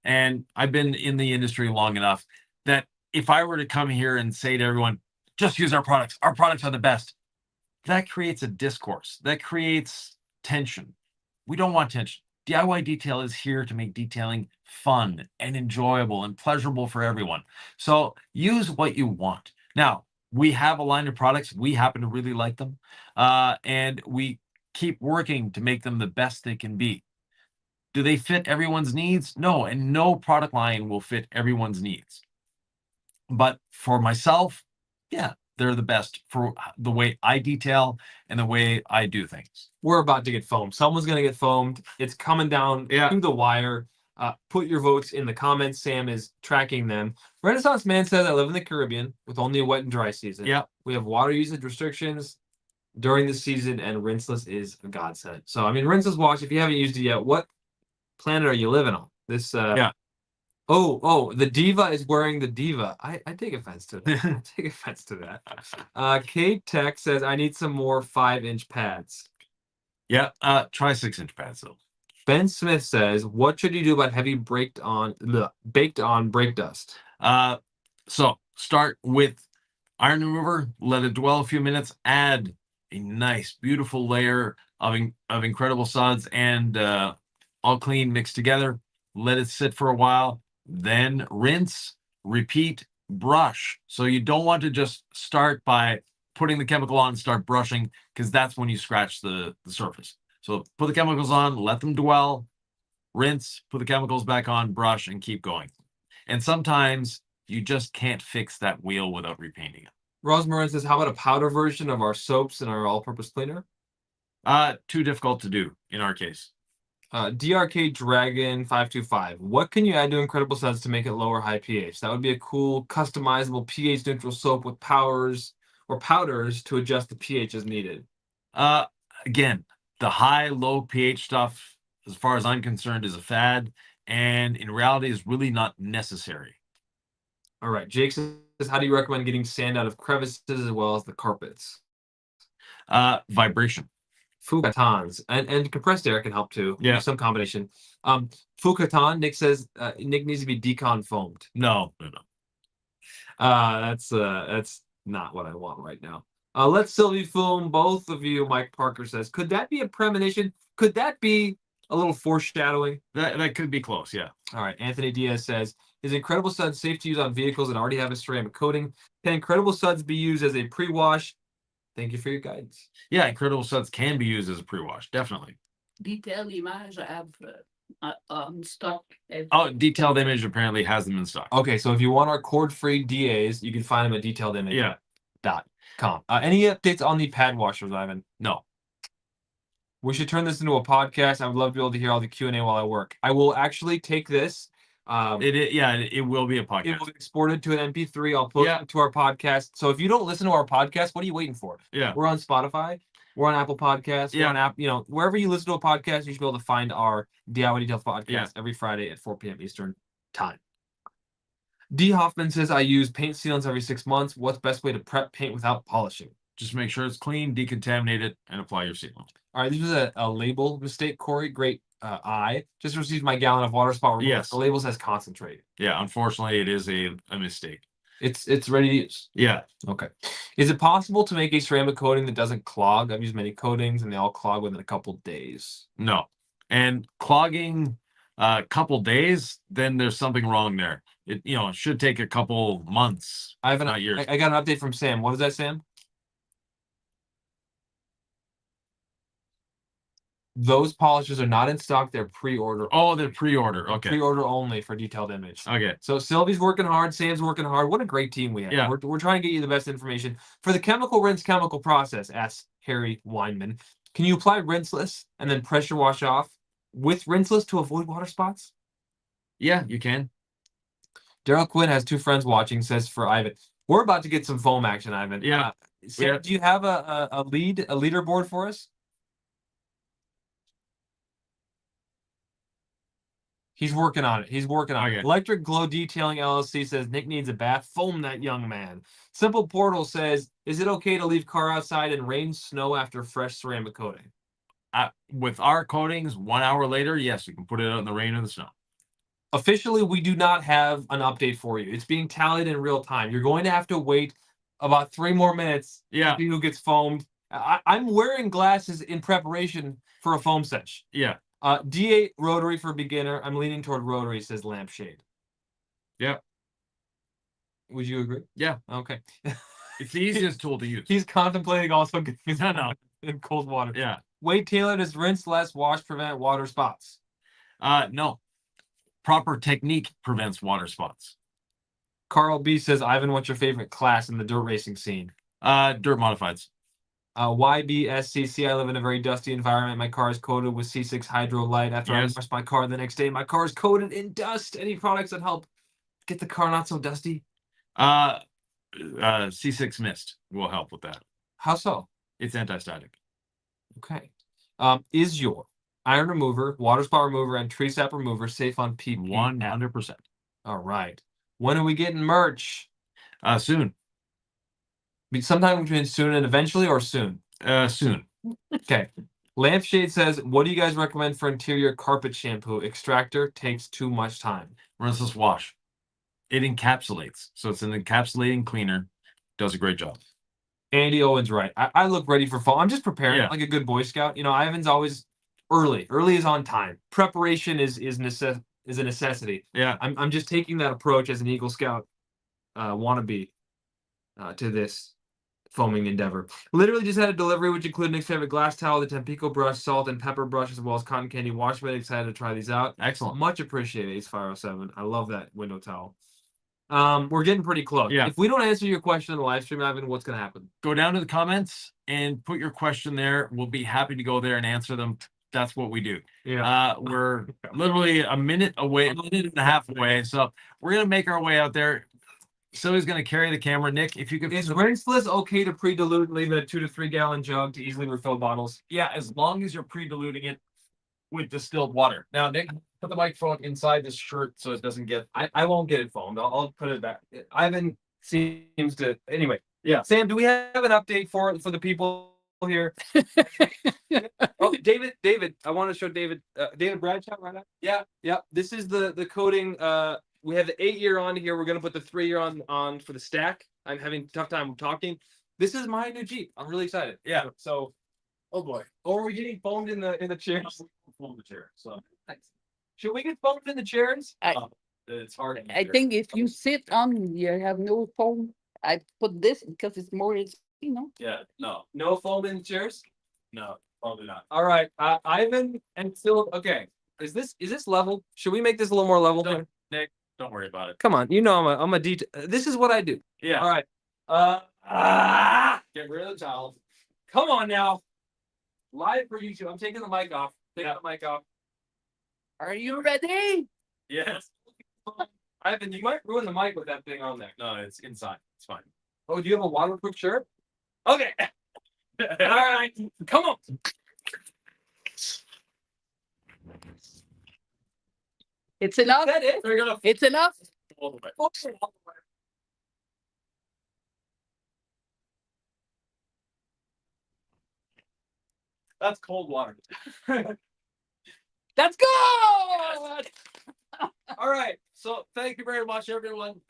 and I've been in the industry long enough, that if I were to come here and say to everyone, just use our products are the best, that creates a discourse. That creates tension. We don't want tension. DIY Detail is here to make detailing fun and enjoyable and pleasurable for everyone. So use what you want. Now, we have a line of products. We happen to really like them. And we keep working to make them the best they can be. Do they fit everyone's needs? No, and no product line will fit everyone's needs. But for myself, yeah, they're the best for the way I detail and the way I do things. We're about to get foamed. Someone's going to get foamed. It's coming down to the wire. Put your votes in the comments. Sam is tracking them. Renaissance Man says, I live in the Caribbean with only a wet and dry season. Yeah. We have water usage restrictions during the season, and rinseless is a godsend. So, rinseless wash, if you haven't used it yet, what planet are you living on? This, Yeah. Oh, the Diva is wearing the Diva. I take offense to that. I take offense to that. Kate Tech says, I need some more 5-inch pads. Yeah. Try 6-inch pads though. Ben Smith says, what should you do about heavy baked on brake dust? So start with iron remover, let it dwell a few minutes, add a nice, beautiful layer of incredible suds and all clean mixed together. Let it sit for a while, then rinse, repeat, brush. So you don't want to just start by putting the chemical on and start brushing, because that's when you scratch the surface. So put the chemicals on, let them dwell, rinse, put the chemicals back on, brush, and keep going. And sometimes you just can't fix that wheel without repainting it. Rosemarin says, how about a powder version of our soaps and our all-purpose cleaner? Too difficult to do in our case. DRK Dragon 525. What can you add to Incredible Suds to make it lower high pH? That would be a cool, customizable pH neutral soap with powders to adjust the pH as needed. Again, the high, low pH stuff, as far as I'm concerned, is a fad, and in reality is really not necessary. All right. Jake says, how do you recommend getting sand out of crevices as well as the carpets? Vibration. Fukatans and compressed air can help too. Yeah. Some combination. Fukatan. Nick says Nick needs to be decon foamed. No. That's not what I want right now. Let's Sylvie foam both of you. Mike Parker says, could that be a premonition? Could that be a little foreshadowing? That could be close. Yeah. All right. Anthony Diaz says, is Incredible Suds safe to use on vehicles that already have a ceramic coating? Can Incredible Suds be used as a pre-wash? Thank you for your guidance. Yeah, Incredible Suds can be used as a pre-wash. Definitely. Detailed image I have on stock. Oh, Detailed Image apparently has them in stock. Okay, so if you want our cord-free DAs, you can find them at detailedimage.com. Yeah. Any updates on the pad washers, Ivan? No. We should turn this into a podcast. I would love to be able to hear all the Q&A while I work. I will actually take this. It will be a podcast. It will be exported to an MP3. I'll post it to our podcast. So if you don't listen to our podcast, what are you waiting for? Yeah. We're on Spotify. We're on Apple Podcasts. We're on wherever you listen to a podcast, you should be able to find our DIY Details podcast every Friday at 4 p.m. Eastern time. D. Hoffman says, I use paint sealants every 6 months. What's best way to prep paint without polishing? Just make sure it's clean, decontaminate it, and apply your sealant. All right, this was a label mistake, Corey. Great eye. Just received my gallon of water spot remover. Yes. The label says concentrate. Yeah, unfortunately, it is a mistake. It's ready to use. Yeah. Okay. Is it possible to make a ceramic coating that doesn't clog? I've used many coatings and they all clog within a couple days. No. And clogging a couple days, then there's something wrong there. It should take a couple months. Not years. I got an update from Sam. What is that, Sam? Those polishes are not in stock. They're pre-order. Oh, they're pre-order. Okay. Pre-order only for Detailed Image. Okay. So Sylvie's working hard. Sam's working hard. What a great team we have. Yeah. We're trying to get you the best information. For the chemical rinse chemical process, asks Harry Weinman, can you apply rinseless and then pressure wash off with rinseless to avoid water spots? Yeah, you can. Daryl Quinn has 2 friends watching, says for Ivan. We're about to get some foam action, Ivan. Yeah. Sam, do you have a leaderboard for us? He's working on it. Okay. Electric Glow Detailing LLC says Nick needs a bath. Foam that young man. Simple Portal says, is it okay to leave car outside in rain, snow after fresh ceramic coating? With our coatings, 1 hour later, yes, you can put it out in the rain or the snow. Officially, we do not have an update for you. It's being tallied in real time. You're going to have to wait about 3 more minutes to see who gets foamed. I'm wearing glasses in preparation for a foam sesh. Yeah. D8 rotary for beginner. I'm leaning toward rotary, says Lampshade. Yeah. Would you agree? Yeah. Okay. It's the easiest tool to use. He's contemplating also getting his in cold water. Yeah. Wade Taylor, does rinse less, wash prevent water spots? No. Proper technique prevents water spots. Carl B says, Ivan, what's your favorite class in the dirt racing scene? Dirt modifieds. YBSCC, I live in a very dusty environment. My car is coated with C6 Hydro Light. After I wash my car the next day, my car is coated in dust. Any products that help get the car not so dusty? C6 Mist will help with that. How so? It's anti-static. Okay. Is your iron remover, water spot remover, and tree sap remover safe on PP? 100%. All right. When are we getting merch? Soon. Sometime between soon and eventually, or soon? Soon. Okay. Lampshade says, what do you guys recommend for interior carpet shampoo? Extractor takes too much time. Rinseless wash. It encapsulates. So it's an encapsulating cleaner. Does a great job. Andy Owen's right. I look ready for fall. I'm just preparing like a good Boy Scout. Ivan's always early. Early is on time. Preparation is a necessity. Yeah. I'm just taking that approach as an Eagle Scout wannabe to this foaming endeavor. Literally just had a delivery which included Nick's favorite glass towel, the Tampico brush, salt and pepper brush, as well as cotton candy wash mitt. Excited to try these out. Excellent. Much appreciated, Ace507. I love that window towel. We're getting pretty close. Yeah. If we don't answer your question in the live stream, Ivan, what's going to happen? Go down to the comments and put your question there. We'll be happy to go there and answer them. That's what we do. Yeah. We're literally a minute and a half away. So we're going to make our way out there. Sylvia's going to carry the camera. Nick, if you could. Is rinseless okay to pre-dilute and leave it a 2 to 3 gallon jug to easily refill bottles? Yeah, as long as you're pre-diluting it with distilled water. Now, Nick, put the microphone inside this shirt so it doesn't get. I won't get it foamed. I'll put it back. Ivan seems to. Anyway. Yeah. Sam, do we have an update for the people here. Oh, David, I want to show David Bradshaw right now. Yeah. This is the coating. We have the 8-year on here. We're gonna put the 3-year on for the stack. I'm having a tough time talking. This is my new Jeep. I'm really excited. Yeah. So, oh boy. Or are we getting foamed in the chairs? Foam the chair. So Should we get foamed in the chairs? it's hard. in the I chair. think if you sit on, you have no foam. I put this because it's more, Yeah. No. No foam in the chairs. No. Probably not. All right, Ivan and Philip. Okay, is this level? Should we make this a little more level? Don't, Nick, don't worry about it. Come on, you know I'm a detail. This is what I do. Yeah. All right. Get rid of the towels. Come on now. Live for YouTube. I'm taking the mic off. Take the mic off. Are you ready? Yes. Ivan, you might ruin the mic with that thing on there. No, it's inside. It's fine. Oh, do you have a waterproof shirt? Okay. All right. Come on. It's enough. Is that it? We're gonna It's enough. all the way. That's cold water. Let's go. All right. So thank you very much, everyone.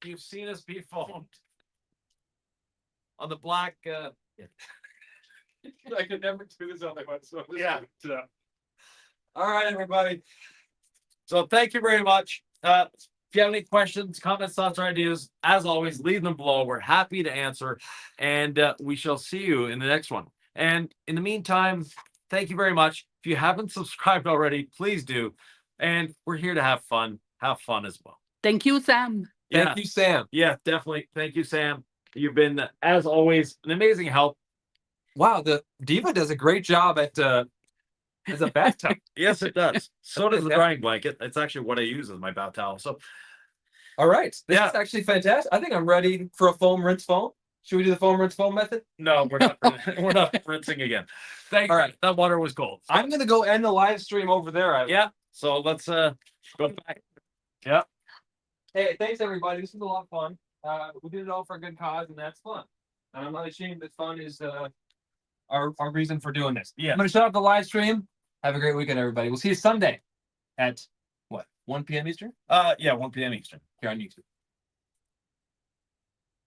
You've seen us be foamed on the black. I could never do this otherwise. So Yeah. All right, everybody. So thank you very much. If you have any questions, comments, thoughts, or ideas, as always, leave them below. We're happy to answer, and we shall see you in the next one. And in the meantime, thank you very much. If you haven't subscribed already, please do. And we're here to have fun. Have fun as well. Thank you, Sam. Thank you, Sam. Yeah, definitely. Thank you, Sam. You've been, as always, an amazing help. Wow, the Diva does a great job at as a bathtub. Yes, it does. So does the drying blanket. It's actually what I use as my bath towel. So All right, this Yeah. is actually fantastic. I think I'm ready for a foam rinse foam. Should we do the foam rinse foam method? no, we're not. We're not rinsing again. Thank you. All right. That water was cold. I'm gonna go end the live stream over there. Yeah. So let's go back. Yeah. Hey, thanks everybody. This was a lot of fun. We did it all for a good cause, and that's fun. And I'm not ashamed that fun is our reason for doing this. Yeah. I'm gonna shut off the live stream. Have a great weekend, everybody. We'll see you Sunday at what 1 p.m. Eastern Yeah. 1 p.m. Eastern. here on YouTube.